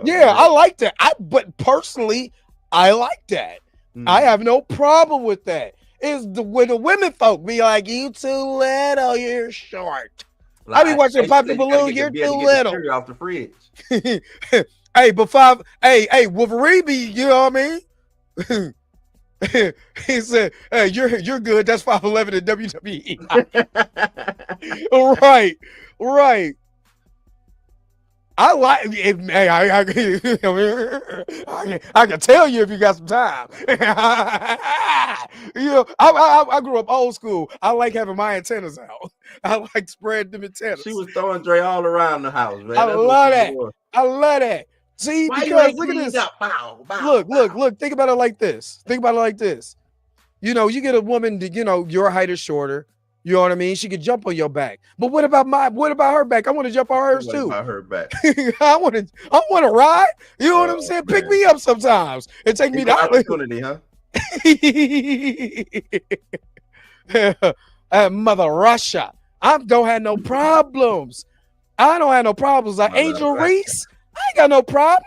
[SPEAKER 1] Yeah, I like that. But personally, I like that. I have no problem with that. It's when the women folk be like, "You too little, you're short." I be watching Pop the Balloon. You're too little.
[SPEAKER 3] Off the fridge.
[SPEAKER 1] Hey, but Wolverine be. You know what I mean? He said, "Hey, you're good. That's 5'11" in WWE." Right. I like. Hey, I can tell you if you got some time. You know, I grew up old school. I like having my antennas out. I like spreading them antennas.
[SPEAKER 3] She was throwing Dre all around the house, man.
[SPEAKER 1] I love that. See,
[SPEAKER 3] why
[SPEAKER 1] because look at this.
[SPEAKER 3] Bow.
[SPEAKER 1] Look. Think about it like this. You know, you get a woman that, you know, your height is shorter. You know what I mean? She could jump on your back. But what about her back? I want to jump on hers too.
[SPEAKER 3] About her back.
[SPEAKER 1] I want to ride. You know what I'm saying? Man. Pick me up sometimes and take me down.
[SPEAKER 3] Opportunity, huh?
[SPEAKER 1] Mother Russia. I don't have no problems. Like Angel Reese, I ain't got no problem.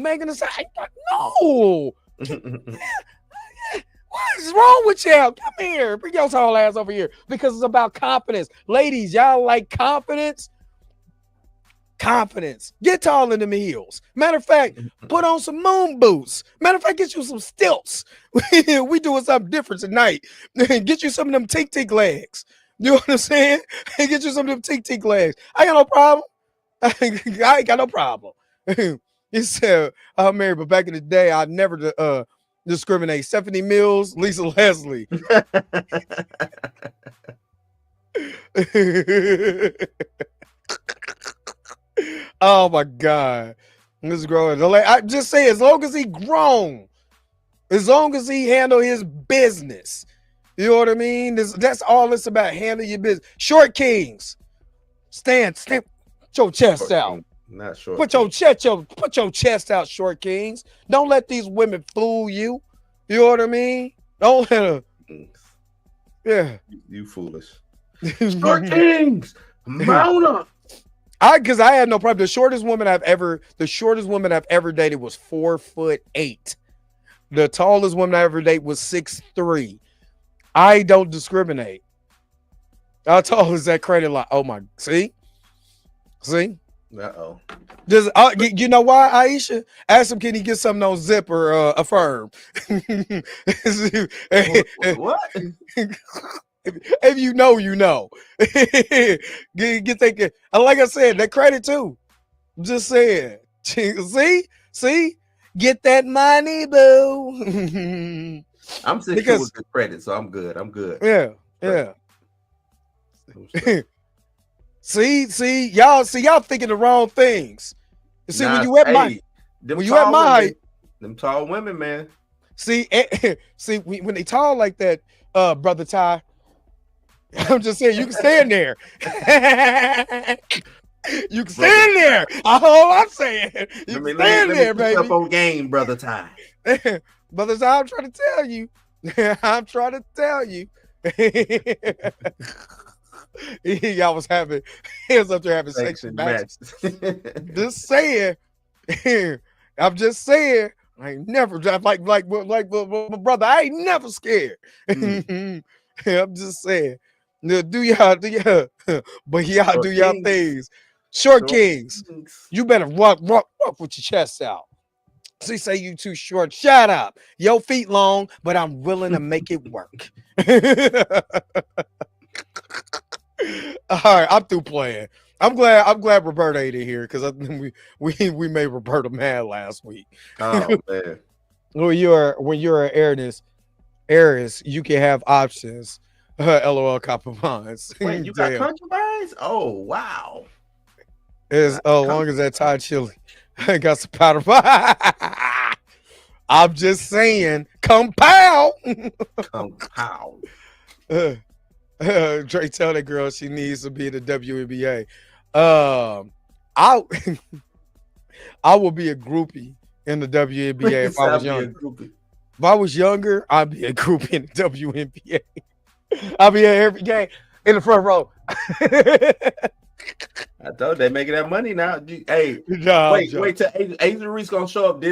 [SPEAKER 1] Megan Thee Stallion, no. What is wrong with y'all? Come here. Bring your tall ass over here. Because it's about confidence. Ladies, y'all like confidence? Confidence. Get tall in them heels. Matter of fact, put on some moon boots. Matter of fact, get you some stilts. We doing something different tonight. Get you some of them tick legs. You know what I'm saying? Get you some of them tick legs. I got no problem. I ain't got no problem. He said, I'm married, but back in the day, I never discriminate. Stephanie Mills, Lisa Leslie. Oh my God. This growing. I just say, as long as he grown, as long as he handle his business, you know what I mean? That's all it's about. Handle your business. Short kings. Stand. Put your chest out.
[SPEAKER 3] Not short.
[SPEAKER 1] Put your chest out, short kings. Don't let these women fool you. You know what I mean? Don't let them. Yeah.
[SPEAKER 3] You foolish. Short kings. Mount up.
[SPEAKER 1] Because I had no problem. The shortest woman I've ever dated was 4'8". The tallest woman I ever dated was 6'3". I don't discriminate. How tall is that credit line? Oh my! See.
[SPEAKER 3] Uh-oh.
[SPEAKER 1] Just you know why, Aisha? Ask him, can he get something on Zip or Affirm?
[SPEAKER 3] What?
[SPEAKER 1] If you know, you know. Get that. Like I said, that credit too. I'm just saying. See, get that money, boo.
[SPEAKER 3] I'm secure with the credit, so I'm good.
[SPEAKER 1] Yeah. See, y'all thinking the wrong things. You see, when you at my height,
[SPEAKER 3] Them tall women, man.
[SPEAKER 1] See, when they tall like that, brother Ty, I'm just saying you can stand there. You can stand there. All I'm saying, you can stand there, baby.
[SPEAKER 3] Up on game, brother Ty.
[SPEAKER 1] Brother Ty, I'm trying to tell you. I'm trying to tell you. Y'all was up there having section matches. Just saying. I'm just saying. I ain't never like my brother. I ain't never scared. I'm just saying. Do y'all, but y'all do y'all things. Short kings. You better walk with your chest out. She say you too short. Shut up. Your feet long, but I'm willing to make it work. All right, I'm through playing. I'm glad Roberta ain't in here because I think we made Roberta mad last week.
[SPEAKER 3] Oh man.
[SPEAKER 1] when you're an heiress, you can have options. LOL compromise.
[SPEAKER 3] Wait, you got concubines? Oh wow.
[SPEAKER 1] As long as that Thai chili got some powder. I'm just saying, compound.
[SPEAKER 3] Compound.
[SPEAKER 1] Dre tell that girl she needs to be in the WNBA. I will be a groupie in the WNBA if I was younger. If I was younger, I'd be a groupie in the WNBA. I'll be at every game in the front row.
[SPEAKER 3] I told they making that money now. Hey, wait till Angel Reese gonna show up.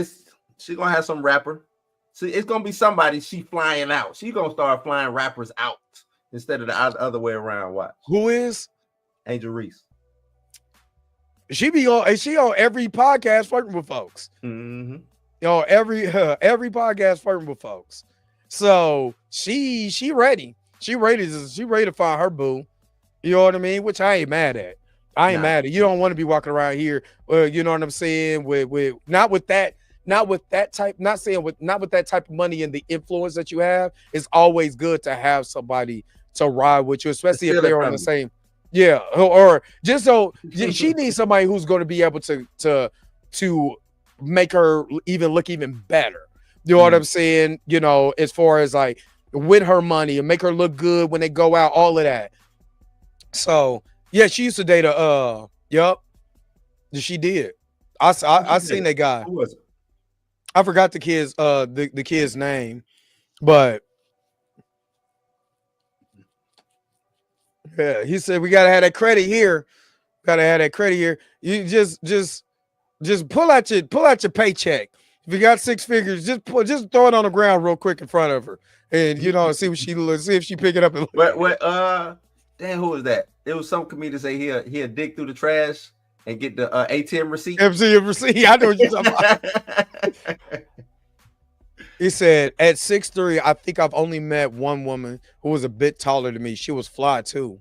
[SPEAKER 3] She gonna have some rapper. See, it's gonna be somebody. She flying out. She gonna start flying rappers out instead of the other way around. Watch.
[SPEAKER 1] Who is
[SPEAKER 3] Angel Reese?
[SPEAKER 1] She on every podcast flirting with folks.
[SPEAKER 3] Mm-hmm.
[SPEAKER 1] Every podcast flirting with folks. So she ready. She ready to find her boo. You know what I mean? Which I ain't mad at. Mad at. You don't want to be walking around here. You know what I'm saying? With not with that type of money and the influence that you have. It's always good to have somebody to ride with you, especially if they're on the same. Yeah, or just so she needs somebody who's going to be able to make her look even better. You know what I'm saying? You know, as far as like with her money and make her look good when they go out, all of that. So yeah, she used to date she did. I seen that guy.
[SPEAKER 3] Who was it?
[SPEAKER 1] I forgot the kid's name, but yeah, he said we gotta have that credit here. You just pull out your paycheck. If you got 6 figures, just throw it on the ground real quick in front of her, and see if she pick it up.
[SPEAKER 3] Damn, who was that? It was some comedian say he'll dig through the trash and get the ATM receipt.
[SPEAKER 1] ATM receipt. I know what you're talking about. He said, at 6'3", I think I've only met one woman who was a bit taller than me. She was fly too.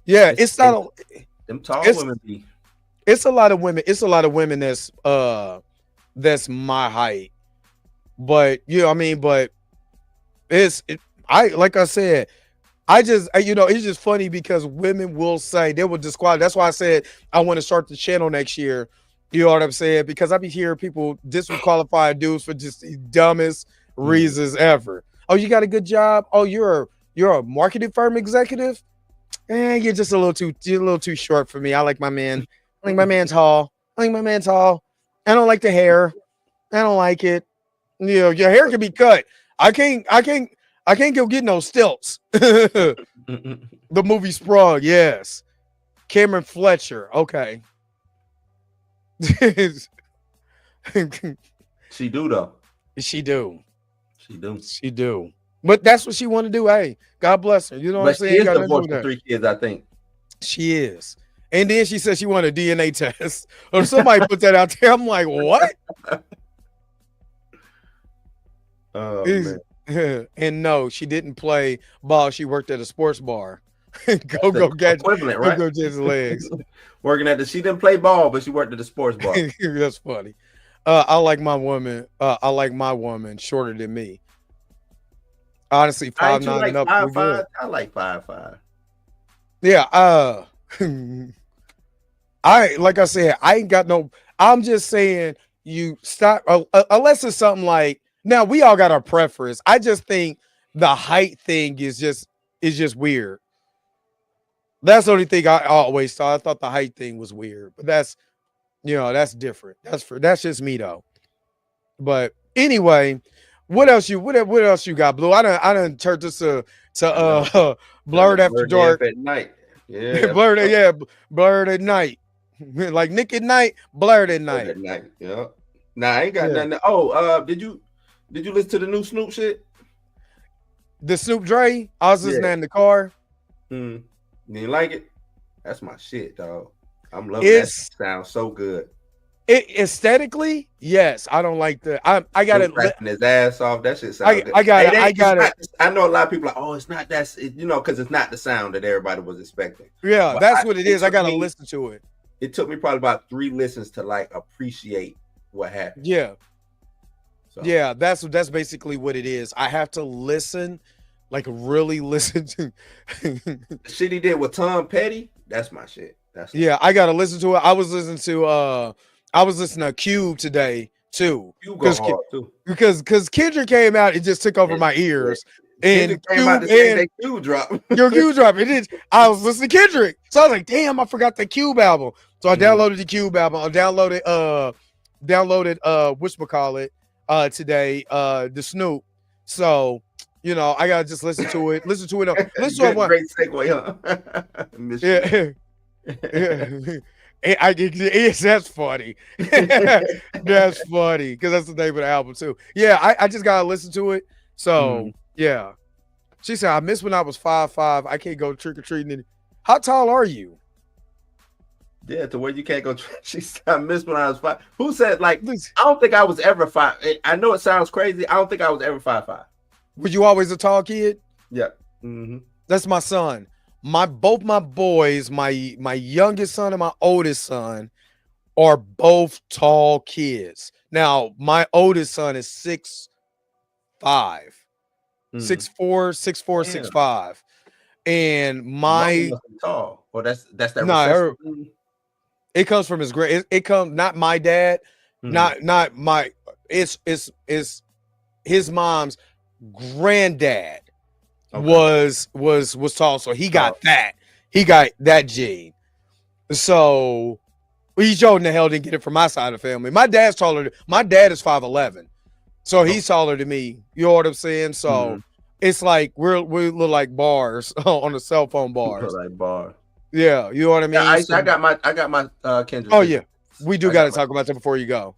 [SPEAKER 1] Yeah, it's not
[SPEAKER 3] them tall women be.
[SPEAKER 1] It's a lot of women. It's a lot of women that's my height. But but like I said, it's just funny because women will say they will disqualify. That's why I said I want to start the channel next year. You know what I'm saying? Because I be hearing people disqualify dudes for just the dumbest reasons ever. Oh, you got a good job? Oh, you're a marketing firm executive? You're just a little too short for me. I like my man. I think my man's tall. I don't like the hair. I don't like it. Your hair can be cut. I can't go get no stilts. The movie Sprague, yes. Cameron Fletcher, okay.
[SPEAKER 3] She do though.
[SPEAKER 1] She do. But that's what she want to do. Hey, God bless her. You know what I'm saying?
[SPEAKER 3] She is divorced with 3 kids, I think.
[SPEAKER 1] She is. And then she said she wanted a DNA test. Or somebody put that out there. I'm like, what?
[SPEAKER 3] Oh, man.
[SPEAKER 1] And no, she didn't play ball. She worked at a sports bar. go get
[SPEAKER 3] equivalent, right?
[SPEAKER 1] Go get his legs.
[SPEAKER 3] She didn't play ball, but she worked at a sports bar.
[SPEAKER 1] That's funny. I like my woman. I like my woman shorter than me. Honestly, 5'9" and up.
[SPEAKER 3] 5'5"? I like 5'5".
[SPEAKER 1] Yeah. Like I said, I ain't got no. I'm just saying you stop unless it's something like now we all got our preference. I just think the height thing is just weird. That's the only thing I always thought. I thought the height thing was weird, but that's that's different. That's just me though. But anyway, what else you got, Blue? I done turned this to Blurred After Dark
[SPEAKER 3] at night. Yeah,
[SPEAKER 1] blurred at night. Like Nick at night, blurred at night.
[SPEAKER 3] Yeah. Nah, I ain't got nothing. Oh, did you listen to the new Snoop shit?
[SPEAKER 1] The Snoop Dre? I was listening in the car.
[SPEAKER 3] You didn't like it? That's my shit, dog. I'm loving that. Sounds so good.
[SPEAKER 1] It aesthetically, yes. I don't like the. I got it.
[SPEAKER 3] Rapping his ass off. That shit sounds good.
[SPEAKER 1] I got it.
[SPEAKER 3] I know a lot of people are like, oh, it's not that. Because it's not the sound that everybody was expecting.
[SPEAKER 1] Yeah, but that's what it is. I gotta listen to it.
[SPEAKER 3] It took me probably about 3 listens to like appreciate what happened.
[SPEAKER 1] Yeah. So. Yeah, that's basically what it is. I have to listen, like really listen to
[SPEAKER 3] the shit he did with Tom Petty. That's my shit.
[SPEAKER 1] I gotta listen to it. I was listening to Cube today too. Because Kendrick came out, it just took over my ears. And
[SPEAKER 3] Cube drop.
[SPEAKER 1] Your Cube drop. It did. I was listening to Kendrick. So I was like, damn, I forgot the Cube album. So I downloaded the Cube album. I downloaded whatchamacallit today, the Snoop. So I gotta just listen to it. Listen to it. Listen to it.
[SPEAKER 3] Great segue, huh?
[SPEAKER 1] That's funny. That's funny because that's the name of the album too. Yeah, I just gotta listen to it. So yeah, she said I missed when I was 5'5". I can't go trick or treating. How tall are you?
[SPEAKER 3] Yeah, to where you can't go. She said I missed when I was 5. Who said like? I don't think I was ever 5. I know it sounds crazy. I don't think I was ever 5'5".
[SPEAKER 1] Were you always a tall kid?
[SPEAKER 3] Yeah.
[SPEAKER 1] That's my son. Both my boys, my youngest son and my oldest son, are both tall kids. Now, my oldest son is 6'5", 6'4", 6'5", and my
[SPEAKER 3] tall. Well, that's that.
[SPEAKER 1] No, it comes from his great. It comes not my dad, not my. It's his mom's granddad. Okay. was tall, so he got that. He got that gene. So he showed the hell didn't get it from my side of the family. My dad's taller. My dad is 5'11", so he's taller than me. You know what I'm saying? So it's like we look like bars on the cell phone bars.
[SPEAKER 3] Like bars.
[SPEAKER 1] Yeah, you know what I mean.
[SPEAKER 3] Yeah, I got my Kendrick.
[SPEAKER 1] Oh yeah, we do got to talk about that before you go.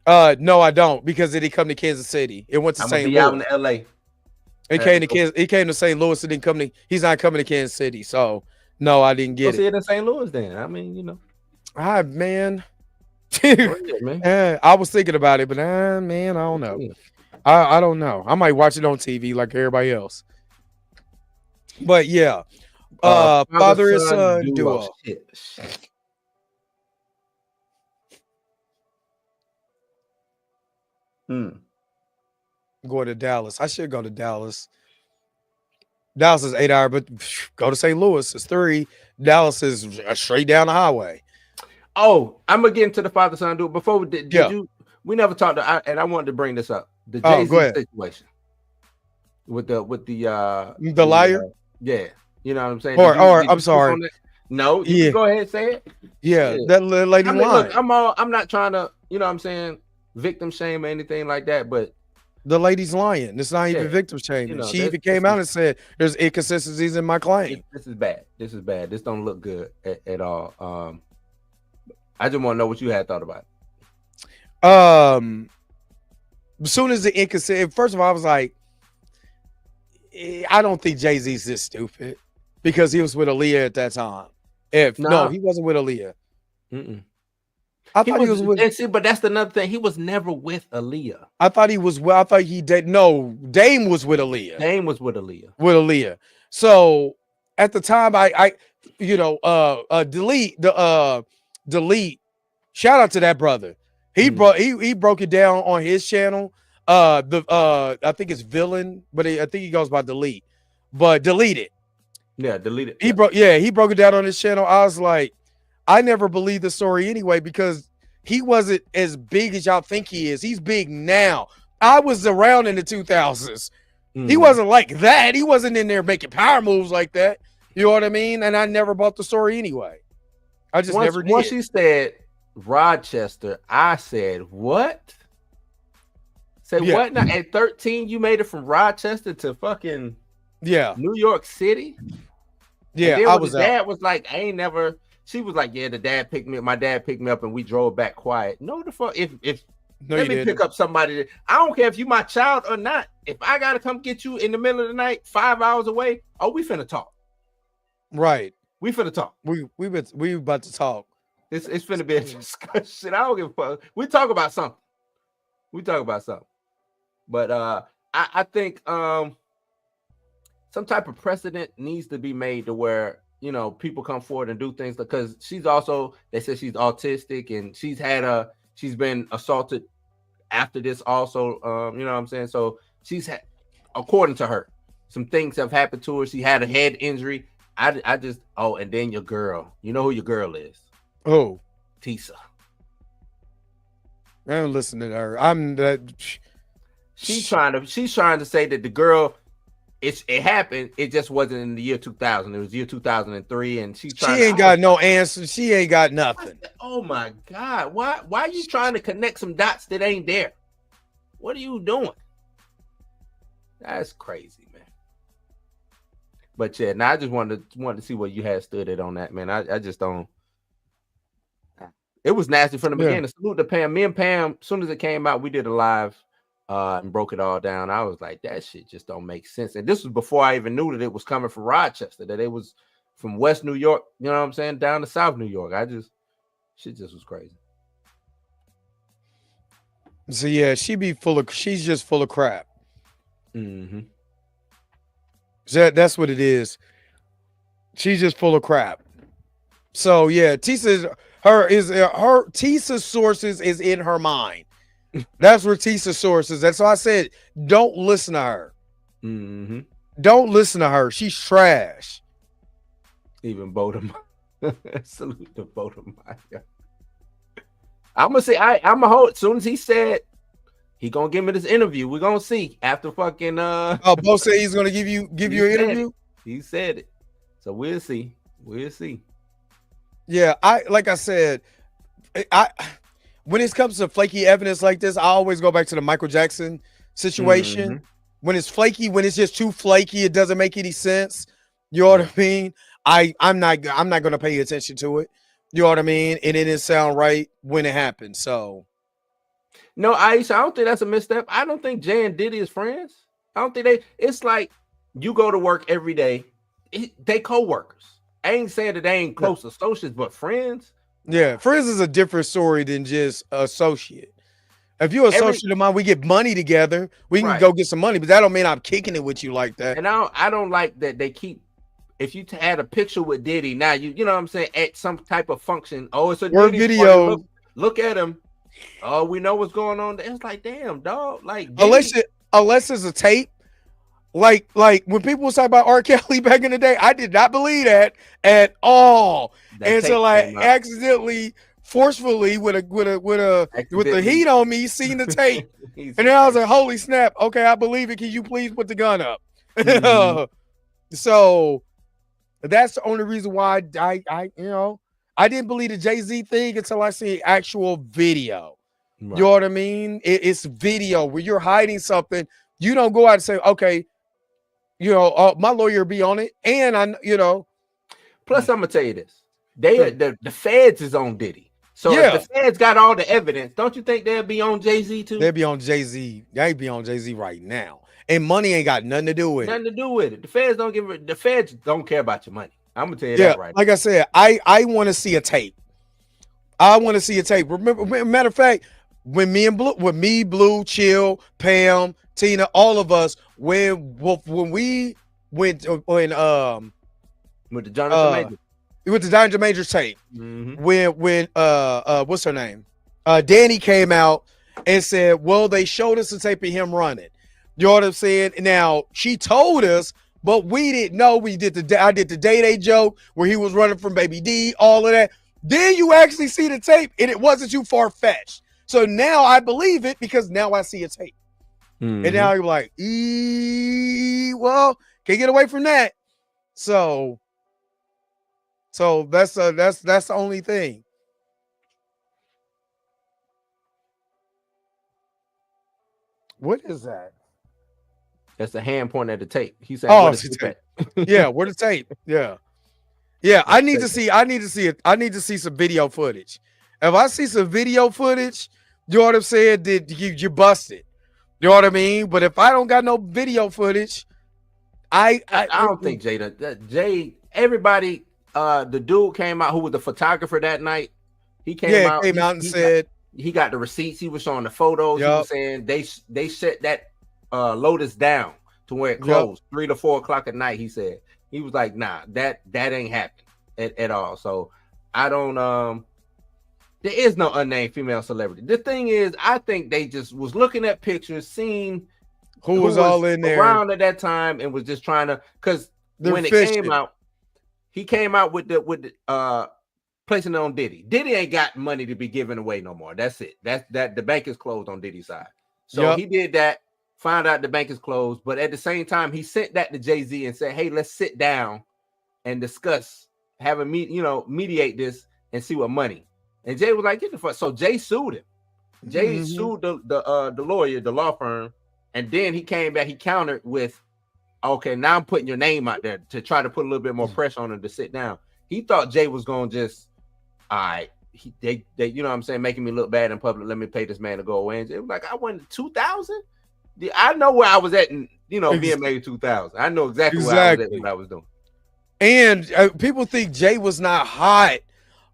[SPEAKER 1] No, I don't because it didn't come to Kansas City. It went to St. Louis.
[SPEAKER 3] Out in L.A.
[SPEAKER 1] It came to Kansas. It came to St. Louis. It didn't come to. He's not coming to Kansas City. So no, I didn't get it.
[SPEAKER 3] See it in St. Louis then. I mean,
[SPEAKER 1] man. I was thinking about it, but man, I don't know. I don't know. I might watch it on TV like everybody else. But yeah, father and son duo. Going to Dallas. I should go to Dallas. Dallas is 8 hours, but go to St. Louis. It's 3. Dallas is straight down the highway.
[SPEAKER 3] Oh, I'm gonna get into the father son duo. Before we never talked and I wanted to bring this up. The Jay-Z situation with the
[SPEAKER 1] liar.
[SPEAKER 3] Yeah, you know what I'm saying.
[SPEAKER 1] I'm sorry.
[SPEAKER 3] No, you can go ahead and say it.
[SPEAKER 1] Yeah, that lady lying.
[SPEAKER 3] Look, I'm not trying to, you know what I'm saying, victim shame or anything like that, but
[SPEAKER 1] the lady's lying. It's not even victim shaming. She even came out and said there's inconsistencies in my claim.
[SPEAKER 3] This is bad. This don't look good at all. I just want to know what you had thought about it.
[SPEAKER 1] As soon as the inconsistency, first of all, I was like, I don't think Jay-Z's this stupid because he was with Aaliyah at that time. No, he wasn't with Aaliyah. I thought he was with.
[SPEAKER 3] But that's another thing. He was never with Aaliyah.
[SPEAKER 1] I thought he was. Well, I thought he did. No, Dame was with Aaliyah.
[SPEAKER 3] Dame was with Aaliyah.
[SPEAKER 1] With Aaliyah. So at the time, delete. Shout out to that brother. He broke it down on his channel. I think it's Villain, but I think he goes by Delete. But delete it.
[SPEAKER 3] Yeah, delete it.
[SPEAKER 1] He broke it down on his channel. I was like, I never believed the story anyway because he wasn't as big as y'all think he is. He's big now. I was around in the 2000s. He wasn't like that. He wasn't in there making power moves like that. You know what I mean? And I never bought the story anyway. I just never did.
[SPEAKER 3] Once she said Rochester, I said, what? What now? At 13, you made it from Rochester to fucking New York City?
[SPEAKER 1] Yeah,
[SPEAKER 3] I was dad was like, I ain't never. She was like, yeah, my dad picked me up and we drove back quiet. No, the fuck, if let me pick up somebody. I don't care if you my child or not. If I gotta come get you in the middle of the night, 5 hours away, we finna talk.
[SPEAKER 1] Right.
[SPEAKER 3] We finna talk. We
[SPEAKER 1] about to talk.
[SPEAKER 3] It's finna be a discussion. I don't give a fuck. We talk about something. But I think some type of precedent needs to be made to where, you know, people come forward and do things, because they said she's autistic and she's been assaulted after this also. You know what I'm saying? So according to her, some things have happened to her. She had a head injury. And then your girl, you know who your girl is?
[SPEAKER 1] Oh,
[SPEAKER 3] Tisa.
[SPEAKER 1] I don't listen to her.
[SPEAKER 3] She's trying to say that the girl, it happened. It just wasn't in the year 2000. It was year 2003, and she
[SPEAKER 1] ain't got no answer. She ain't got nothing.
[SPEAKER 3] Oh my God! Why are you trying to connect some dots that ain't there? What are you doing? That's crazy, man. But yeah, now I just wanted to see what you had stood it on that, man. I just don't. It was nasty from the beginning. Salute to Pam. Me and Pam, as soon as it came out, we did a live and broke it all down. I was like, that shit just don't make sense. And this was before I even knew that it was coming from Rochester, that it was from West New York, you know what I'm saying, down to South New York. Shit just was crazy.
[SPEAKER 1] So yeah, she's just full of crap.
[SPEAKER 3] Mm-hmm.
[SPEAKER 1] That's what it is. She's just full of crap. So yeah, Tisa's sources is in her mind. That's where Tisa's sources. That's why I said don't listen to her.
[SPEAKER 3] Mm-hmm.
[SPEAKER 1] Don't listen to her. She's trash.
[SPEAKER 3] Even Bodum. Salute to Bodum. I'm gonna say I'm a hold. As soon as he said he gonna give me this interview, we're gonna see after fucking
[SPEAKER 1] Bo said he's gonna give you an interview.
[SPEAKER 3] He said it, so we'll see.
[SPEAKER 1] Yeah, like I said, when it comes to flaky evidence like this, I always go back to the Michael Jackson situation. Mm-hmm. When it's flaky, when it's just too flaky, it doesn't make any sense. You know what I mean? I'm not gonna pay attention to it. You know what I mean? And it didn't sound right when it happened. So
[SPEAKER 3] no, Aisha, I don't think that's a misstep. I don't think Jay and Diddy is friends. I don't think it's like you go to work every day. They co-workers. I ain't saying that they ain't close associates, but friends.
[SPEAKER 1] Yeah, friends is a different story than just associate. If you're an associate of mine, we get money together. We can go get some money, but that don't mean I'm kicking it with you like that.
[SPEAKER 3] And I don't like that they keep. If you had a picture with Diddy, now you know what I'm saying, at some type of function. Oh, it's a
[SPEAKER 1] Diddy video.
[SPEAKER 3] Look at him. Oh, we know what's going on. It's like, damn, dog. Like
[SPEAKER 1] unless it's a tape. Like when people was talking about R. Kelly back in the day, I did not believe that at all. Until I accidentally, forcefully, with the heat on me, seen the tape, and then I was like, "Holy snap! Okay, I believe it. Can you please put the gun up?" Mm-hmm. So that's the only reason why I didn't believe the Jay-Z thing until I see actual video. Right. You know what I mean? It's video where you're hiding something. You don't go out and say, "Okay, my lawyer be on it," and
[SPEAKER 3] Plus, I'm gonna tell you this: the feds is on Diddy, so if the feds got all the evidence, don't you think they'll be on Jay-Z too?
[SPEAKER 1] They'll be on Jay-Z. They be on Jay-Z right now, and money ain't got nothing to do with it.
[SPEAKER 3] Nothing to do with it. The feds don't care about your money. I'm gonna tell you that right
[SPEAKER 1] now. Like I said, I want to see a tape. I want to see a tape. Remember, matter of fact, when Blue, Chill, Pam, Tina, all of us, when we went with
[SPEAKER 3] the Jonathan Major.
[SPEAKER 1] With the Jonathan Major tape.
[SPEAKER 3] Mm-hmm.
[SPEAKER 1] When what's her name? Danny came out and said, well, they showed us the tape of him running. You know what I'm saying? Now she told us, but we didn't know. I did the Day joke where he was running from Baby D, all of that. Then you actually see the tape, and it wasn't too far fetched. So now I believe it because now I see a tape, and now you're like, well, can't get away from that. So that's the only thing. What is that?
[SPEAKER 3] That's a hand pointing at the tape. He said,
[SPEAKER 1] "Oh, it's the tape." Yeah, where the tape? Yeah. I need to see it. I need to see some video footage. If I see some video footage, you know what I'm saying? Did you busted? You know what I mean? But if I don't got no video footage, I
[SPEAKER 3] don't think Jay. Everybody, the dude came out who was the photographer that night. He came out and said he got the receipts. He was showing the photos. Yep. He was saying they shut that Lotus down to where it closed 3 to 4 o'clock at night. He said he was like, nah, that ain't happened at all. So I don't. There is no unnamed female celebrity. The thing is, I think they just was looking at pictures, seeing who was all in there around at that time, and was just trying to, because when it came out, he came out with the placing it on Diddy. Diddy ain't got money to be giving away no more. That's it. That the bank is closed on Diddy's side. So he did that, found out the bank is closed, but at the same time, he sent that to Jay-Z and said, hey, let's sit down and discuss, have a mediate this and see what money. And Jay was like, get the fuck. So Jay sued him. Jay sued the lawyer, the law firm, and then he came back, he countered with, okay, now I'm putting your name out there to try to put a little bit more pressure on him to sit down. He thought Jay was going to just, all right, they you know what I'm saying, making me look bad in public, let me pay this man to go away. And Jay was like, I won 2000? I know where I was at in, VMA 2000. I know exactly where I was at, what I was doing.
[SPEAKER 1] And people think Jay was not hot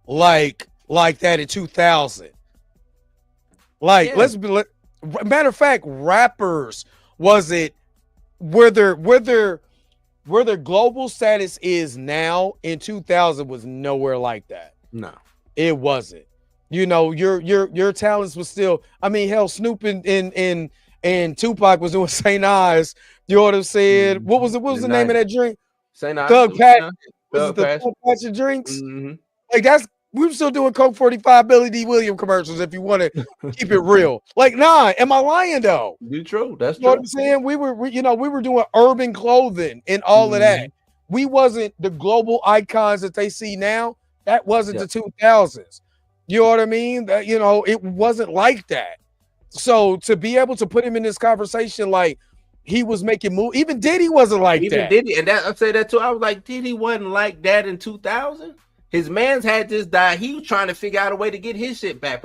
[SPEAKER 1] like that in 2000. Let's be matter of fact, rappers wasn't where their global status is now in 2000 was nowhere like that.
[SPEAKER 3] No,
[SPEAKER 1] it wasn't. Your talents was still. I mean, hell, Snoop and Tupac was doing St. Ives. You know what I'm saying? What was the name of that drink?
[SPEAKER 3] St. Ives.
[SPEAKER 1] Thug Patch. Was it the Thug Patch of drinks? Like we were still doing Coke 45 Billy D. Williams commercials if you want to keep it real. Like, nah, am I lying though?
[SPEAKER 3] You're true. That's true.
[SPEAKER 1] You know what I'm saying? We were doing urban clothing and all of that. We wasn't the global icons that they see now. That wasn't the 2000s. You know what I mean? That, it wasn't like that. So to be able to put him in this conversation, like he was making moves, even Diddy wasn't like that.
[SPEAKER 3] Diddy, and I say that too. I was like, Diddy wasn't like that in 2000. His man's had just died. He was trying to figure out a way to get his shit back.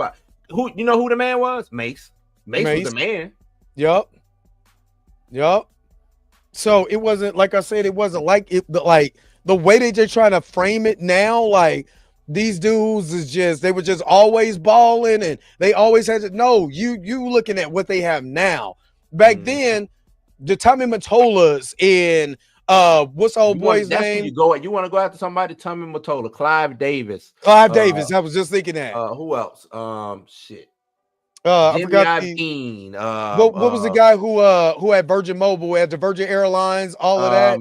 [SPEAKER 3] Who the man was? Mace. Mace was the man.
[SPEAKER 1] Yup. So it wasn't, like I said, it wasn't like it, like the way that they're trying to frame it now. Like these dudes they were just always balling, and they always had to. No, you looking at what they have now. Back then, the Tommy Motolas in. What's the old boy's name?
[SPEAKER 3] You want to go after somebody? Tommy Mottola, Clive Davis.
[SPEAKER 1] Davis. I was just thinking that.
[SPEAKER 3] Who else? Shit.
[SPEAKER 1] I forgot. What was the guy who had Virgin Mobile, had the Virgin Airlines, all of that?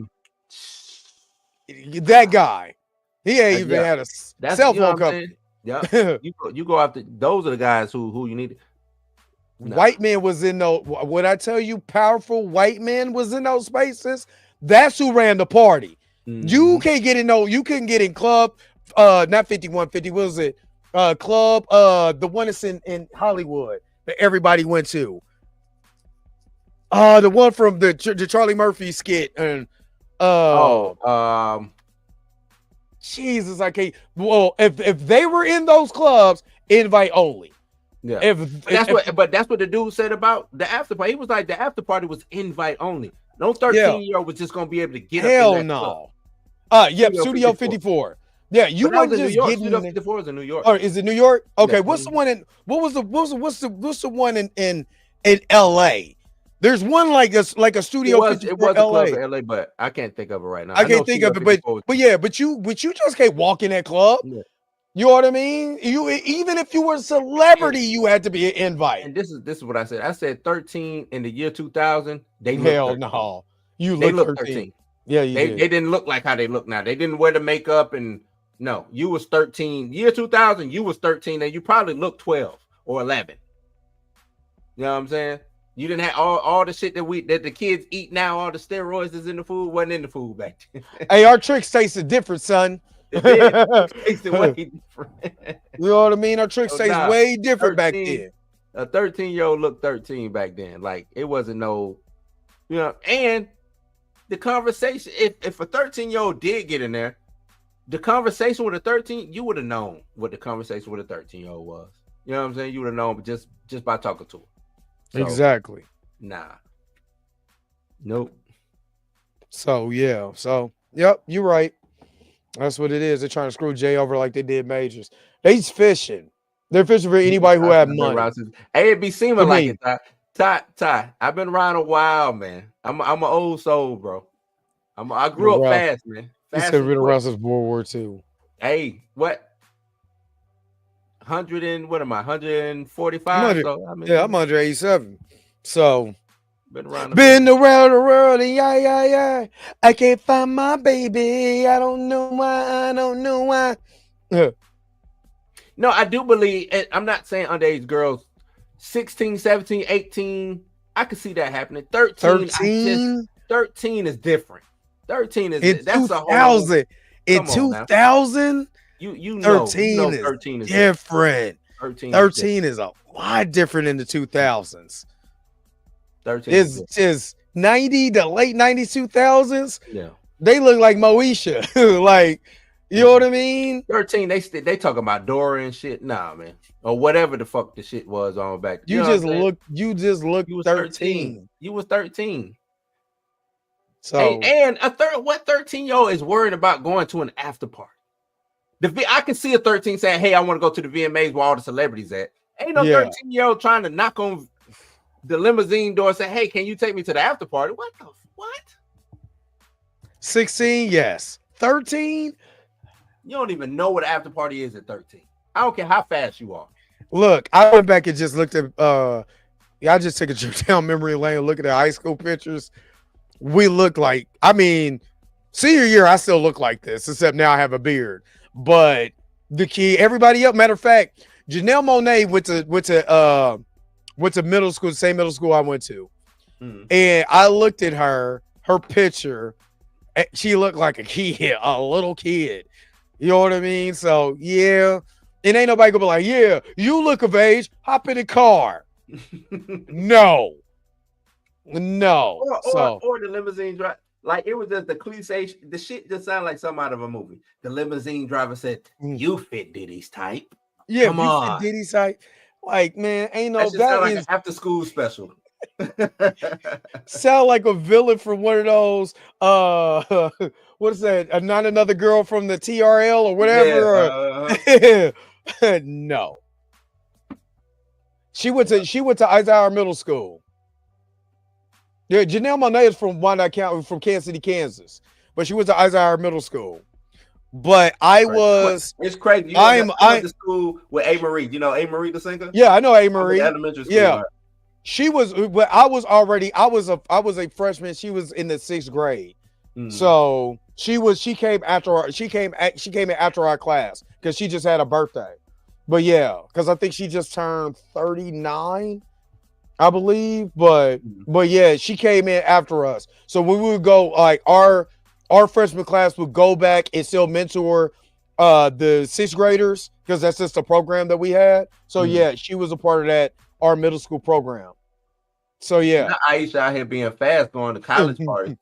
[SPEAKER 1] That guy. He ain't even had a cell phone company.
[SPEAKER 3] Yeah. you go after those are the guys who you need.
[SPEAKER 1] White man was in those. When I tell you, powerful white man was in those spaces. That's who ran the party. You can't get in you couldn't get in club, not 5150, what was it? Club, the one that's in Hollywood that everybody went to. The one from the Charlie Murphy skit. And Jesus, I can't. Well, if they were in those clubs, invite only.
[SPEAKER 3] Yeah. That's what the dude said about the after party. He was like, the after party was invite only. No 13-year-old was just gonna be able to get
[SPEAKER 1] Hell
[SPEAKER 3] up in that
[SPEAKER 1] no.
[SPEAKER 3] Club.
[SPEAKER 1] Studio 54. Yeah, you weren't just getting
[SPEAKER 3] Studio 54 is in New York.
[SPEAKER 1] Or is it New York? Okay, yeah. What's the one in what's the one in LA? There's one like a Studio 54
[SPEAKER 3] it was a club in LA, but I can't think of it right now.
[SPEAKER 1] I can't think of it, but you just can't walk in that club. Yeah. You know what I mean? Even if you were a celebrity, you had to be an invite.
[SPEAKER 3] And this is what I said. I said 13 in the year 2000. They
[SPEAKER 1] hell
[SPEAKER 3] looked
[SPEAKER 1] no.
[SPEAKER 3] They looked 13.
[SPEAKER 1] Yeah,
[SPEAKER 3] they didn't look like how they look now. They didn't wear the makeup and No, you was 13. Year 2000, you was 13, and you probably looked 12 or 11. You know what I'm saying? You didn't have all the shit that the kids eat now. All the steroids that's in the food wasn't in the food back then.
[SPEAKER 1] Hey, our tricks tasted different, son.
[SPEAKER 3] It did. It tasted way different.
[SPEAKER 1] You know what I mean? Our tricks taste way different
[SPEAKER 3] 13,
[SPEAKER 1] back then.
[SPEAKER 3] A 13-year-old looked 13 back then. Like it wasn't no, you know. And the conversation, if a 13-year-old did get in there, the conversation with a 13, you would have known what the conversation with a 13-year-old was. You know what I'm saying? You would have known just by talking to her. So,
[SPEAKER 1] exactly.
[SPEAKER 3] Nah. Nope.
[SPEAKER 1] So yeah. So yep, you're right. That's what it is. They're trying to screw Jay over like they did Majors. They's fishing. They're fishing for anybody who had money.
[SPEAKER 3] Hey, it be seeming like it. Ty. I've been around a while, man. I'm an old soul, bro. I grew up fast, man.
[SPEAKER 1] He's been around since World War II.
[SPEAKER 3] Hey, what? 100 and what am I? 145.
[SPEAKER 1] I'm 187. So
[SPEAKER 3] been around
[SPEAKER 1] the world and yeah. I can't find my baby. I don't know why.
[SPEAKER 3] No, I do believe. I'm not saying underage girls, 16, 17, 18. I could see that happening. 13 is different. 13 is
[SPEAKER 1] in
[SPEAKER 3] that's
[SPEAKER 1] 2000. In 2000.
[SPEAKER 3] You know
[SPEAKER 1] 13 is different. 13 is a lot different in the 2000s. 13 is just 90 to late 90s, 2000s.
[SPEAKER 3] Yeah,
[SPEAKER 1] they look like Moesha. Like, you know what I mean?
[SPEAKER 3] 13, they talking about Dora and shit. Nah, man, or whatever the fuck the shit was on back.
[SPEAKER 1] You just look 13.
[SPEAKER 3] You was 13.
[SPEAKER 1] So
[SPEAKER 3] and what 13-year-old is worried about going to an after party? I can see a 13 saying, "Hey, I want to go to the VMAs where all the celebrities at." Ain't no 13-year-old trying to knock on the limousine door and say, "Hey, can you take me to the after party?" What?
[SPEAKER 1] 16, yes. 13,
[SPEAKER 3] you don't even know what an after party is at 13. I don't care how fast you are.
[SPEAKER 1] Look, I went back and just looked at. I just took a trip down memory lane and look at the high school pictures. We look like, I mean, senior year, I still look like this, except now I have a beard. But everybody else, matter of fact, Janelle Monáe went to middle school, the same middle school I went to. And I looked at her picture. She looked like a little kid. You know what I mean? So, yeah. And ain't nobody gonna be like, yeah, you look of age, hop in the car. No.
[SPEAKER 3] Or the limousine driver. Like, it was just the cliche. The shit just sounded like something out of a movie. The limousine driver said, "You fit Diddy's type."
[SPEAKER 1] Yeah,
[SPEAKER 3] come on.
[SPEAKER 1] Fit Diddy's type. Like, man, ain't no.
[SPEAKER 3] That sound like an after school special.
[SPEAKER 1] Sound like a villain from one of those. What is that? Not Another Girl from the TRL or whatever. Yeah, no. She went to Isaiah Middle School. Yeah, Janelle Monáe is from Wyandotte County, from Kansas City, Kansas, but she went to Isaiah Middle School. But it's
[SPEAKER 3] crazy. I went to school with A. Marie. You know A. Marie, the singer?
[SPEAKER 1] Yeah, I know A. Marie.
[SPEAKER 3] Elementary school.
[SPEAKER 1] Yeah, right? She was. But I was a freshman. She was in the 6th grade. So she came after she came in after our class because she just had a birthday. But yeah, because I think she just turned 39. I believe, but yeah, she came in after us. So when we would go, like our freshman class would go back and still mentor the 6th graders because that's just the program that we had. So yeah, she was a part of that our middle school program. So yeah,
[SPEAKER 3] Aisha out here being fast going to college party.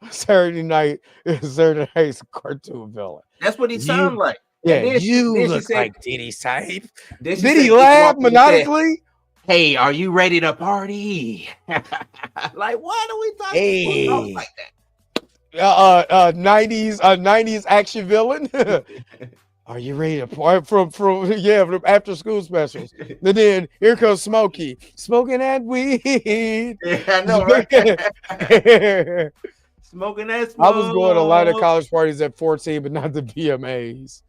[SPEAKER 1] Saturday night is a cartoon villain.
[SPEAKER 3] That's what he sounds like.
[SPEAKER 1] Yeah, you look like Diddy's type. Did he laugh maniacally?
[SPEAKER 3] Hey, are you ready to party? Like, what are we talking about like
[SPEAKER 1] that? 90s action villain. Are you ready to party from after school specials? And then here comes Smokey smoking that weed.
[SPEAKER 3] Yeah, I know, right? Smoking that smoke.
[SPEAKER 1] I was going to a lot of college parties at 14, but not the VMAs.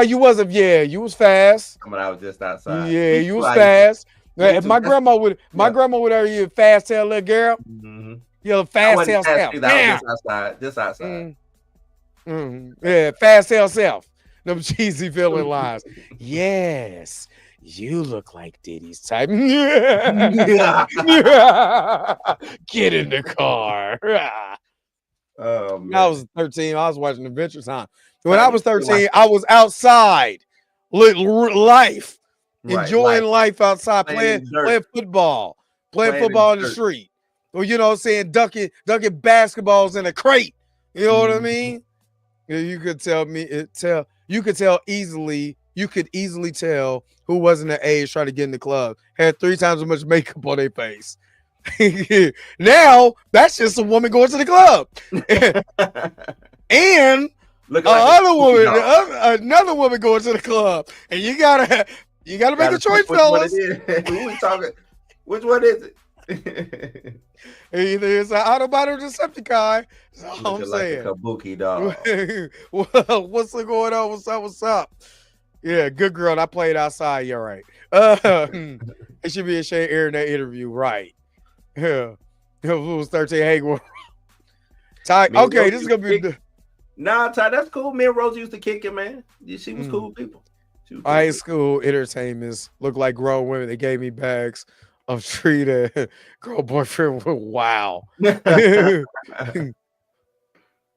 [SPEAKER 1] You wasn't. Yeah, you was fast.
[SPEAKER 3] I was just outside.
[SPEAKER 1] Yeah, you was fast. If my grandma would have you fast tail little girl. You fast tail.
[SPEAKER 3] Just outside.
[SPEAKER 1] Yeah, fast sell self. Them cheesy villain lines. Yes, you look like Diddy's type. Get in the car.
[SPEAKER 3] Oh
[SPEAKER 1] When I
[SPEAKER 3] man.
[SPEAKER 1] was 13, I was watching Adventure Time. When
[SPEAKER 3] Ty,
[SPEAKER 1] I
[SPEAKER 3] you
[SPEAKER 1] was
[SPEAKER 3] feel
[SPEAKER 1] 13,
[SPEAKER 3] like
[SPEAKER 1] I was outside, life,
[SPEAKER 3] right,
[SPEAKER 1] enjoying
[SPEAKER 3] like
[SPEAKER 1] life outside,
[SPEAKER 3] playing in the
[SPEAKER 1] playing
[SPEAKER 3] dirt,
[SPEAKER 1] football, playing
[SPEAKER 3] playing in
[SPEAKER 1] football in
[SPEAKER 3] the
[SPEAKER 1] the
[SPEAKER 3] dirt.
[SPEAKER 1] street. Or you know what I'm saying, dunking basketballs in a crate. You know what I mean? Yeah, you could easily tell who wasn't at age trying to get in the club. Had 3 times as much makeup on their face. Now that's just a woman going to the club. And
[SPEAKER 3] Looking like
[SPEAKER 1] another woman going to the club. And you gotta make a choice,
[SPEAKER 3] pick which one it
[SPEAKER 1] fellas.
[SPEAKER 3] is. Who we talking? Which one is it?
[SPEAKER 1] Either it's an Autobot or Decepticon. That's all I'm
[SPEAKER 3] Looking like a
[SPEAKER 1] saying.
[SPEAKER 3] kabuki dog.
[SPEAKER 1] Well, what's going on? What's up? Yeah, good girl. I played outside. You're right. It should be a shame airing that interview, right? Yeah. It was 13. Hey, well, Ty.
[SPEAKER 3] Me and
[SPEAKER 1] Okay,
[SPEAKER 3] Rosie
[SPEAKER 1] this is
[SPEAKER 3] used
[SPEAKER 1] gonna
[SPEAKER 3] to
[SPEAKER 1] be.
[SPEAKER 3] kick- Nah, Ty, that's cool. Me and Rosie used to kick it, man. She was cool people. She was cool
[SPEAKER 1] High
[SPEAKER 3] people.
[SPEAKER 1] school entertainments look like grown women. They gave me bags of treated girl boyfriend. Wow.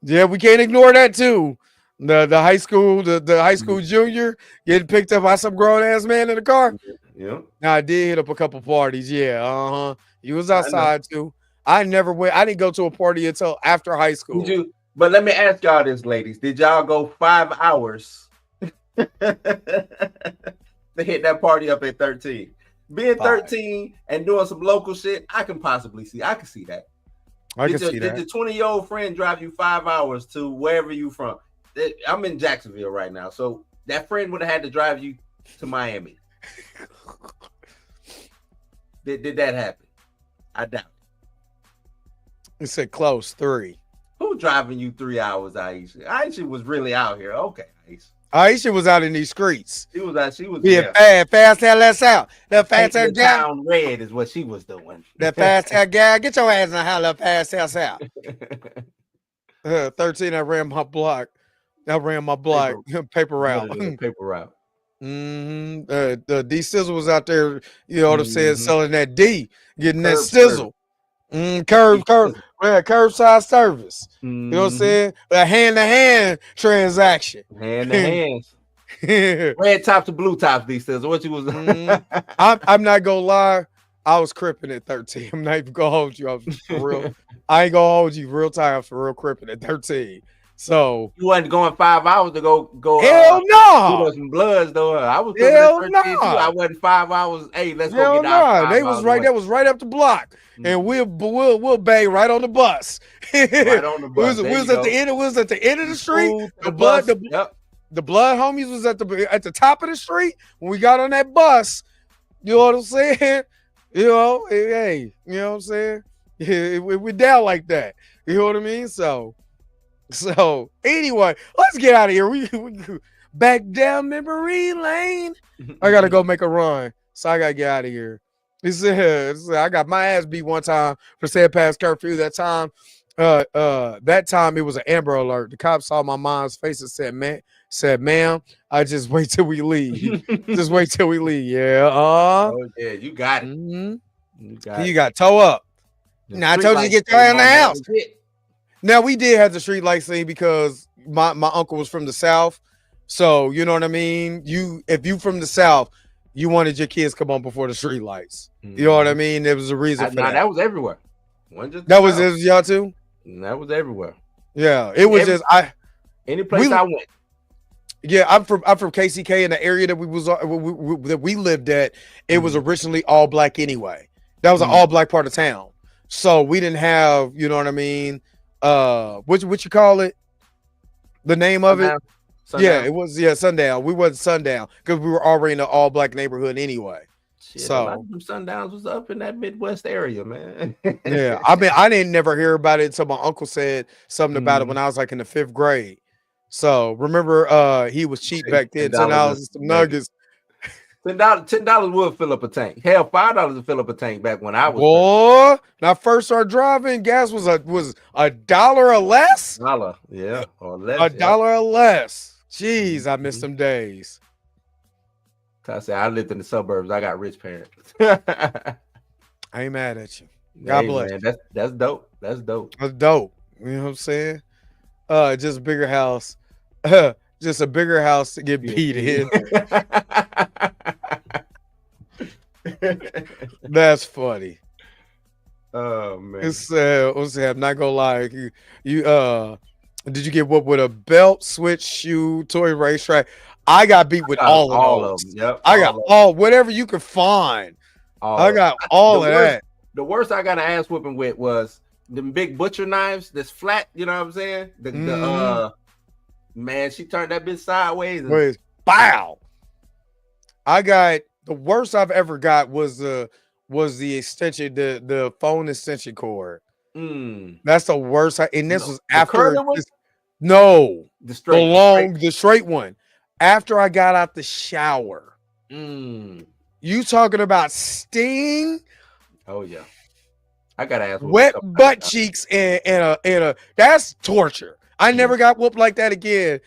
[SPEAKER 1] Yeah, we can't ignore that too. The high school, the high school junior getting picked up by some grown ass man in the car.
[SPEAKER 3] Yeah,
[SPEAKER 1] Now I did hit up a couple parties. Yeah, He was
[SPEAKER 3] I know.
[SPEAKER 1] outside too. I never went. I didn't go to a party until after high school.
[SPEAKER 3] Did you? But let me ask y'all this, ladies. Did y'all go 5 hours to hit that party up at 13? Being 13 and doing some local shit, I can see that.
[SPEAKER 1] I can see that.
[SPEAKER 3] Did the 20-year-old friend drive you 5 hours to wherever you from? I'm in Jacksonville right now, so that friend would have had to drive you to Miami. Did that happen? I doubt it.
[SPEAKER 1] It said close 3.
[SPEAKER 3] Who driving you 3 hours, Aisha? Aisha was really out here. Okay, Aisha.
[SPEAKER 1] Aisha was out in these streets.
[SPEAKER 3] She was
[SPEAKER 1] Yeah, fast hell, let's out. The fast hell guy.
[SPEAKER 3] Town red is what she was doing.
[SPEAKER 1] The fast hell guy. Get your ass in the holler, fast hell out. 13, I ran my block. Paper route.
[SPEAKER 3] Paper route.
[SPEAKER 1] The D Sizzle was out there, you know what I'm saying, selling that D, getting that sizzle. Curbside service. You know what I'm saying? A hand-to-hand transaction.
[SPEAKER 3] Hand to hands. Red tops to blue tops, these things. What you was
[SPEAKER 1] I'm not gonna lie. I was cripping at 13. I'm not even gonna hold you. I was for real. I ain't gonna hold you real time for real cripping at 13. So
[SPEAKER 3] you wasn't going 5 hours to go.
[SPEAKER 1] Hell no.
[SPEAKER 3] Some bloods though. I was
[SPEAKER 1] hell no.
[SPEAKER 3] I wasn't 5 hours. Hey, let's
[SPEAKER 1] hell
[SPEAKER 3] go get out.
[SPEAKER 1] They was right. That was right up the block, and we'll bang right on the bus.
[SPEAKER 3] Right on the bus.
[SPEAKER 1] We was at the end. We was at the end of the street. The blood homies was at the top of the street when we got on that bus. You know what I'm saying? You know, hey, you know what I'm saying? Yeah, we down like that. You know what I mean? So anyway, let's get out of here. We back down memory lane. I gotta go make a run, so I gotta get out of here. He said, I got my ass beat one time for saying past curfew. That time it was an Amber Alert. The cops saw my mom's face and said, ma'am, I just wait till we leave. Just wait till we leave. Yeah.
[SPEAKER 3] Oh yeah, you got it.
[SPEAKER 1] You got toe up. Now I told you to get your ass in the house. Now we did have the street light scene because my uncle was from the South. So you know what I mean? If you from the South, you wanted your kids come on before the street lights. You know what I mean? There was a reason for that.
[SPEAKER 3] That was everywhere.
[SPEAKER 1] That was y'all too?
[SPEAKER 3] That was everywhere.
[SPEAKER 1] Yeah, it was
[SPEAKER 3] any place I went.
[SPEAKER 1] Yeah, I'm from KCK, in the area that we lived at. It was originally all black anyway. That was an all black part of town. So we didn't have, you know what I mean? What you call it? The name of it? Sundown. Yeah, it was Sundown. We wasn't Sundown because we were already in an all black neighborhood anyway.
[SPEAKER 3] Shit, so a lot of them Sundowns was up in that Midwest area, man.
[SPEAKER 1] Yeah, I mean, I didn't never hear about it until my uncle said something about it when I was like in the 5th grade. So remember, he was cheap back then. $10 and some nuggets.
[SPEAKER 3] $10 would fill up a tank. Hell, $5 to fill up a tank back when I was.
[SPEAKER 1] Boy, when I first started driving, gas was a dollar or less.
[SPEAKER 3] $1, yeah, or less.
[SPEAKER 1] A dollar or less. Jeez, I miss them days.
[SPEAKER 3] I said I lived in the suburbs. I got rich parents.
[SPEAKER 1] I ain't mad at you. God bless.
[SPEAKER 3] Man, that's dope. That's dope.
[SPEAKER 1] That's dope. You know what I'm saying? Just a bigger house. Just a bigger house to get beat in. That's funny.
[SPEAKER 3] Oh man.
[SPEAKER 1] It's I'm not gonna lie. You did you get whooped with a belt, switch, shoe, toy racetrack? I got beat with all of those.
[SPEAKER 3] Yep.
[SPEAKER 1] I got whatever you could find. I got all of that.
[SPEAKER 3] The worst I got an ass whooping with was them big butcher knives that's flat, you know what I'm saying? The man, she turned that bitch sideways and
[SPEAKER 1] bow. I got the worst I've ever got was the extension, the phone extension cord. That's the worst. And this was after the straight one. After I got out the shower. You talking about sting?
[SPEAKER 3] Oh yeah. I got ass
[SPEAKER 1] wet butt cheeks and a that's torture. I never got whooped like that again.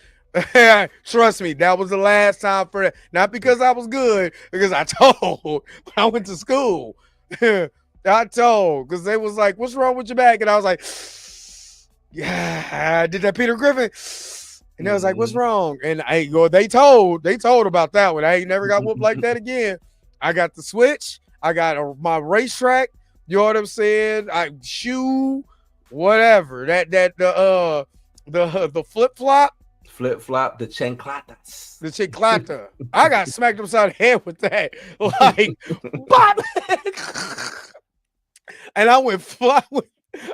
[SPEAKER 1] Trust me, that was the last time for that. Not because I was good, because I told when I went to school. I told because they was like, "What's wrong with your back?" And I was like, "Yeah, I did that Peter Griffin." And they was like, "What's wrong?" And they told about that one. I ain't never got whooped like that again. I got the switch. I got my racetrack. You know what I'm saying? Shoe, whatever. The flip flop.
[SPEAKER 3] Flip flop, the chanclatas.
[SPEAKER 1] The chanclata. I got smacked upside the head with that. Like, bop! And I went flying.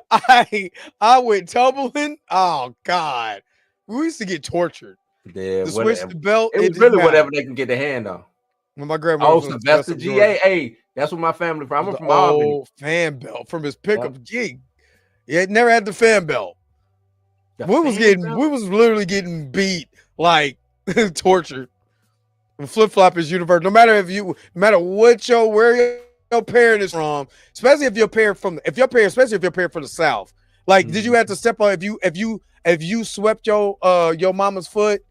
[SPEAKER 1] I went tumbling. Oh God. We used to get tortured.
[SPEAKER 3] Yeah,
[SPEAKER 1] to switch the belt.
[SPEAKER 3] It was really whatever they can get their hand on.
[SPEAKER 1] When my grandma
[SPEAKER 3] Sylvester GA. Hey, that's what my family from. I'm from Albany.
[SPEAKER 1] Old fan belt from his pickup gig. Yeah, it never had the fan belt. We was literally getting beat, like tortured. Flip flop is universal. No matter where your parent is from, especially if your parent from the South. Like, did you have to step on if you swept your mama's foot?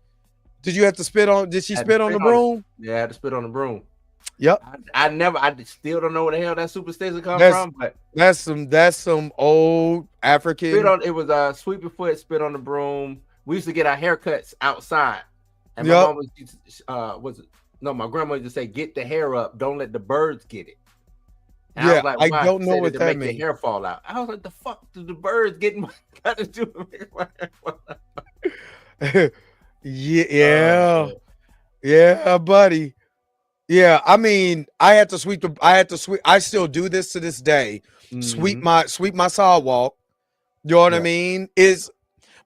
[SPEAKER 1] Did you have to spit on? Did she spit on the broom?
[SPEAKER 3] Yeah, I had to spit on the broom.
[SPEAKER 1] Yep.
[SPEAKER 3] I still don't know where the hell that superstition comes from, but
[SPEAKER 1] that's some old African.
[SPEAKER 3] It was sweep your foot, spit on the broom. We used to get our haircuts outside, and my mom my grandma used to say, "Get the hair up, don't let the birds get it." And
[SPEAKER 1] I
[SPEAKER 3] was like,
[SPEAKER 1] I don't know what that means.
[SPEAKER 3] The hair fall out. I was like, "The fuck do the birds get got to do with
[SPEAKER 1] yeah, buddy. Yeah, I mean, I had to sweep. I still do this to this day. Sweep my sidewalk. You know what I mean?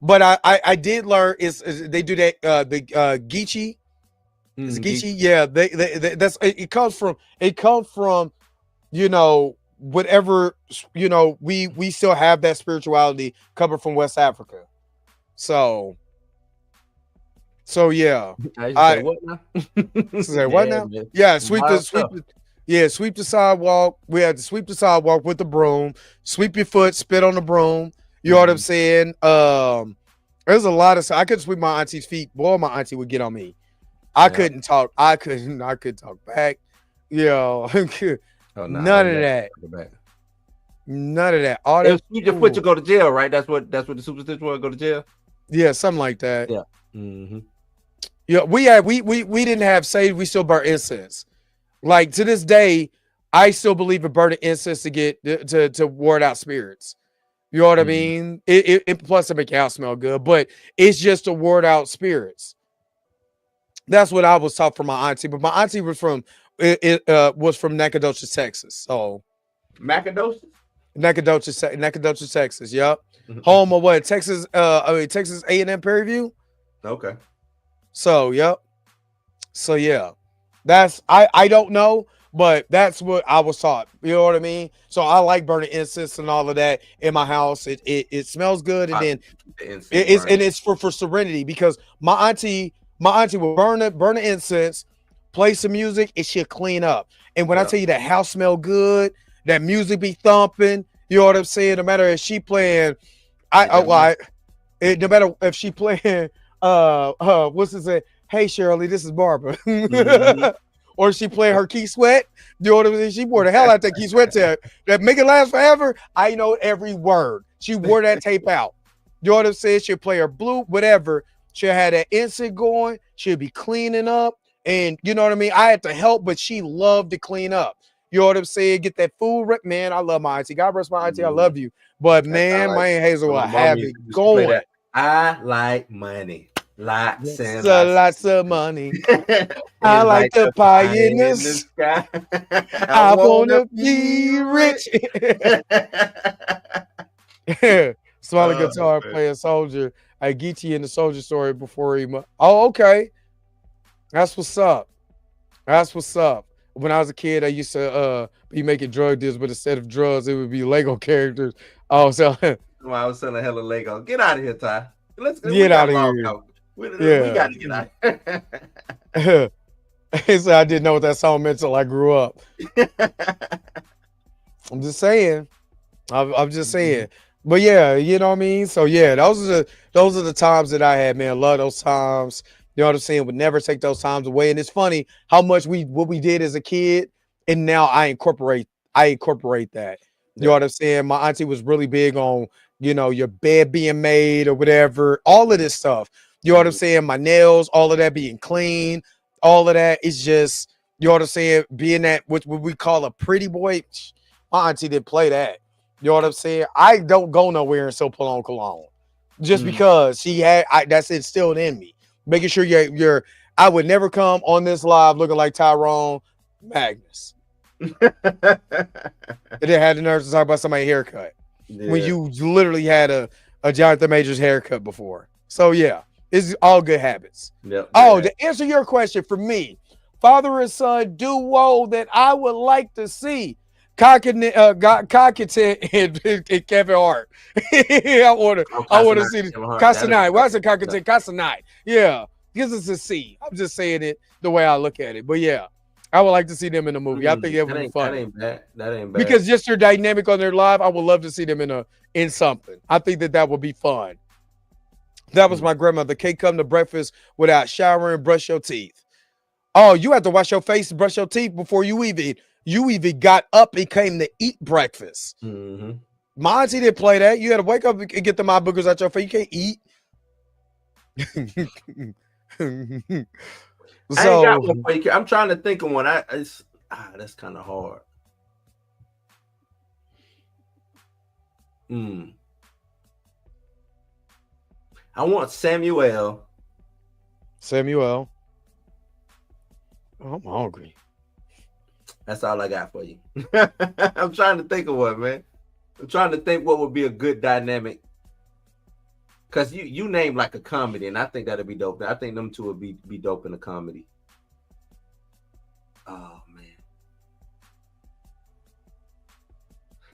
[SPEAKER 1] But I did learn is they do that the Geechee. Is Geechee? Yeah, it comes from whatever we still have that spirituality coming from West Africa. So yeah.
[SPEAKER 3] Say what now?
[SPEAKER 1] Say what now? Yeah, sweep the sidewalk. We had to sweep the sidewalk with the broom, sweep your foot, spit on the broom. You know what I'm saying? There's a lot of I couldn't sweep my auntie's feet. Boy, my auntie would get on me. I couldn't talk. I couldn't talk back. None of that. None of that. All that.
[SPEAKER 3] Sweep your foot, you go to jail, right? That's what the superstition was. Go to jail.
[SPEAKER 1] Yeah, something like that.
[SPEAKER 3] Yeah.
[SPEAKER 1] Yeah, we didn't have sage. We still burn incense. Like to this day, I still believe in burning incense to get to ward out spirits. You know what I mean? It plus to make your house smell good, but it's just to ward out spirits. That's what I was taught from my auntie. But my auntie was from Nacogdoches, Texas. So
[SPEAKER 3] Nacogdoches,
[SPEAKER 1] Texas. Yep. Home of what? Texas A&M Prairie View.
[SPEAKER 3] Okay.
[SPEAKER 1] So, yep. So, yeah. That's, I don't know, but that's what I was taught. You know what I mean? So, I like burning incense and all of that in my house. It smells good. And then it's for serenity because my auntie would burn the incense, play some music, it should clean up. And when I
[SPEAKER 3] Yeah.
[SPEAKER 1] tell you that house smell good, that music be thumping, you know what I'm saying? No matter if she playing, no matter if she playing, what's it say? Hey Shirley, this is Barbara.
[SPEAKER 3] Mhm.
[SPEAKER 1] Or she playing her Key Sweat. You know what I mean? She wore the hell out of that Key Sweat tape. That make it last forever. I know every word. She wore that tape out. You know what I'm saying? She'll play her blue, whatever. She'll have that instant going. She'll be cleaning up. And you know what I mean? I had to help, but she loved to clean up. You know what I'm saying? Get that food. Man, I love my auntie. God bless my auntie. I love you. But man, my Aunt Hazel will have it going.
[SPEAKER 3] I like money. Lots and
[SPEAKER 1] Lots of money. I like the pie in the
[SPEAKER 3] sky.
[SPEAKER 1] I wanna be rich. Smaller guitar player, soldier. I get you in the soldier story before he. Oh, okay. That's what's up. That's what's up. When I was a kid, I used to be making drug deals, but instead of drugs, it would be Lego characters. Oh, so
[SPEAKER 3] well, I was selling hella Lego. Get out of here, Ty. Let's
[SPEAKER 1] get out of here.
[SPEAKER 3] We got to get out.
[SPEAKER 1] So I didn't know what that song meant until I grew up. I'm just saying. I'm just saying. But yeah, you know what I mean? So yeah, those are the times that I had, man. Love those times. You know what I'm saying? Would never take those times away. And it's funny how much what we did as a kid, and now I incorporate that. You know what I'm saying? My auntie was really big on, you know, your bed being made or whatever, all of this stuff. You know what I'm saying? My nails, all of that being clean, all of that is just, you know what I'm saying? Being that what we call a pretty boy. My auntie didn't play that. You know what I'm saying? I don't go nowhere and sell cologne just because she had that's instilled in me. Making sure I would never come on this live looking like Tyrone Magnus. They didn't have the nerves to talk about somebody's haircut when you literally had a Jonathan Majors haircut before. So yeah, it's all good habits.
[SPEAKER 3] Yep.
[SPEAKER 1] To answer your question, for me, father and son duo that I would like to see. Cocketon and Kevin Hart. I want to see this. Casanite. Why is it Cocketon? Casanite. Yeah, because it's a C. I'm just saying it the way I look at it. But yeah, I would like to see them in a movie. I think that would be fun.
[SPEAKER 3] That ain't bad.
[SPEAKER 1] Because just their dynamic on their live, I would love to see them in something. I think that would be fun. That was my grandmother. Can't come to breakfast without showering, brush your teeth. Oh, you have to wash your face, brush your teeth before you even got up and came to eat breakfast.
[SPEAKER 3] Mm-hmm.
[SPEAKER 1] My auntie didn't play that. You had to wake up and get the eye boogers out your face. You can't eat.
[SPEAKER 3] I ain't got one for you. I'm trying to think of one. That's kind of hard. I want Samuel.
[SPEAKER 1] Oh, I'm hungry.
[SPEAKER 3] That's all I got for you. I'm trying to think of one, man. I'm trying to think what would be a good dynamic. Because you name like a comedy, and I think that'd be dope. I think them two would be dope in a comedy. Oh, man.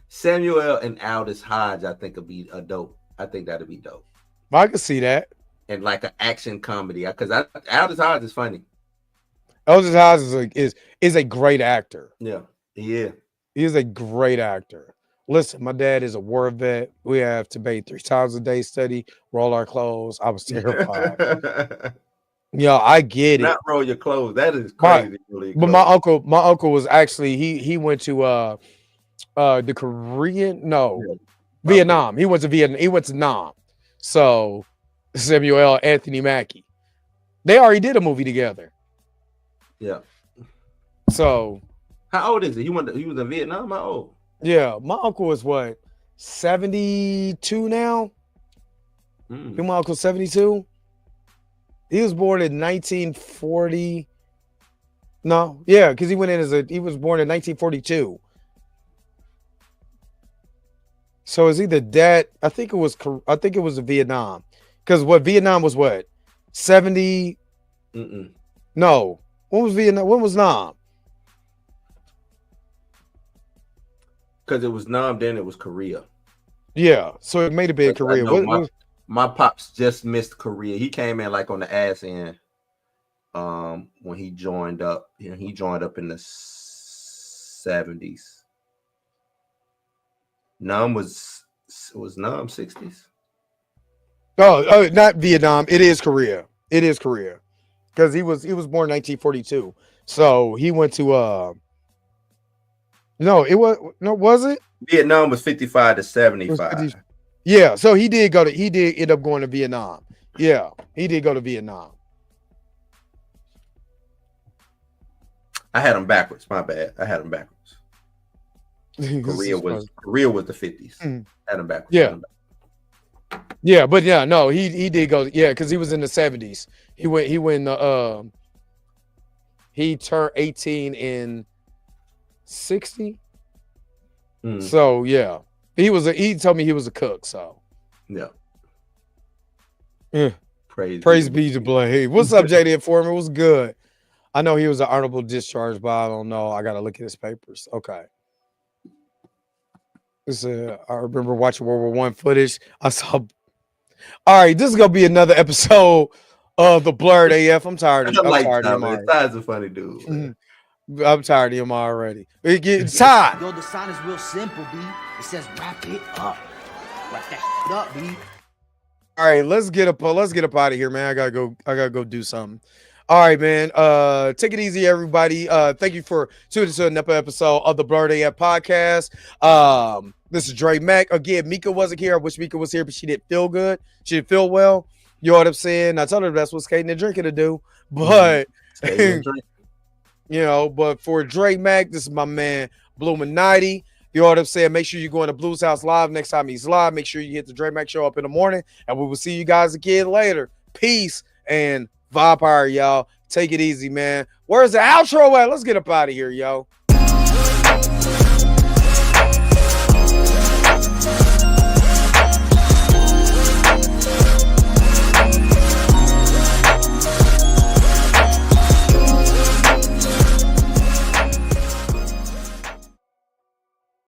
[SPEAKER 3] Samuel and Aldous Hodge, I think would be a dope. I think that'd be dope.
[SPEAKER 1] I can see that.
[SPEAKER 3] And like an action comedy. Because Aldous Hodge is funny.
[SPEAKER 1] Aldous Hodge is a great actor.
[SPEAKER 3] Yeah.
[SPEAKER 1] He is a great actor. Listen, my dad is a war vet. We have to bathe 3 times a day, study, roll our clothes. I was terrified. I get it.
[SPEAKER 3] Not roll your clothes. That is crazy.
[SPEAKER 1] But my uncle was actually he went to the Korean Vietnam. He went to Vietnam. He went to Nam. So Samuel Anthony Mackie. They already did a movie together.
[SPEAKER 3] Yeah.
[SPEAKER 1] So
[SPEAKER 3] how old is he? He was in Vietnam. How old?
[SPEAKER 1] Yeah, my uncle is what, 72 now? My uncle's 72. He was born in 1940. No, yeah, because he was born in 1942. So it's either that. I think it was Vietnam, because Vietnam was what, 70. No, when was Vietnam? When was Nam?
[SPEAKER 3] Because it was Nam, then it was Korea.
[SPEAKER 1] Yeah, so it made a big Korea.
[SPEAKER 3] My pops just missed Korea. He came in like on the ass end. when he joined up. He joined up in the 70s. Nam was Nam 60s.
[SPEAKER 1] Oh, not Vietnam. It is Korea. It is Korea. Because he was born in 1942. So he went to was it?
[SPEAKER 3] Vietnam was 55 to 75.
[SPEAKER 1] Yeah, so he did end up going to Vietnam. Yeah, he did go to Vietnam.
[SPEAKER 3] I had him backwards. My bad. I had him backwards. Korea was the 50s. Had him backwards.
[SPEAKER 1] Yeah. Yeah, but yeah, no, he did go. Yeah, because he was in the 70s. He turned 18 in 60. So yeah, he told me he was a cook. So
[SPEAKER 3] yeah.
[SPEAKER 1] Praise be to Blade. What's up, JD Foreman? What's good? I know he was an honorable discharge, but I don't know. I gotta look at his papers. Okay. I remember watching World War I footage. I saw. All right, this is gonna be another episode of the Blurred AF. I'm tired of him already.
[SPEAKER 3] Ty's a funny dude.
[SPEAKER 1] I'm tired of him already. Ty.
[SPEAKER 6] Yo, the sign is real simple, B. It says wrap it up. Wrap that up, B.
[SPEAKER 1] All right, let's get up out of here, man. I gotta go do something. All right, man. Take it easy, everybody. Thank you for tuning to another episode of the Blurred AF podcast. This is Dre Mack. Again, Mika wasn't here. I wish Mika was here, but she didn't feel good. She didn't feel well. You know what I'm saying? I told her that's what skating and drinking to do. But but for Dre Mack, this is my man Bluminati. You know what I'm saying? Make sure you go into Blues House Live next time he's live. Make sure you hit the Dre Mack show up in the morning, and we will see you guys again later. Peace and vibe power, y'all. Take it easy, man. Where's the outro at? Let's get up out of here, yo.